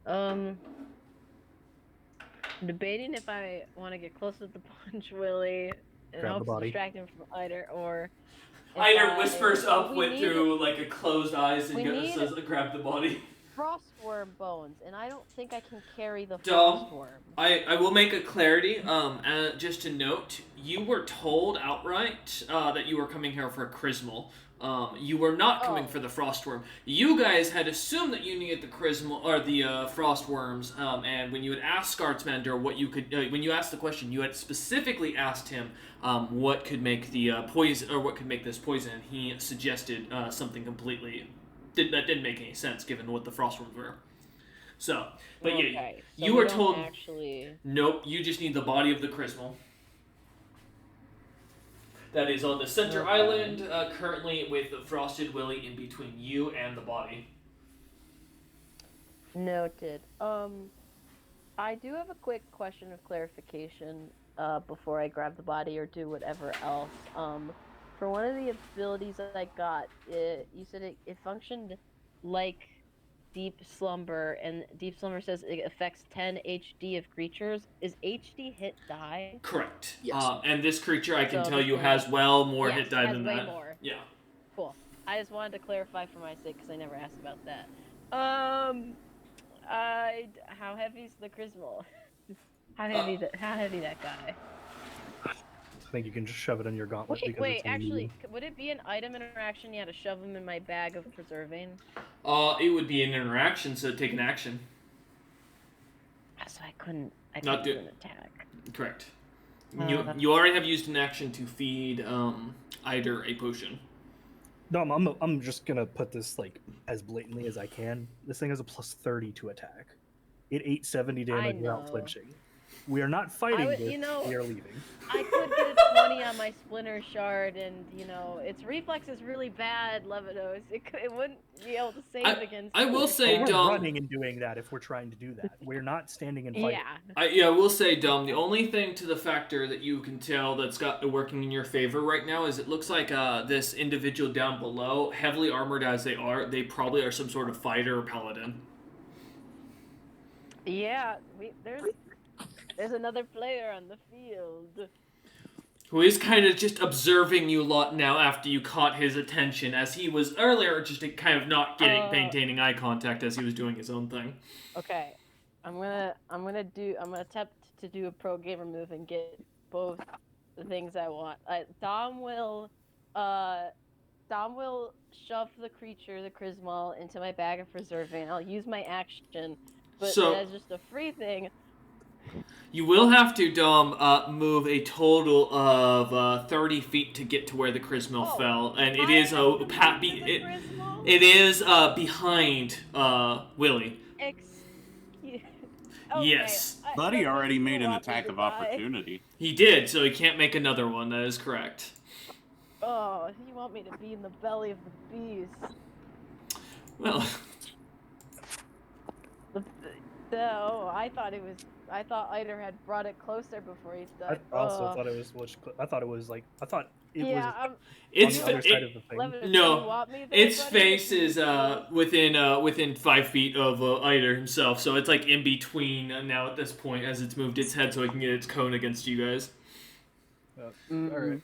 I'm debating if I want to get close to the Punch Willy and Grab the hope to body. distract him from Eider, or if Eider I- whispers up we need through like a closed eyes and we need- says, "Grab the body." frostworm bones, and I don't think I can carry the Dom, frostworm. I will make a clarity. Just to note, you were told outright that you were coming here for a Chrismal. You were not coming for the frostworm. You guys had assumed that you needed the Chrismal or the frostworms. And when you had asked Scartsmander what you could, when you asked the question, you had specifically asked him what could make the poison or what could make this poison. And he suggested something completely that didn't make any sense given what the frostworms were. So, but yeah, Okay, so you we were don't told. actually. Nope, you just need the body of the Chrismal. That is on the center island, currently with the Frosted Willy in between you and the body. Noted. I do have a quick question of clarification before I grab the body or do whatever else. For one of the abilities that I got, you said it functioned like Deep Slumber, and Deep Slumber says it affects 10 HD of creatures. Is HD hit die? Correct. Yes. And this creature, I can So tell this you, one- has well more Yes, hit die has than way that. more. Yeah. Cool. I just wanted to clarify for my sake because I never asked about that. How heavy is the Chrismal? How heavy that guy? I think you can just shove it in your gauntlet because Wait, it's a actually, medium. would it be an item interaction? You had to shove him in my bag of preserving. It would be an interaction, so take an action. So I couldn't Not do do- an attack. Correct. that's- You already have used an action to feed Eider a potion. No, I'm just gonna put this like as blatantly as I can. This thing has a plus 30 to attack. It ate 70 damage without know. flinching. We are not fighting would- this. you know- We are leaving. I could get a 20 on my splinter shard, and its reflex is really bad, Levitos. It wouldn't be able to save against. I will say, We're Dom. running and doing that if we're trying to do that. We're not standing and fighting. Yeah. I will say, Dom, the only thing to the factor that you can tell that's got working in your favor right now is it looks like this individual down below, heavily armored as they are, they probably are some sort of fighter or paladin. Yeah. There's another player on the field. Who is kind of just observing you lot now after you caught his attention, as he was earlier just kind of not maintaining eye contact as he was doing his own thing. Okay, I'm gonna attempt to do a pro gamer move and get both the things I want. Dom will shove the creature, the Chrismal, into my bag of preserving. I'll use my action, but So- as just a free thing. You will have to, Dom, move a total of 30 feet to get to where the Chrismal fell, and it is it is behind Willie. Okay, Yes. Buddy that already makes me made an want attack to of die. opportunity. He did, so he can't make another one. That is correct. Oh, you want me to be in the belly of the beast? Well, I thought Eider had brought it closer before he I died. also thought it was I thought it was yeah, was it's on the other side of the thing. Levitt, No, do you want me there, its buddy? face is within 5 feet of Eider himself, so it's like in between now at this point as it's moved its head so it can get its cone against you guys. All right.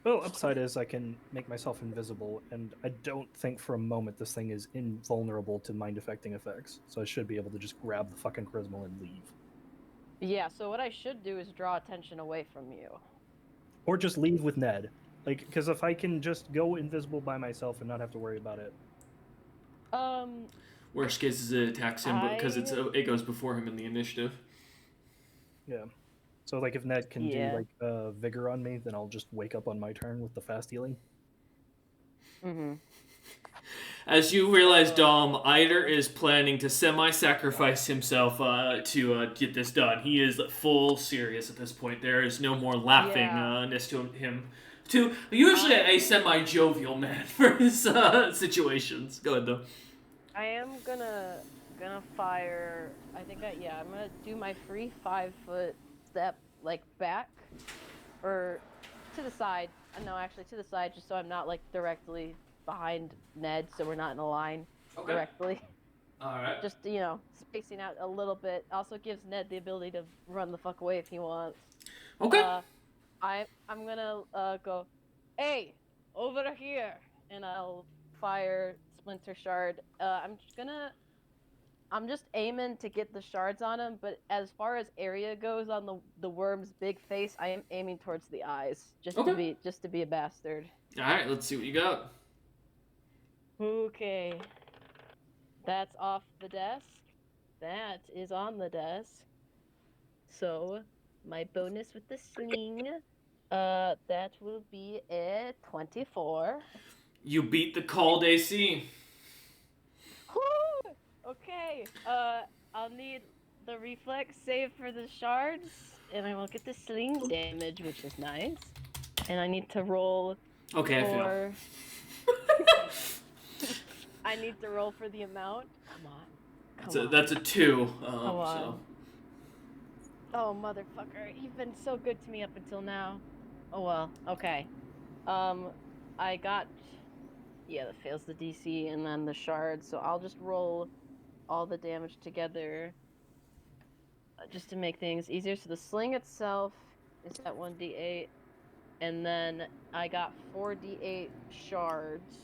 Well, upside is I can make myself invisible, and I don't think for a moment this thing is invulnerable to mind-affecting effects. So I should be able to just grab the fucking charisma and leave. Yeah, so what I should do is draw attention away from you. Or just leave with Ned. Like, because if I can just go invisible by myself and not have to worry about it. Worst case is it attacks him, but because it goes before him in the initiative. Yeah. So, like, if Ned can Yeah. do, like, Vigor on me, then I'll just wake up on my turn with the fast healing. Mm-hmm. As you realize, Dom, Eider is planning to semi-sacrifice himself to get this done. He is full serious at this point. There is no more laughingness to him. To usually a semi-jovial man for his situations. Go ahead, though. I am gonna fire. I'm gonna do my free 5-foot step like back or to the side. No, actually to the side, just so I'm not like directly behind Ned, so we're not in a line directly. All right. Just spacing out a little bit. Also gives Ned the ability to run the fuck away if he wants. Okay. I'm gonna go, hey, over here, and I'll fire Splinter Shard. I'm just aiming to get the shards on him, but as far as area goes on the worm's big face, I am aiming towards the eyes, just to be a bastard. All right, let's see what you got. Okay. That's off the desk. That is on the desk. So, my bonus with the sling, that will be a 24. You beat the called AC. Woo! Okay, I'll need the reflex save for the shards, and I will get the sling damage, which is nice. And I need to roll Okay, for... I need to roll for the amount. Come on. That's a 2. Come on. Oh, motherfucker. You've been so good to me up until now. Oh, well. Okay. I got... Yeah, that fails the DC, and then the shards, so I'll just roll all the damage together just to make things easier. So the sling itself is at 1d8, and then I got 4d8 shards.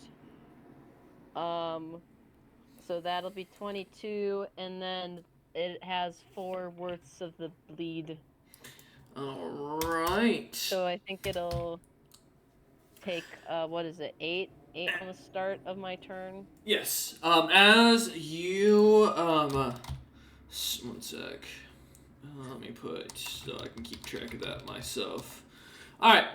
So that'll be 22, and then it has 4 worths of the bleed. Alright. So I think it'll take, 8? 8 on the start of my turn? Yes. As you, one sec. Let me put, so I can keep track of that myself. Alright.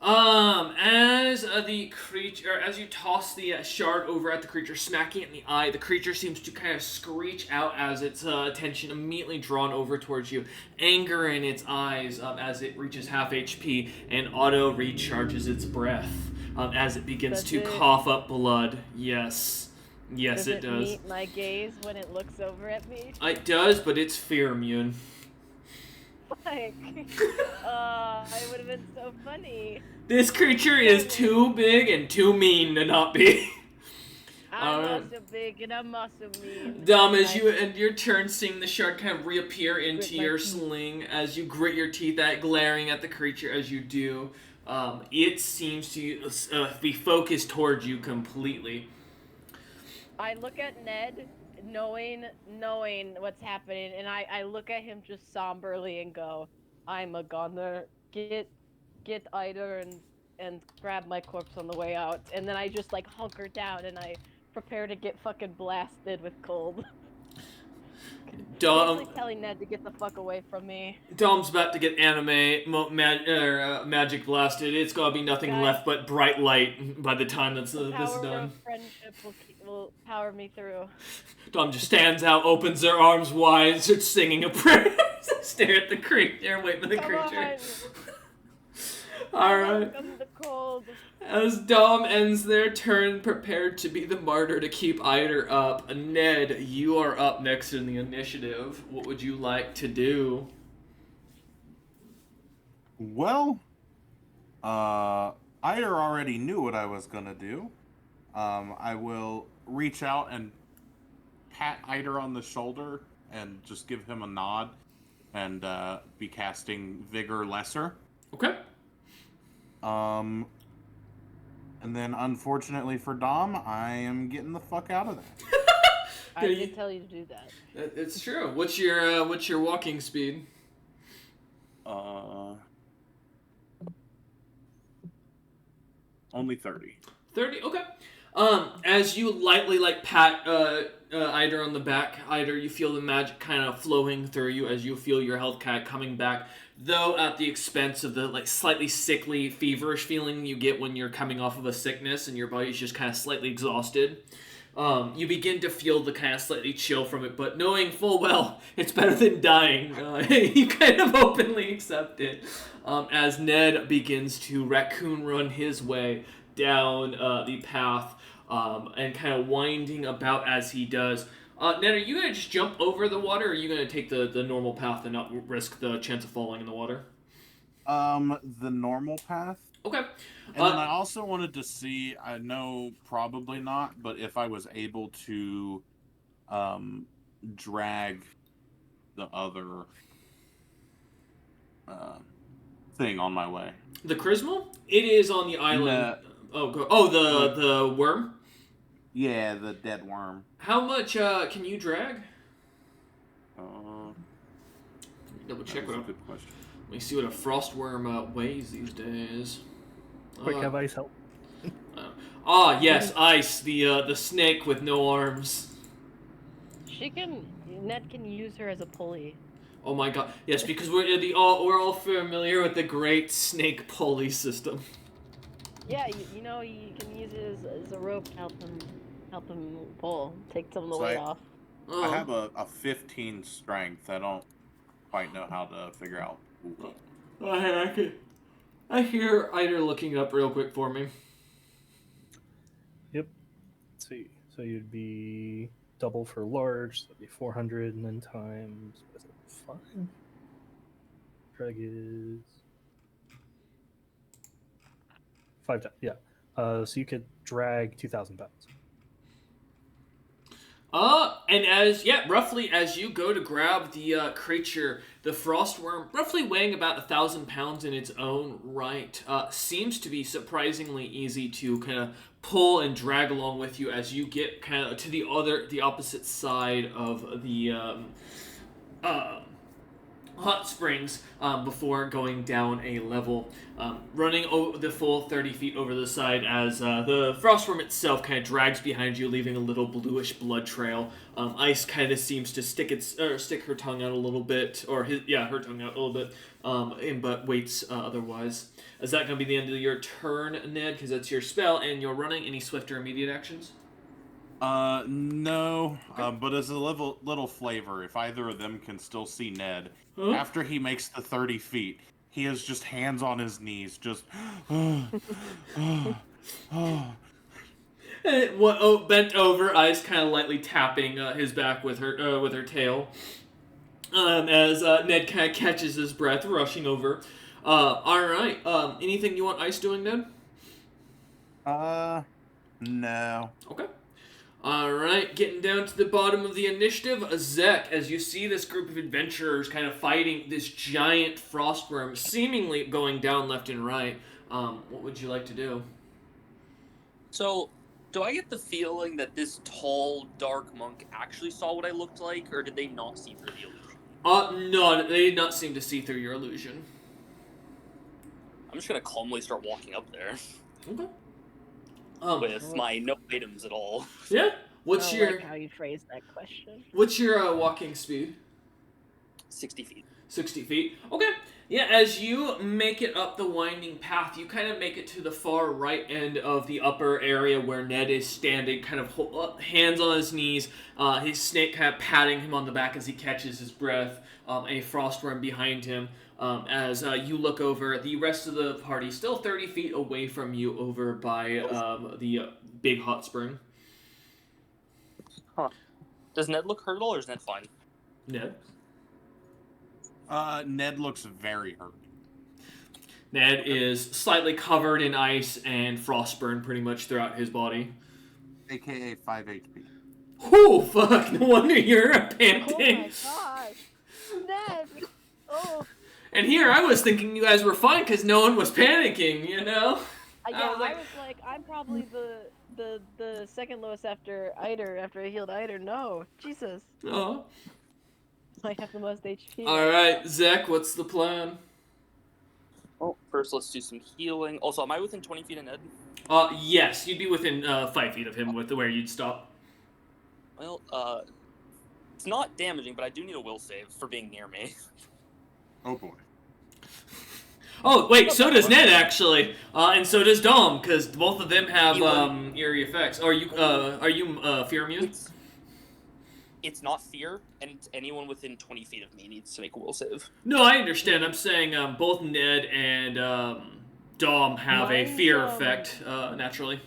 As the creature, as you toss the shard over at the creature, smacking it in the eye, the creature seems to kind of screech out as its attention immediately drawn over towards you. Anger in its eyes as it reaches half HP and auto recharges its breath as it begins to cough up blood. Yes. Yes, it does. Does it meet my gaze when it looks over at me? It does, but it's fear immune. Like, it would have been so funny. This creature is too big and too mean to not be. I'm also big and I'm also mean. Dom, as you end your turn, seeing the shard kind of reappear into your sling, as you grit your teeth at glaring at the creature as you do, it seems to be focused towards you completely. I look at Ned, knowing what's happening, and I look at him just somberly and go, I'm gonna get Eider and grab my corpse on the way out, and then I just like hunker down and I prepare to get fucking blasted with cold. Dom, basically telling Ned to get the fuck away from me. Dom's about to get magic blasted. It's gonna be nothing left but bright light by the time this is done. Of friendship will power me through. Dom just stands out, opens their arms wide, and starts singing a prayer. Stare at the creature, wait for the creature. Alright. Welcome the cold. As Dom ends their turn, prepared to be the martyr to keep Eider up, Ned, you are up next in the initiative. What would you like to do? Well, Eider already knew what I was gonna do. I will reach out and pat Eider on the shoulder and just give him a nod and be casting Vigor Lesser. Okay. And then, unfortunately for Dom, I am getting the fuck out of there. I did tell you to do that. It's true. What's your walking speed? Only 30. 30. Okay. As you lightly pat Eider on the back, Eider, you feel the magic kind of flowing through you as you feel your health kind of coming back, though at the expense of the slightly sickly, feverish feeling you get when you're coming off of a sickness and your body's just kind of slightly exhausted. You begin to feel the kind of slightly chill from it, but knowing full well it's better than dying, you kind of openly accept it as Ned begins to raccoon run his way down the path and kind of winding about as he does. Ned, are you going to just jump over the water, or are you going to take the normal path and not risk the chance of falling in the water? The normal path. Okay. And then I also wanted to see, I know probably not, but if I was able to drag the other thing on my way. The Chrismal? It is on the island. The worm? Yeah, the dead worm. How much can you drag? Double check That was what. a good question. Let me see what a frost worm weighs these days. Quick, have ice help? Yes, Ice, the snake with no arms. Ned can use her as a pulley. Oh my god, yes, because we're all familiar with the great snake pulley system. Yeah, you know, you can use it as a rope to help him pull, take some of the weight off. I have a 15 strength. I don't quite know how to figure out. I hear Eider looking it up real quick for me. Yep. Let's see. So you'd be double for large, so that'd be 400, and then times 5. Drag is 5 times. Yeah. So you could drag 2,000 pounds. And roughly as you go to grab the creature, the frost worm, roughly weighing about 1,000 pounds in its own right, seems to be surprisingly easy to kind of pull and drag along with you as you get kind of to the opposite side of the hot springs before going down a level, running the full 30 feet over the side as the frostworm itself kind of drags behind you, leaving a little bluish blood trail. Ice kind of seems to stick her tongue out a little bit, or her tongue out a little bit, but waits otherwise. Is that going to be the end of your turn, Ned? Because that's your spell, and you're running. Any swift or immediate actions? No. Okay. But as a little flavor, if either of them can still see Ned, Huh? after he makes the 30 feet, he has just hands on his knees, just... Bent over, Ice kind of lightly tapping his back with her tail. As Ned kind of catches his breath, rushing over. Alright, anything you want Ice doing, Ned? No. Okay. Alright, getting down to the bottom of the initiative, Zek, as you see this group of adventurers kind of fighting this giant frostworm, seemingly going down left and right, what would you like to do? So, do I get the feeling that this tall, dark monk actually saw what I looked like, or did they not see through the illusion? No, they did not seem to see through your illusion. I'm just gonna calmly start walking up there Okay. with my no items at all. Yeah? What's I your like how you phrased that question. walking speed? 60 feet. 60 feet. Okay. Yeah, as you make it up the winding path, you kind of make it to the far right end of the upper area where Ned is standing, kind of hands on his knees, his snake kind of patting him on the back as he catches his breath, a frostworm behind him. As you look over, the rest of the party still 30 feet away from you over by the big hot spring. Huh. Does Ned look hurt at all, or is Ned fine? Ned? Ned looks very hurt. Ned is slightly covered in ice and frostburn pretty much throughout his body. AKA 5 HP. Oh, fuck! No wonder you're Oh panting. my gosh! Ned! Oh! And here I was thinking you guys were fine because no one was panicking, you know? Yeah, was like- I was like, I'm probably the second lowest after Eider, after I healed Eider. No, Jesus. Oh. I have the most HP. All right, Zach, what's the plan? Well, first let's do some healing. Also, am I within 20 feet of Ned? Yes, you'd be within 5 feet of him with where you'd stop. Well, it's not damaging, but I do need a will save for being near me. Oh boy. Oh wait, so does Ned actually, and so does Dom, because both of them have eerie effects. Are you fear immune? It's not fear, and it's anyone within 20 feet of me needs to make a will save. No, I understand. I'm saying both Ned and Dom have a Mine's, fear effect naturally.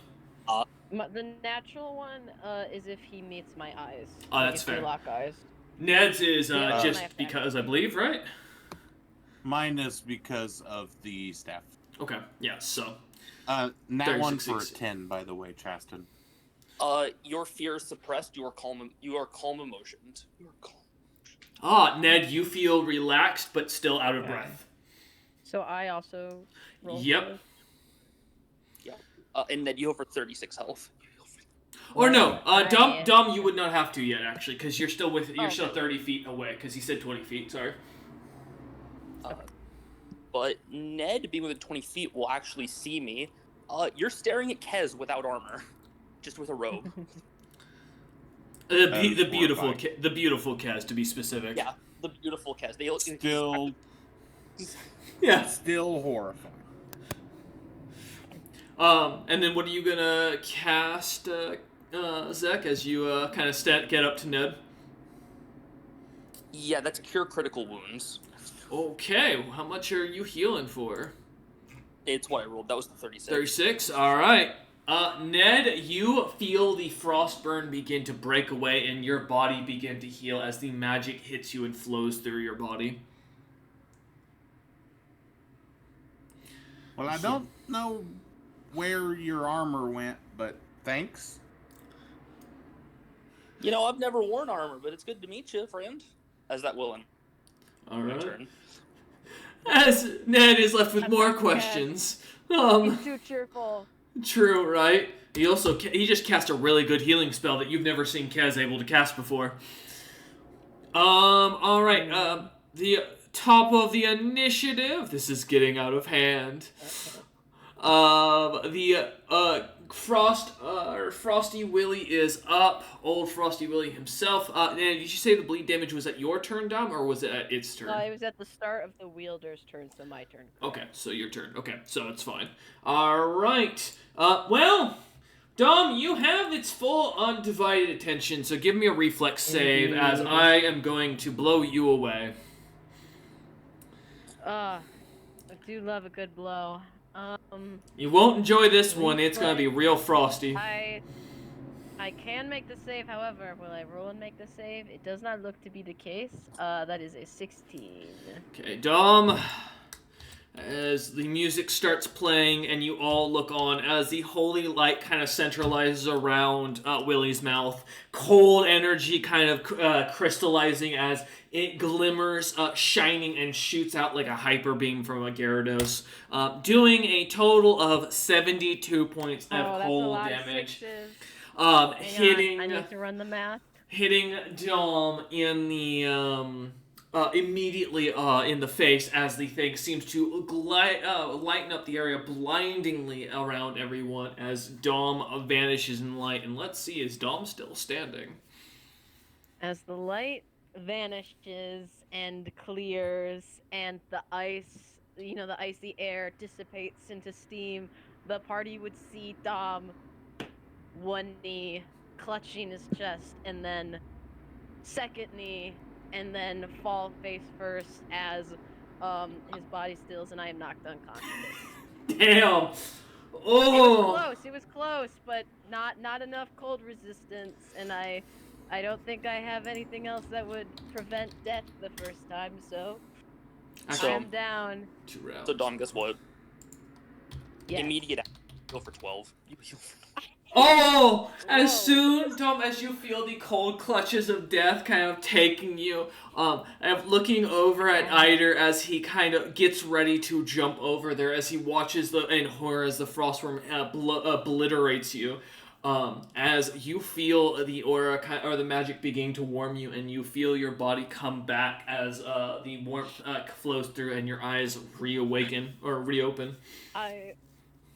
The natural one is if he meets my eyes. Oh, Like, that's if we fair. lock eyes. Ned's is Yeah, just my effect. because I believe, right? Mine is because of the staff. Okay, yeah. So Nat 36 one for succeeds. 10, by the way, Chaston. Your fear is suppressed. You are calm. You are calm emotioned. You are calm. Ned, you feel relaxed but still out of Okay. breath. So I also roll. Yep. for this? And Ned, you have over 36 health. Or no, I- Dom, you would not have to yet actually, because you're still Oh, still okay. 30 feet away, because he said 20 feet. Sorry. But Ned, being within 20 feet, will actually see me. You're staring at Kez without armor, just with a robe. That is The beautiful horrifying. the beautiful Kaz, to be specific. Yeah, the beautiful Kez. They look Still Yeah. horrifying. And then what are you gonna cast, Zek, as you kind of get up to Ned? Yeah, that's cure critical wounds. Okay, how much are you healing for? It's what I rolled. That was the 36. 36. All right. Ned, you feel the frost burn begin to break away and your body begin to heal as the magic hits you and flows through your body. Well, I don't know where your armor went, but thanks. You know, I've never worn armor, but it's good to meet you, friend. As that will end. All right. Turn. As Ned is left with I'm more not Ned. questions. He's too cheerful. True, right? He just cast a really good healing spell that you've never seen Kaz able to cast before. All right. The top of the initiative. This is getting out of hand. Frosty Willy is up. Old Frosty Willy himself. And did you say the bleed damage was at your turn, Dom, or was it at its turn? It was at the start of the wielder's turn, so my turn. Okay, so your turn. Okay, so it's fine. All right. Well, Dom, you have its full undivided attention, so give me a reflex save as I am going to blow you away. I do love a good blow. You won't enjoy this one. It's going to be real frosty. I can make the save, however, will I roll and make the save? It does not look to be the case. That is a 16. Okay, Dom, as the music starts playing and you all look on as the holy light kind of centralizes around Willie's mouth, cold energy kind of crystallizing as it glimmers, shining, and shoots out like a hyper beam from a Gyarados, doing a total of 72 points of That's a cold lot damage. of 6s. Hitting I need to run the math. hitting Dom in the immediately in the face as the thing seems to lighten up the area blindingly around everyone as Dom vanishes in light. And let's see, is Dom still standing? As the light vanishes and clears and the ice, the icy air dissipates into steam, the party would see Dom, one knee clutching his chest, and then second knee, and then fall face first as his body stills and I am knocked unconscious. Damn! Oh! It was close, but not enough cold resistance, and I don't think I have anything else that would prevent death the first time, so Actually, I'm down. 2 rounds. So Dom, guess what? Yes. Immediate. Go for 12. You heal for Oh! As Whoa. soon, Tom, as you feel the cold clutches of death kind of taking you, and looking over at Eider as he kind of gets ready to jump over there, as he watches in horror as the frostworm obliterates you, as you feel the aura or the magic beginning to warm you, and you feel your body come back as the warmth flows through, and your eyes reopen. I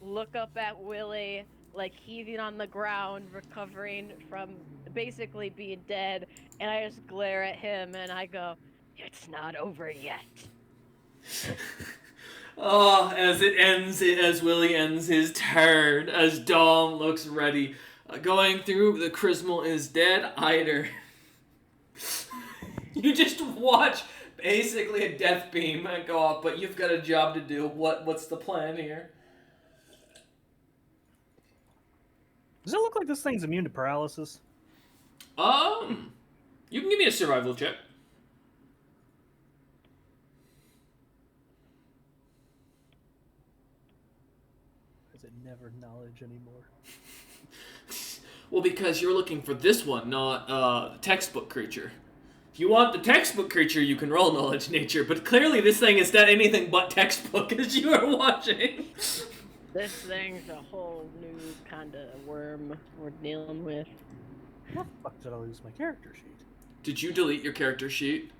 look up at Willie, like heaving on the ground, recovering from basically being dead, and I just glare at him and I go, "It's not over yet." Oh, as Willie ends his turn, as Dom looks ready, going through the Chrismal is dead, Eider. You just watch basically a death beam go off, but you've got a job to do. What's the plan here? Does it look like this thing's immune to paralysis? You can give me a survival check. Is it never knowledge anymore? Well, because you're looking for this one, not the textbook creature. If you want the textbook creature, you can roll knowledge nature, but clearly this thing is not anything but textbook as you are watching. This thing's a whole new kind of worm we're dealing with. How the fuck did I lose my character sheet? Did you delete your character sheet?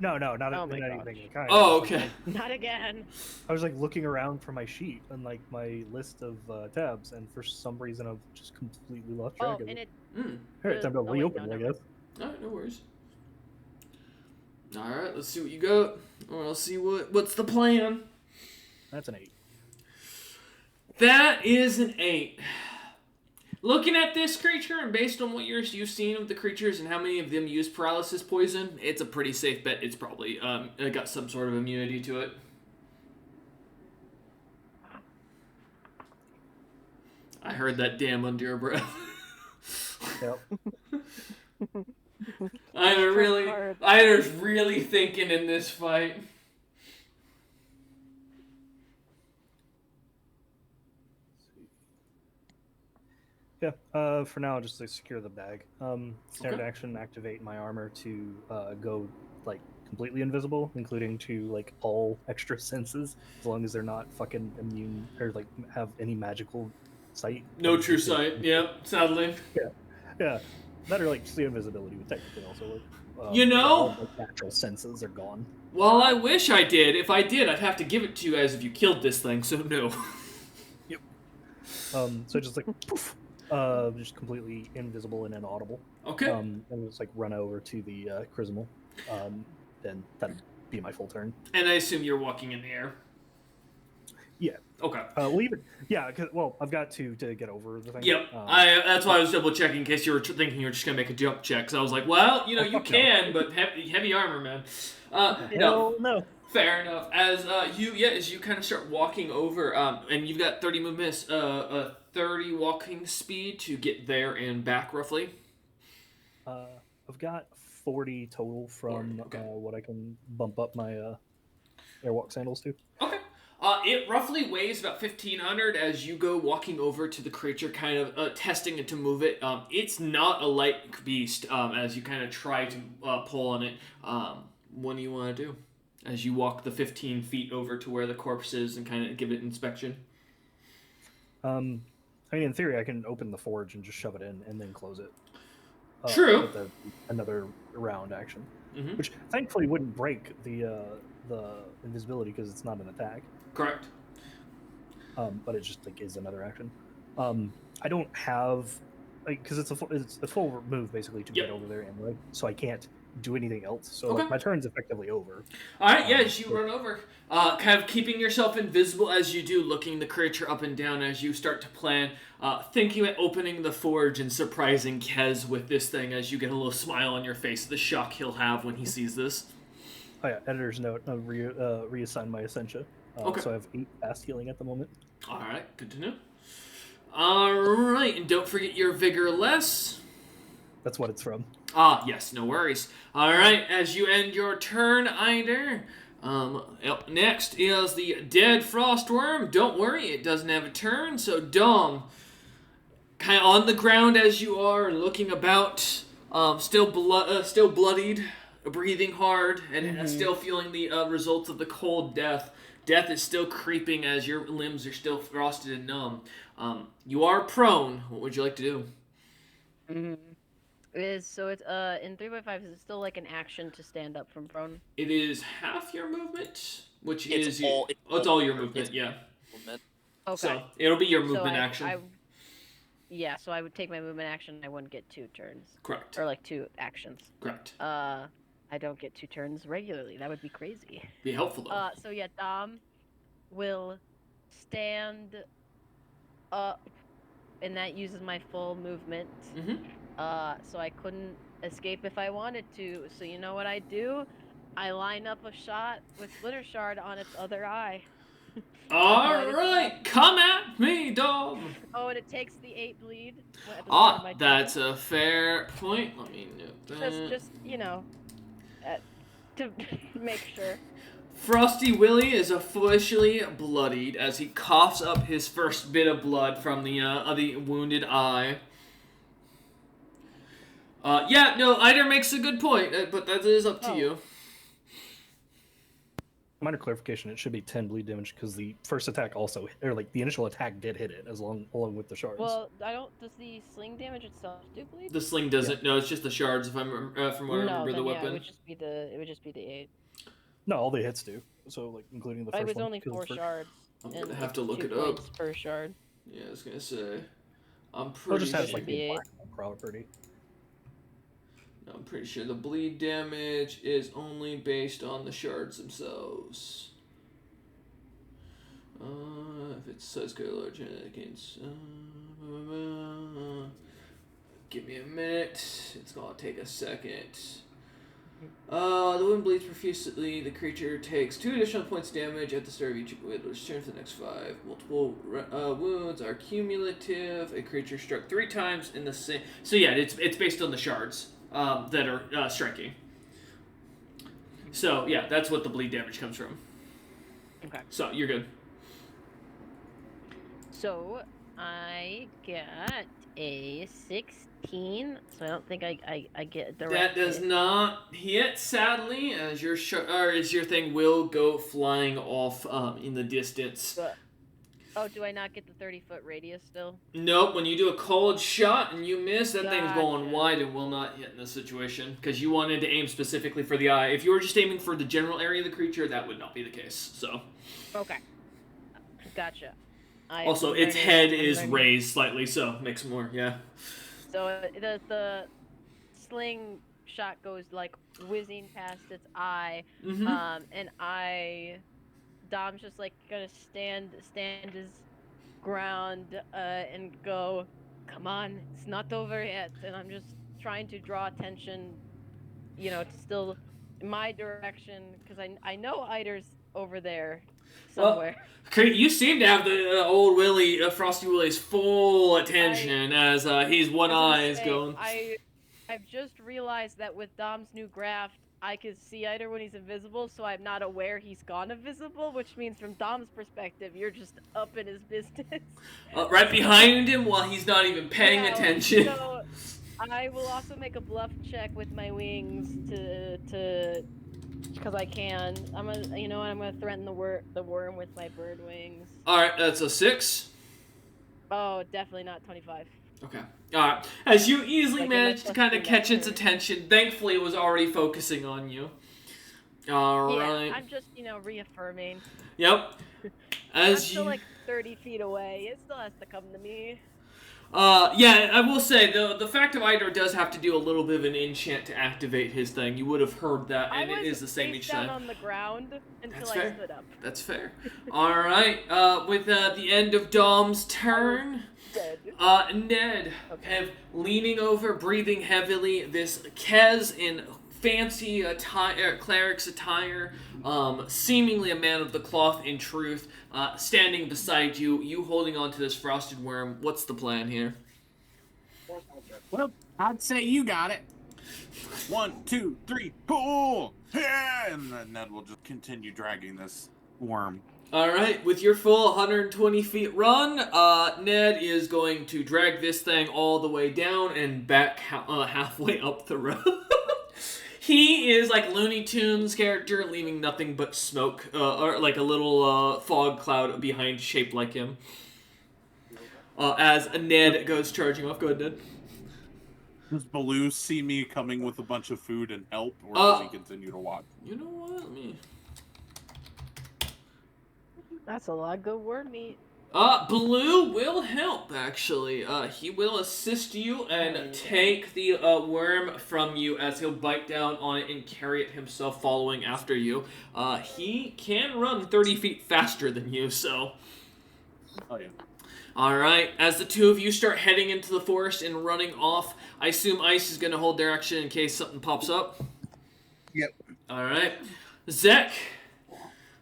No, not Oh my anything gosh. of the kind. Oh, okay. Not again. I was like looking around for my sheet and like my list of tabs, and for some reason I've just completely lost track Oh, of and it. Mm. Alright, time to oh, wait, reopen no, it, I never guess. Alright, no worries. Alright, let's see what you got. Or I'll see what's the plan. That's an 8. That is an 8. Looking at this creature, and based on what you've seen of the creatures and how many of them use paralysis poison, it's a pretty safe bet it's probably got some sort of immunity to it. I heard that damn under your breath. Yep. Eider's really thinking in this fight. Yeah, for now I'll just like, secure the bag. Standard Okay. action, activate my armor to go like completely invisible, including to like all extra senses, as long as they're not fucking immune or like have any magical sight. No true sight, yep, sadly. Yeah, that or like see invisibility would technically also work. You know? all, like, natural senses are gone. Well, I wish I did. If I did, I'd have to give it to you guys if you killed this thing, so no. So just like poof, just completely invisible and inaudible. Okay. And just like run over to the Chrismal. Then that'd be my full turn. And I assume you're walking in the air. Yeah. Okay. I've got to get over the thing. Yep. That's why I was double checking in case you were thinking you were just gonna make a jump check. So I was like, well, you fuck no. can, but heavy armor, man. No. Fair enough. As you kind of start walking over, and you've got 30 movements, 30 walking speed to get there and back roughly. I've got 40 total from 40, okay. what I can bump up my airwalk sandals to. Okay. It roughly weighs about 1,500 as you go walking over to the creature, kind of testing it to move it. It's not a light beast as you kind of try to pull on it. What do you want to do as you walk the 15 feet over to where the corpse is and kind of give it inspection? I mean, in theory, I can open the forge and just shove it in and then close it. True. With another round action, Mm-hmm. which thankfully wouldn't break the invisibility because it's not an attack. Correct. But it just like is another action. I don't have because it's a full move basically to Yep. get over there anyway, so I can't do anything else. So Okay. like, my turn's effectively over. All right, yeah, as you run over, kind of keeping yourself invisible as you do, looking the creature up and down as you start to plan, thinking about opening the forge and surprising Kez with this thing as you get a little smile on your face, the shock he'll have when he sees this. Oh yeah, editor's note. Reassign my Essentia. Okay. So I have 8 fast healing at the moment. All right, good to know. All right, and don't forget your vigorless. That's what it's from. Yes, no worries. All right, as you end your turn, Eider, up next is the dead frostworm. Don't worry, it doesn't have a turn, so Dom, kind of on the ground as you are, looking about, still bloodied, breathing hard, and still feeling the results of the cold death. Death is still creeping as your limbs are still frosted and numb. You are prone. What would you like to do? Mm-hmm. It's in 3x5. Is it still like an action to stand up from prone? It is half your movement, which It's is all- it's all your movement. Yeah. Movement. Okay. So it'll be your So movement action. Yeah, so I would take my movement action. I wouldn't get 2 turns. Correct. Or like 2 actions. Correct. I don't get 2 turns regularly. That would be crazy. Be helpful though. So yeah, Dom will stand up, and that uses my full movement. So I couldn't escape if I wanted to. So you know what I do? I line up a shot with Splitter Shard on its other eye. All right, come at me, dog. Oh, and it takes the 8 bleed. At the start of my turn. That's a fair point. Let me note that. Just you know, to make sure. Frosty Willy is officially bloodied as he coughs up his first bit of blood from the wounded eye. Yeah, no, Eider makes a good point, but that is up to you. Minor clarification: it should be 10 bleed damage because the first attack also, or like the initial attack, did hit it along with the shards. Well, I don't. Does the sling damage itself do bleed? The sling doesn't. No, it's just the shards. If I'm from what I remember, the weapon. It would just be the 8. No, all the hits do. So like including the first one. It was only 4 shards. I'm and gonna have to look 2 it up. points per shard. Yeah, I was gonna say. I'm It pretty just has sure. like the property. I'm pretty sure the bleed damage is only based on the shards themselves. If it says good large against, give me a minute. It's gonna take a second. The wound bleeds profusely. The creature takes 2 additional points of damage at the start of each wielders' turn for the next 5. Multiple wounds are cumulative. A creature struck 3 times in the same. So yeah, it's based on the shards that are striking. So yeah, that's what the bleed damage comes from. Okay. So you're good. So I got a 16. So I don't think I get the That does not hit, sadly, as your thing will go flying off in the distance. Oh, do I not get the 30-foot radius still? Nope. When you do a cold shot and you miss, that thing's going Gotcha. wide and will not hit in this situation because you wanted to aim specifically for the eye. If you were just aiming for the general area of the creature, that would not be the case. So. Okay. Gotcha. Also, its head is raised slightly, so makes more. Yeah. So the sling shot goes like whizzing past its eye, and Dom's just like gonna stand his ground and go, come on, it's not over yet, and I'm just trying to draw attention, to still in my direction because I know Eider's over there somewhere. Well, you seem to have the old Willy, Frosty Willy's full attention as he's one eye is going. I've just realized that with Dom's new graft, I can see Eider when he's invisible, so I'm not aware he's gone invisible, which means from Dom's perspective, you're just up in his business. Right behind him while he's not even paying attention. So I will also make a bluff check with my wings to because I can. I'm gonna threaten the worm with my bird wings. All right, that's a 6. Oh, definitely not 25. Okay. All right. As you easily Like, managed to kind of catch its turn. attention, thankfully it was already focusing on you. All right. Yeah, I'm just reaffirming. Yep. I'm still like 30 feet away. It still has to come to me. Yeah, I will say the fact of Eider does have to do a little bit of an enchant to activate his thing. You would have heard that, and it is the same each down time. on the ground until That's I fair. stood up. That's fair. All right. With the end of Dom's turn, Dead. Ned, leaning over, breathing heavily. This Kez in fancy cleric's attire, seemingly a man of the cloth in truth, standing beside you, you holding on to this frosted worm. What's the plan here? Well, I'd say you got it. 1, 2, 3, pull! Yeah! And then Ned will just continue dragging this worm. All right, with your full 120 feet run, Ned is going to drag this thing all the way down and back halfway up the road. He is like Looney Tunes character, leaving nothing but smoke, or like a little fog cloud behind, shaped like him. As Ned goes charging off. Go ahead, Ned. Does Baloo see me coming with a bunch of food and help, or does he continue to watch? You know what? Let me... That's a lot of good word meat. Baloo will help, actually. He will assist you and take the worm from you as he'll bite down on it and carry it himself following after you. He can run 30 feet faster than you, so... Oh, yeah. Alright, as the two of you start heading into the forest and running off, I assume Ice is going to hold their action in case something pops up? Yep. Alright. Zek,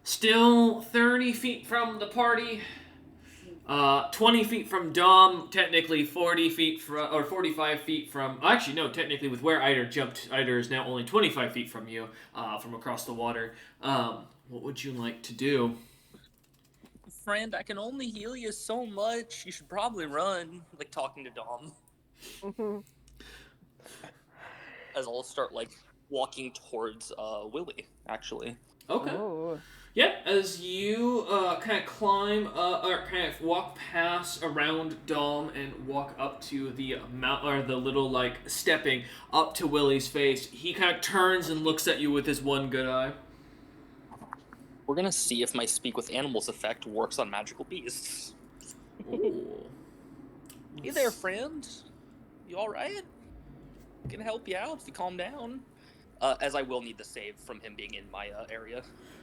still 30 feet from the party. 20 feet from Dom, technically 40 feet from, or 45 feet from, actually no, technically with where Eider jumped, Eider is now only 25 feet from you, from across the water. What would you like to do? Friend, I can only heal you so much. You should probably run. Like, talking to Dom. As I'll start, like, walking towards, Willie, actually. Okay. Oh. Yeah, as you kind of climb, or kind of walk past around Dom and walk up to the mount, or the little, like, stepping up to Willie's face, he kind of turns and looks at you with his one good eye. We're gonna see if my Speak with Animals effect works on magical beasts. Ooh. You there, friend? You alright? Can help you out if you calm down. As I will need the save from him being in my area.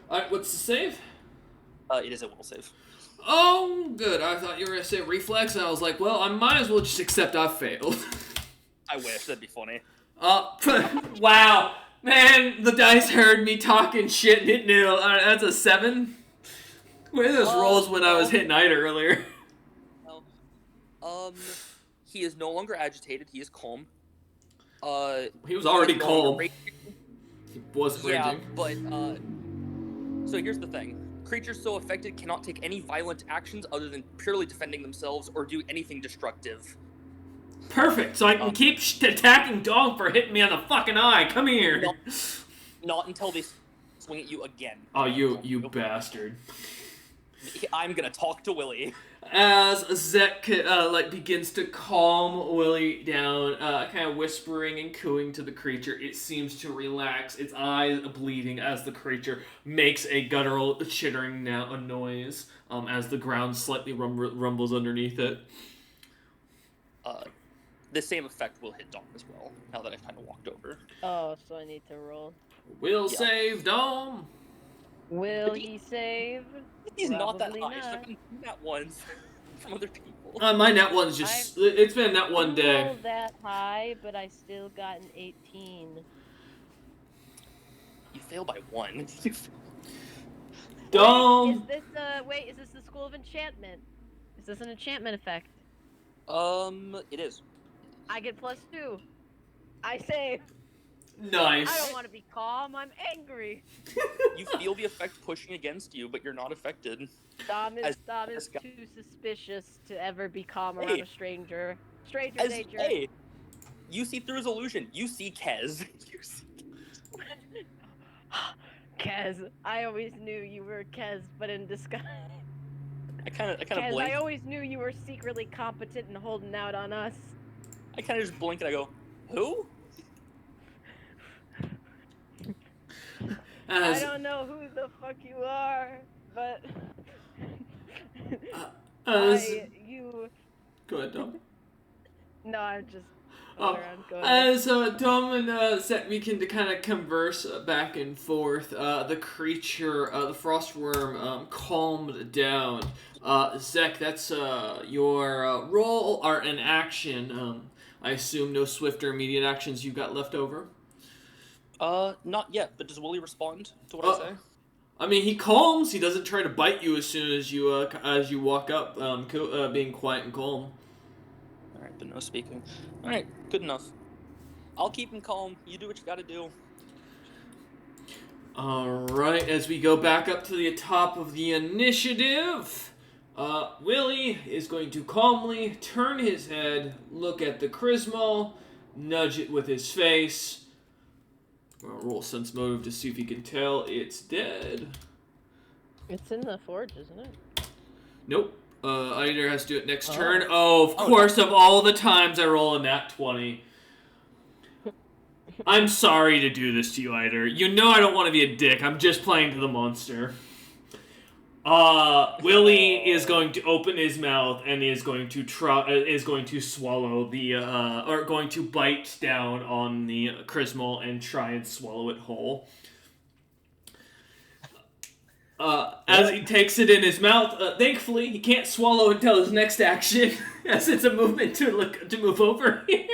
Alright, what's the save? It is a will save. Oh, good. I thought you were going to say reflex, and I was like, well, I might as well just accept I failed. I wish, that'd be funny. Wow. Man, the dice heard me talking shit and hit nil. That's a 7? Where are those rolls when I was hitting Ida earlier? He is no longer agitated, he is calm. He was already no longer calm. raging. He was raging. Yeah, but, so here's the thing. Creatures so affected cannot take any violent actions other than purely defending themselves or do anything destructive. Perfect, so I can keep attacking Dom for hitting me on the fucking eye. Come here. Not until they swing at you again. Oh, you bastard. I'm gonna talk to Willie. As Zek begins to calm Willie down, kind of whispering and cooing to the creature, it seems to relax, its eyes bleeding as the creature makes a guttural chittering noise as the ground slightly rumbles underneath it. The same effect will hit Dom as well, now that I've kind of walked over. Oh, so I need to roll. Will save Dom! Will he save? He's not that Probably high. not. I've been that once from other people. My net one's just... It's been that one day. Not that high, but I still got an 18. You fail by 1. Dom! Wait, is this the School of Enchantment? Is this an enchantment effect? It is. I get +2. I save. Nice. I don't want to be calm. I'm angry. You feel the effect pushing against you, but you're not affected. Dom is As- too suspicious to ever be calm around a stranger. Stranger danger. Hey, you see through his illusion. You see Kez. Kez, I always knew you were Kez, but in disguise. I kind of Kez, blink. I always knew you were secretly competent and holding out on us. I kind of just blink and I go, who? I don't know who the fuck you are, but you. Go ahead, Dom. No, I'm just. Oh, Around. Go ahead. as Dom and Zek begin to kind of converse back and forth, the creature, the frostworm, calmed down. Zek, that's your roll or an action. I assume no swift or immediate actions you've got left over. Not yet, but does Willie respond to what I say? I mean, he calms. He doesn't try to bite you as soon as you walk up, being quiet and calm. Alright, but no speaking. Alright, good enough. I'll keep him calm. You do what you gotta do. Alright, as we go back up to the top of the initiative, Willie is going to calmly turn his head, look at the Chrismal, nudge it with his face. Roll sense motive to see if he can tell it's dead. It's in the forge, isn't it? Nope. Eider has to do it next turn. Oh, of course, of all the times I roll a nat 20. I'm sorry to do this to you, Eider. You know I don't want to be a dick. I'm just playing to the monster. Willie is going to open his mouth and is going to swallow the or going to bite down on the Chrismal and try and swallow it whole. As he takes it in his mouth, thankfully he can't swallow until his next action, as it's a movement to move over here.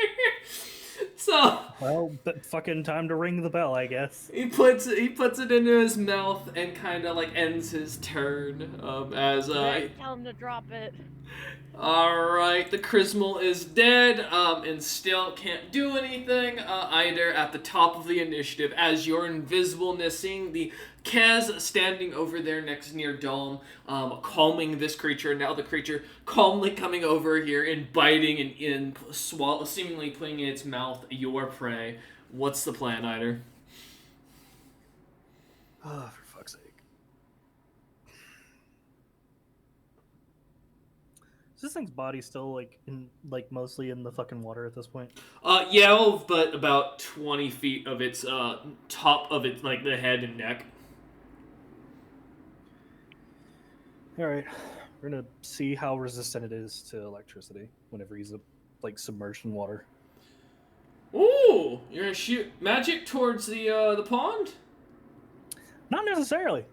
So, well, fucking time to ring the bell, I guess. He puts it into his mouth and kind of like ends his turn. Tell him to drop it. All right, the Chrismal is dead. And still can't do anything. Eider at the top of the initiative as you're invisiblenessing the Kaz standing over there near Dome, calming this creature. Now the creature calmly coming over here and biting and seemingly putting in its mouth your prey. What's the plan, Eider? Oh, for fuck's sake. Is this thing's body still mostly in the fucking water at this point? Yeah, but about 20 feet of its top of its like the head and neck. Alright, we're gonna see how resistant it is to electricity whenever he's submerged in water. Ooh, you're gonna shoot magic towards the pond? Not necessarily.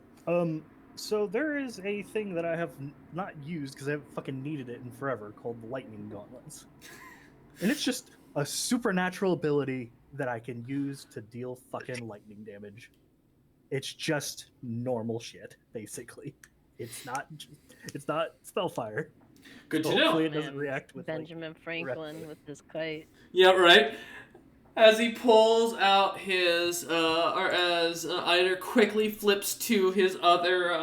So there is a thing that I have not used because I haven't fucking needed it in forever called Lightning Gauntlets. And it's just a supernatural ability that I can use to deal fucking lightning damage. It's just normal shit, basically. It's not spellfire. Good So to know. hopefully it doesn't react with Benjamin Franklin with his kite. Yeah, right. As he pulls out his, or as Eider quickly flips to his other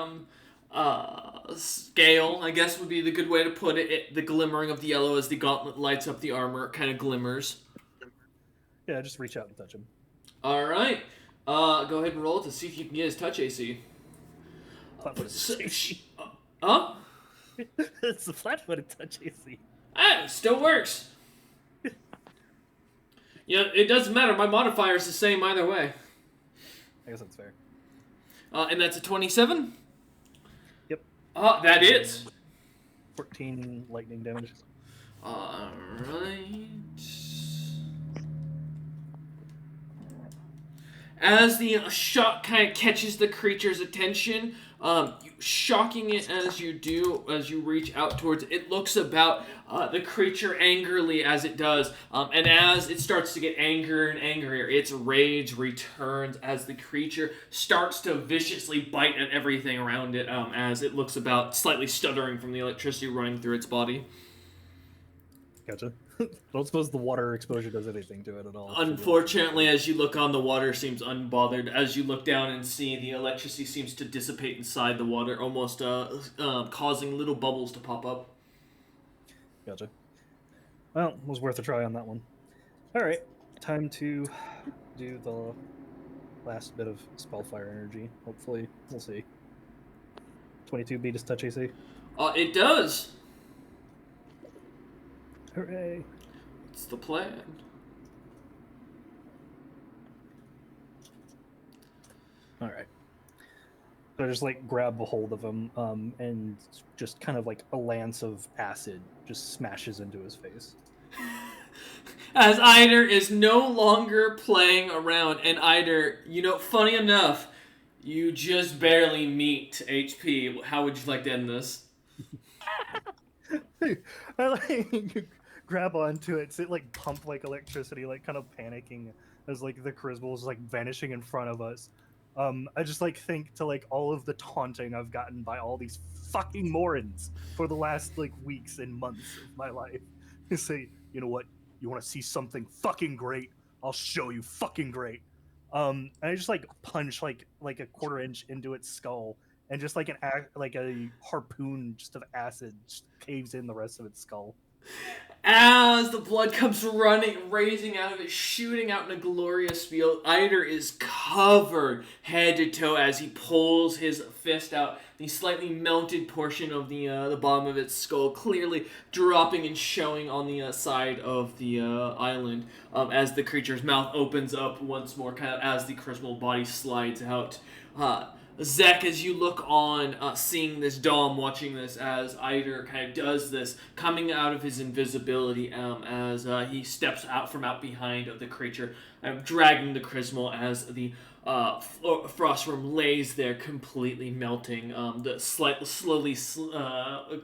scale, I guess would be the good way to put it. The glimmering of the yellow as the gauntlet lights up the armor, it kind of glimmers. Yeah, just reach out and touch him. All right. Go ahead and roll to see if you can get his touch AC. Huh? It's the flat-footed touch AC. It still works. Yeah, it doesn't matter. My modifier is the same either way. I guess that's fair. And that's a 27? Yep. That is. 14 lightning damage. Alright. As the shot kind of catches the creature's attention, shocking it as you do, as you reach out towards it, it looks about the creature angrily as it does, and as it starts to get angrier and angrier, its rage returns as the creature starts to viciously bite at everything around it, as it looks about slightly stuttering from the electricity running through its body. Gotcha. Don't suppose the water exposure does anything to it at all. Unfortunately, as you look on, the water seems unbothered. As you look down and see, the electricity seems to dissipate inside the water, almost causing little bubbles to pop up. Gotcha. Well, it was worth a try on that one. Alright, time to do the last bit of Spellfire energy. Hopefully, we'll see. 22 beat his touch AC. It does. Hooray. It's the plan. Alright. So I just grab a hold of him, and just kind of a lance of acid just smashes into his face. As Eider is no longer playing around, and Eider, funny enough, you just barely meet HP. How would you like to end this? I grab onto it, so it pump electricity, kind of panicking as the Chrisbal's vanishing in front of us. I just think to all of the taunting I've gotten by all these fucking Morans for the last weeks and months of my life. To say, you know what? You want to see something fucking great? I'll show you fucking great. And I just like punch like a quarter inch into its skull, and just like like a harpoon just of acid just caves in the rest of its skull. As the blood comes running, raising out of it, shooting out in a glorious field, Eider is covered head to toe as he pulls his fist out. The slightly melted portion of the bottom of its skull clearly dropping and showing on the side of the island as the creature's mouth opens up once more, kind of as the Chrismal body slides out. Zek, as you look on, seeing this, Dom watching this as Eider kind of does this, coming out of his invisibility as he steps out from out behind of the creature, dragging the Chrismal as the Frostworm lays there completely melting, slowly,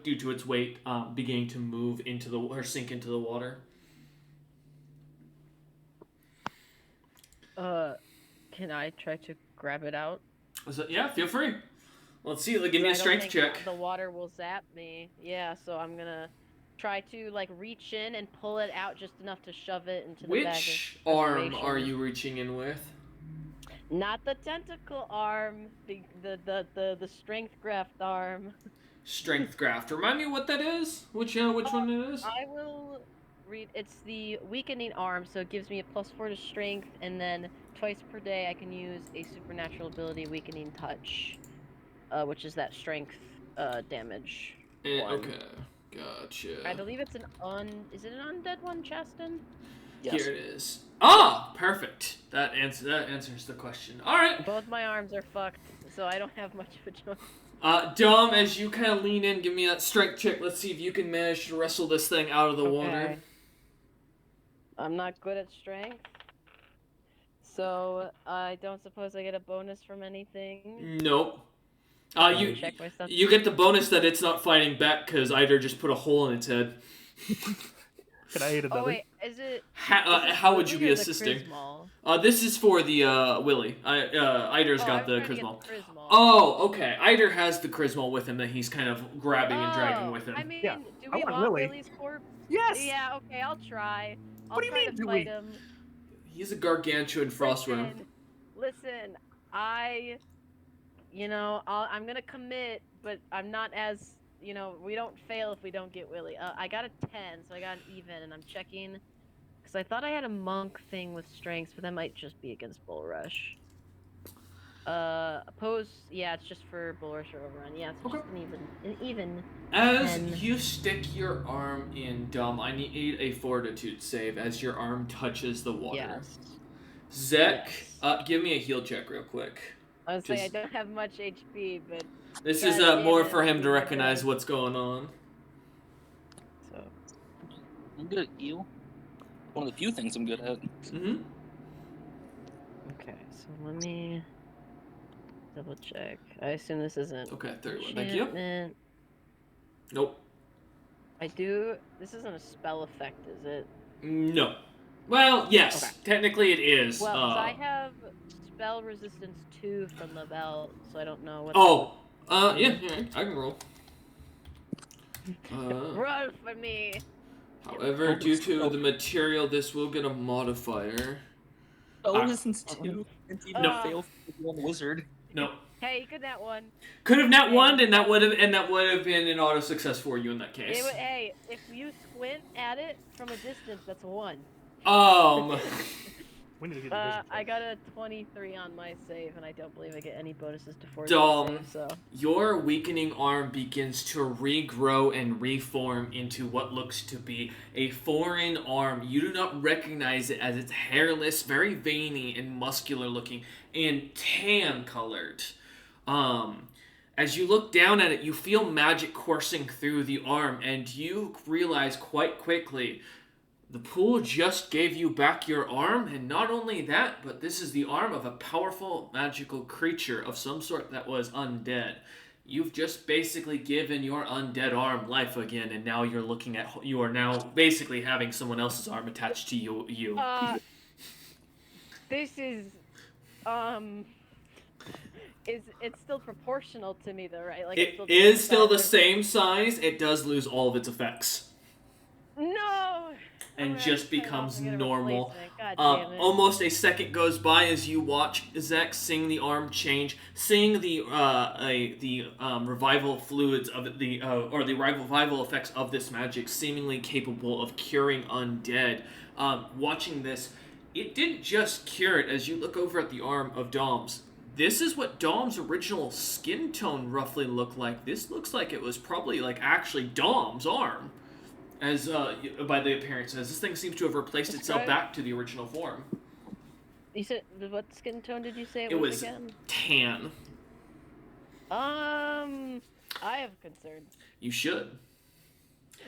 due to its weight, beginning to move or sink into the water. Can I try to grab it out? So, yeah, feel free. Let's see. Give me a I don't strength think check. The water will zap me. Yeah, so I'm gonna try to like reach in and pull it out just enough to shove it into the bag Which of arm preservation. are you reaching in with? Not the tentacle arm, the strength graft arm. Strength graft. Remind me what that is? Which one it is? I will read. It's the weakening arm, so it gives me a +4 to strength, and then twice per day I can use a supernatural ability, weakening touch, which is that strength damage. One. Okay, gotcha. I believe it's is it an undead one, Chaston? Yes. Here it is. Ah, perfect. That answers the question. All right. Both my arms are fucked, so I don't have much of a choice. Dom, as you kind of lean in, give me that strength check. Let's see if you can manage to wrestle this thing out of the water. I'm not good at strength, so I don't suppose I get a bonus from anything. Nope. Check myself. You get the bonus that it's not fighting back because Eider just put a hole in its head. Can I hit another? Oh wait, is it? How would you be assisting? This is for the Willy. Eider's got the Chrismal. Oh, okay. Eider has the Chrismal with him that he's kind of grabbing and dragging with him. I mean, Yeah. do we want Willy. Willy's corpse? Yes. Yeah. Okay, I'll try. I'll What do you try mean, to do fight we? him. He's a gargantuan frostworm. Listen, I'm gonna commit, but I'm not as, we don't fail if we don't get Willy. I got a 10, so I got an even, and I'm checking, because I thought I had a monk thing with strengths, but that might just be against Bull Rush. Oppose, yeah, it's just for Bull Rush or Overrun. Yeah, it's just an even. As 10. you stick your arm in, Dom, I need a fortitude save as your arm touches the water. Yes. Zek, Yes. Give me a heal check real quick. I was saying I don't have much HP, but This God is damn more it, for him to I'm recognize good. what's going on. so. I'm good at heal. One of the few things I'm good at. Mm-hmm. Okay, so let me double check. I assume this isn't Okay, 31. Thank you. enchantment. Nope. This isn't a spell effect, is it? No. Well, yes. Okay. Technically it is. Well, 'cause I have spell resistance 2 from the belt, so I don't know what. Yeah, I can roll. Roll for me! However, due to the material, this will get a modifier. Oh, resistance 2. It's even No. fail for one wizard. No. Hey, you could that one. Could have nat one, and that would have been an auto success for you in that case. Hey, if you squint at it from a distance, that's a 1. We need to get a vision I check. got a 23 on my save, and I don't believe I get any bonuses to force Dom. save, so. Your weakening arm begins to regrow and reform into what looks to be a foreign arm. You do not recognize it as it's hairless, very veiny and muscular looking, and tan colored. As you look down at it, you feel magic coursing through the arm, and you realize quite quickly the pool just gave you back your arm, and not only that, but this is the arm of a powerful magical creature of some sort that was undead. You've just basically given your undead arm life again, and now you are now basically having someone else's arm attached to you. This is, it's still proportional to me though, right? Like It it's is still the size. same size. It does lose all of its effects. No! And I'm just gonna turn it off becomes and get a normal. replacement. God damn it. Almost a second goes by as you watch Zek seeing the arm change, seeing the revival fluids of or the revival effects of this magic, seemingly capable of curing undead. Watching this, it didn't just cure it. As you look over at the arm of Dom's, this is what Dom's original skin tone roughly looked like. This looks like it was probably like actually Dom's arm. As by the appearance, as this thing seems to have replaced itself back to the original form. You said what skin tone did you say It was again? tan. I have concerns. You should.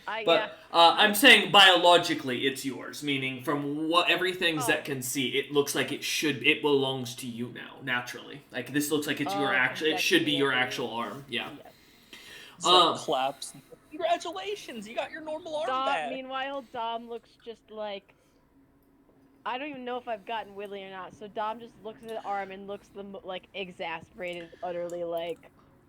Yeah. But I'm saying biologically, it's yours. Meaning, from what everything Zek can see, it looks like it belongs to you now, naturally. Like this looks like it's your actual. It should be your actual arm. Yeah. Zek claps. Congratulations, you got your normal arm back. Meanwhile, Dom looks just like... I don't even know if I've gotten Willy or not, so Dom just looks at the arm and looks like exasperated, utterly like,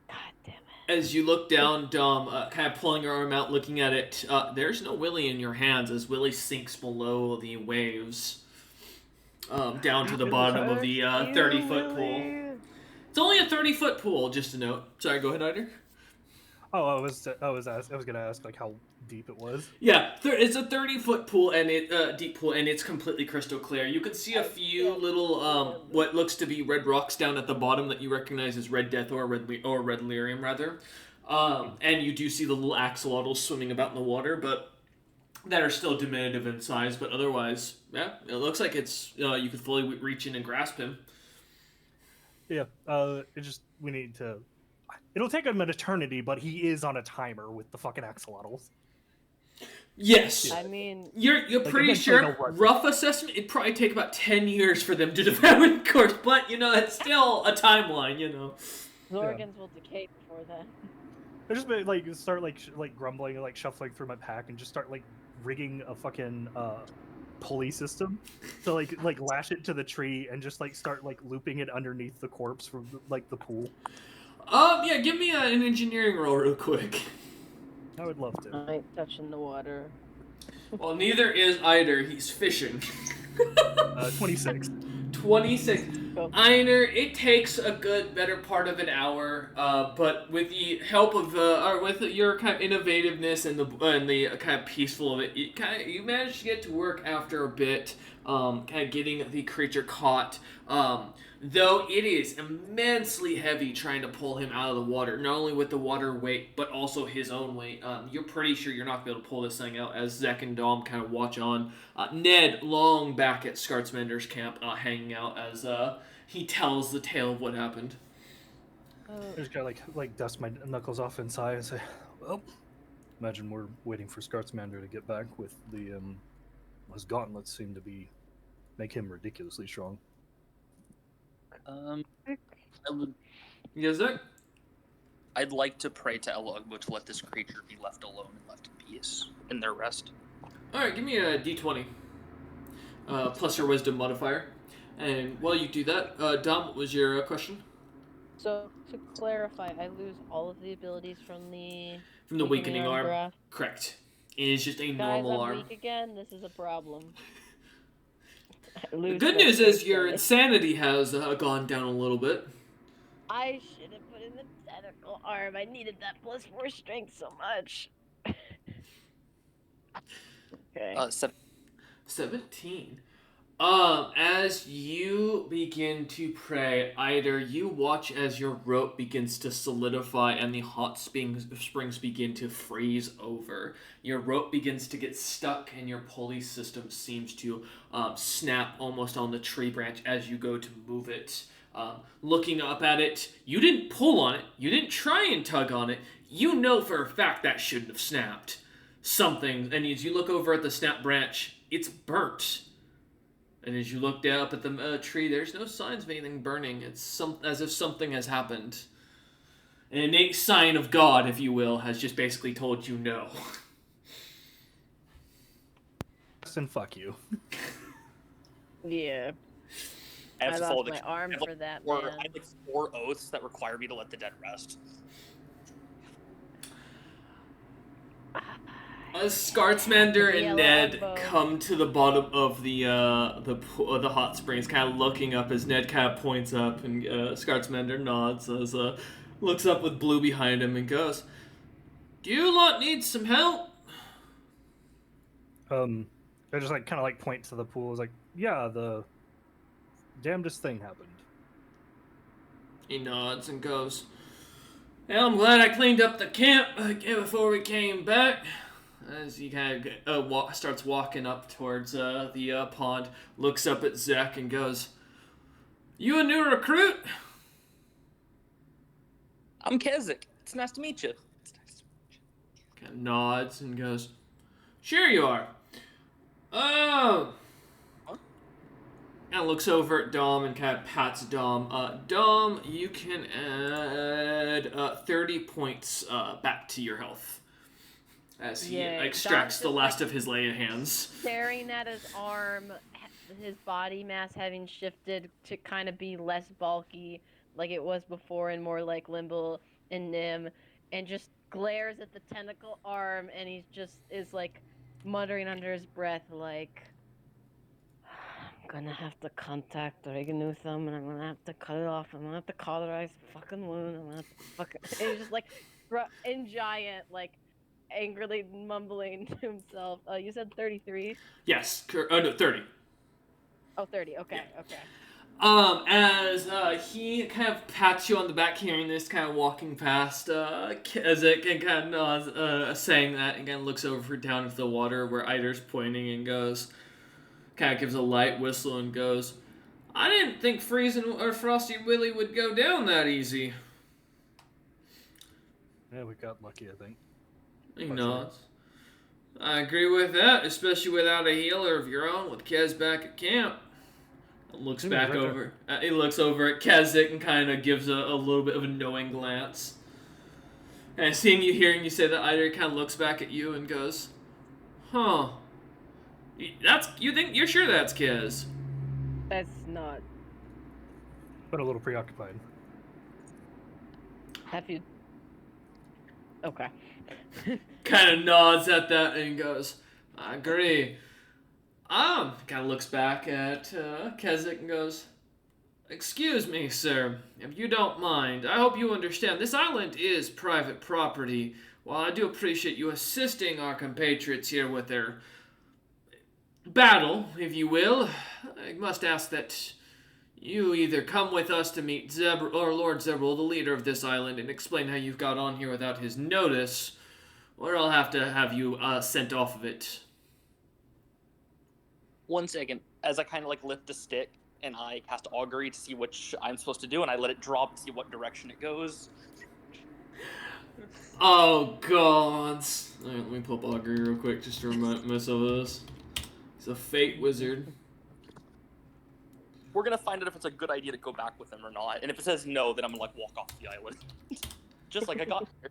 God damn it. As you look down, Dom, kind of pulling your arm out, looking at it, there's no Willy in your hands as Willy sinks below the waves, down to the bottom of the 30-foot pool. It's only a 30-foot pool, just a note. Sorry, go ahead, Eider. Oh, I was gonna ask like how deep it was. Yeah, it's a 30-foot pool and deep pool, and it's completely crystal clear. You can see a few little what looks to be red rocks down at the bottom that you recognize as red death or red lyrium rather. And you do see the little axolotls swimming about in the water, but that are still diminutive in size. But otherwise, yeah, it looks like it's you could fully reach in and grasp him. Yeah, we need to. It'll take him an eternity, but he is on a timer with the fucking axolotls. Yes. I mean... You're pretty sure, rough assessment, it'd probably take about 10 years for them to develop a course, but, it's still a timeline, The organs will decay before then. I just start grumbling and shuffling through my pack and just start rigging a fucking pulley system to like lash it to the tree and just start looping it underneath the corpse from the pool. Yeah, give me an engineering roll real quick. I would love to. I ain't touching the water. Well, neither is Eider. He's fishing. 26. 26. Eider, it takes a better part of an hour, but with the help of, or with your kind of innovativeness and the kind of peaceful of it, you managed to get to work after a bit, kind of getting the creature caught. Though it is immensely heavy trying to pull him out of the water, not only with the water weight, but also his own weight. You're pretty sure you're not going to be able to pull this thing out as Zek and Dom kind of watch on. Ned, long back at Scartsmander's camp, hanging out as he tells the tale of what happened. I just gotta dust my knuckles off and sigh and say, well, imagine we're waiting for Scartsmander to get back with his gauntlets seem to make him ridiculously strong. I would. Yes, sir? I'd like to pray to Elugma to let this creature be left alone and left in peace in their rest. Alright, give me a d20. Plus your wisdom modifier. And while you do that, Dom, what was your question? So, to clarify, I lose all of the abilities from the weakening arm. Graph. Correct. It is just a Guys, normal I'm arm. weak again. This is a problem. The good news is your insanity has gone down a little bit. I should have put in the tentacle arm. I needed that +4 strength so much. Okay. 17. As you begin to pray, Eider, you watch as your rope begins to solidify and the hot springs begin to freeze over. Your rope begins to get stuck and your pulley system seems to snap almost on the tree branch as you go to move it. Looking up at it, you didn't pull on it, you didn't try and tug on it, you know for a fact that shouldn't have snapped. And as you look over at the snap branch, it's burnt. And as you look down up at the tree, there's no signs of anything burning. It's as if something has happened. An innate sign of God, if you will, has just basically told you no. And fuck you. Yeah. I lost my arm for that, man. I have 4 oaths that require me to let the dead rest. Scartsmander and Yellow Ned elbow. come to the bottom of the hot springs, kind of looking up as Ned kind of points up, and Scartsmander nods as looks up with Blue behind him and goes, "Do you lot need some help?" I just like kind of like point to the pool. It's like, yeah, the damnedest thing happened. He nods and goes, "Well, I'm glad I cleaned up the camp before we came back." As he kind of starts walking up towards the pond, looks up at Zach and goes, "You a new recruit?" I'm Keswick. It's nice to meet you. Kind of nods and goes, "Sure you are." Oh. And looks over at Dom and kind of pats Dom. Dom, you can add 30 points back to your health as he Yay. extracts Dom's the just, last of his lay hands. Staring at his arm, his body mass having shifted to kind of be less bulky, like it was before, and more like Limble and Nim, and just glares at the tentacle arm, and he just is like muttering under his breath, like, "I'm gonna have to contact Reganootham, and I'm gonna have to cut it off. I'm gonna have to cauterize the fucking wound. I'm gonna have to fucking." And he's just like, in giant, like, angrily mumbling to himself. You said 33? Yes, no, 30. Oh, 30. Okay, okay. As he kind of pats you on the back, hearing this, kind of walking past Keswick, and kind of saying that, and kind of looks over down into the water where Eider's pointing and goes, kind of gives a light whistle and goes, "I didn't think Freezing or Frosty Willy would go down that easy." Yeah, we got lucky, I think. He nods. "I agree with that, especially without a healer of your own, with Kez back at camp." Looks back right over. He looks over at Keswick and kind of gives a little bit of a knowing glance. And hearing you say that, Eider kind of looks back at you and goes, "Huh? You're sure that's Kez?" That's not. But a little preoccupied. Have you. Okay. Kind of nods at that and goes, "I agree." Kind of looks back at Keswick and goes, "Excuse me, sir, if you don't mind, I hope you understand this island is private property. While I do appreciate you assisting our compatriots here with their battle, if you will, I must ask that you either come with us to meet Lord Zebril, the leader of this island, and explain how you've got on here without his notice, or I'll have to have you sent off of it." 1 second, as I kind of like lift the stick and I cast augury to see which I'm supposed to do, and I let it drop to see what direction it goes. Oh god! Alright, let me pull up augury real quick just to remind myself of this. He's a fate wizard. We're gonna find out if it's a good idea to go back with him or not, and if it says no, then I'm gonna like walk off the island, just like I got here.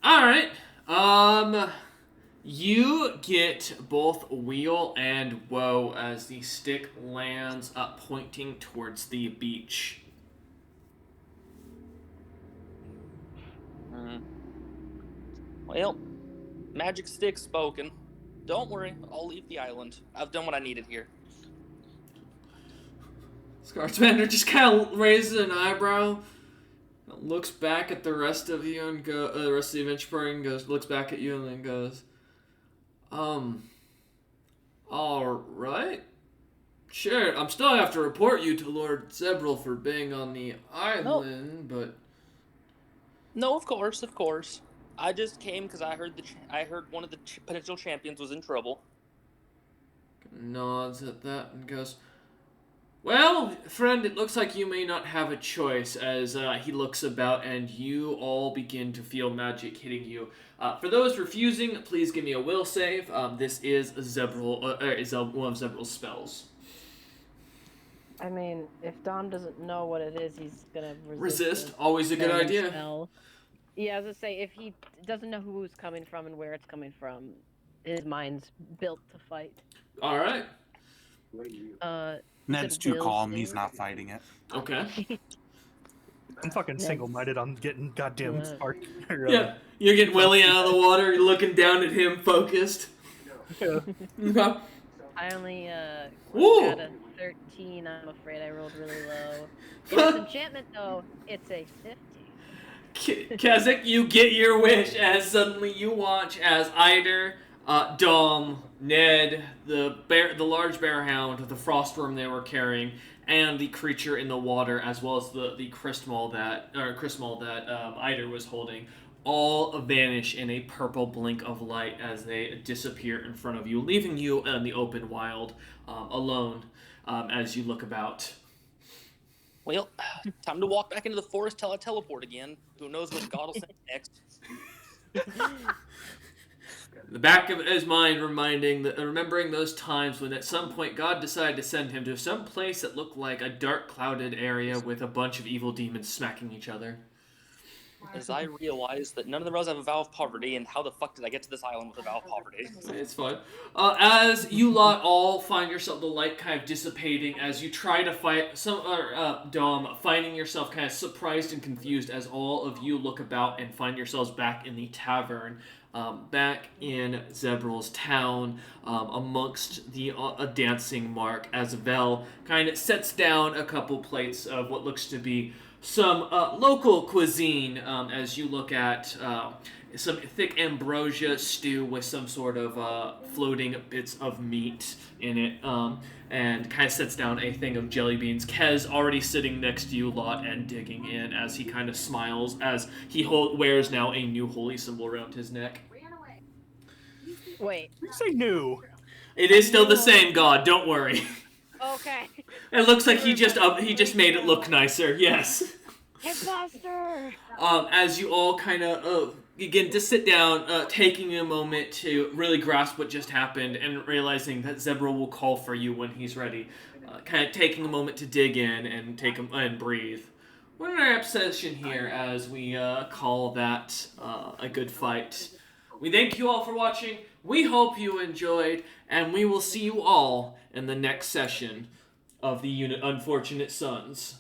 Alright. You get both Wheel and Woe as the stick lands up pointing towards the beach. Well, magic stick spoken. Don't worry, I'll leave the island. I've done what I needed here. Scartsmander just kind of raises an eyebrow, looks back at the rest of you and the rest of the adventure party and looks back at you and then goes, alright. Sure, I'm still have to report you to Lord Zebril for being on the island, but... No, of course. I just came because I heard one of the potential champions was in trouble. Nods at that and goes, "Well, friend, it looks like you may not have a choice," as he looks about and you all begin to feel magic hitting you. For those refusing, please give me a will save. This is one of Zebril's spells. I mean, if Dom doesn't know what it is, he's gonna Resist, always a good spell. idea. Yeah, I was gonna say, if he doesn't know who it's coming from and where it's coming from, his mind's built to fight. Alright. Ned's too will calm, save? he's not fighting it. Okay. I'm fucking Yes. single-minded on getting goddamn Yeah. Spark. Yeah, you're getting Willie out of the water. You're looking down at him, focused. Yeah. Okay. I only Woo! got a 13. I'm afraid I rolled really low. In its enchantment, though, it's a 50. Kazakh, you get your wish as suddenly you watch as Eider, Dom, Ned, the large bear hound, the frostworm they were carrying, and the creature in the water, as well as the crystal that Eider was holding, all vanish in a purple blink of light as they disappear in front of you, leaving you in the open wild, alone, as you look about. Well, time to walk back into the forest till I teleport again. Who knows which god will send next? The back of his mind remembering those times when at some point God decided to send him to some place that looked like a dark clouded area with a bunch of evil demons smacking each other. As I realize that none of the rows have a vow of poverty, and how the fuck did I get to this island with a vow of poverty? It's fun. As you lot all find yourself, the light kind of dissipating as you try to fight Dom, finding yourself kind of surprised and confused as all of you look about and find yourselves back in the tavern, back in Zebral's town, amongst the dancing mark, as Vel kind of sets down a couple plates of what looks to be some local cuisine, as you look at some thick ambrosia stew with some sort of floating bits of meat in it, and kind of sets down a thing of jelly beans. Kez already sitting next to you lot and digging in as he kind of smiles as he wears now a new holy symbol around his neck. Wait. You say new. It is still the same god, don't worry. Okay. It looks like he just made it look nicer, yes. Imposter! As you all kind of begin to sit down, taking a moment to really grasp what just happened and realizing that Zebra will call for you when he's ready. Kind of taking a moment to dig in and and breathe. We're in our session here as we call that a good fight. We thank you all for watching. We hope you enjoyed, and we will see you all in the next session of the Unfortunate Sons.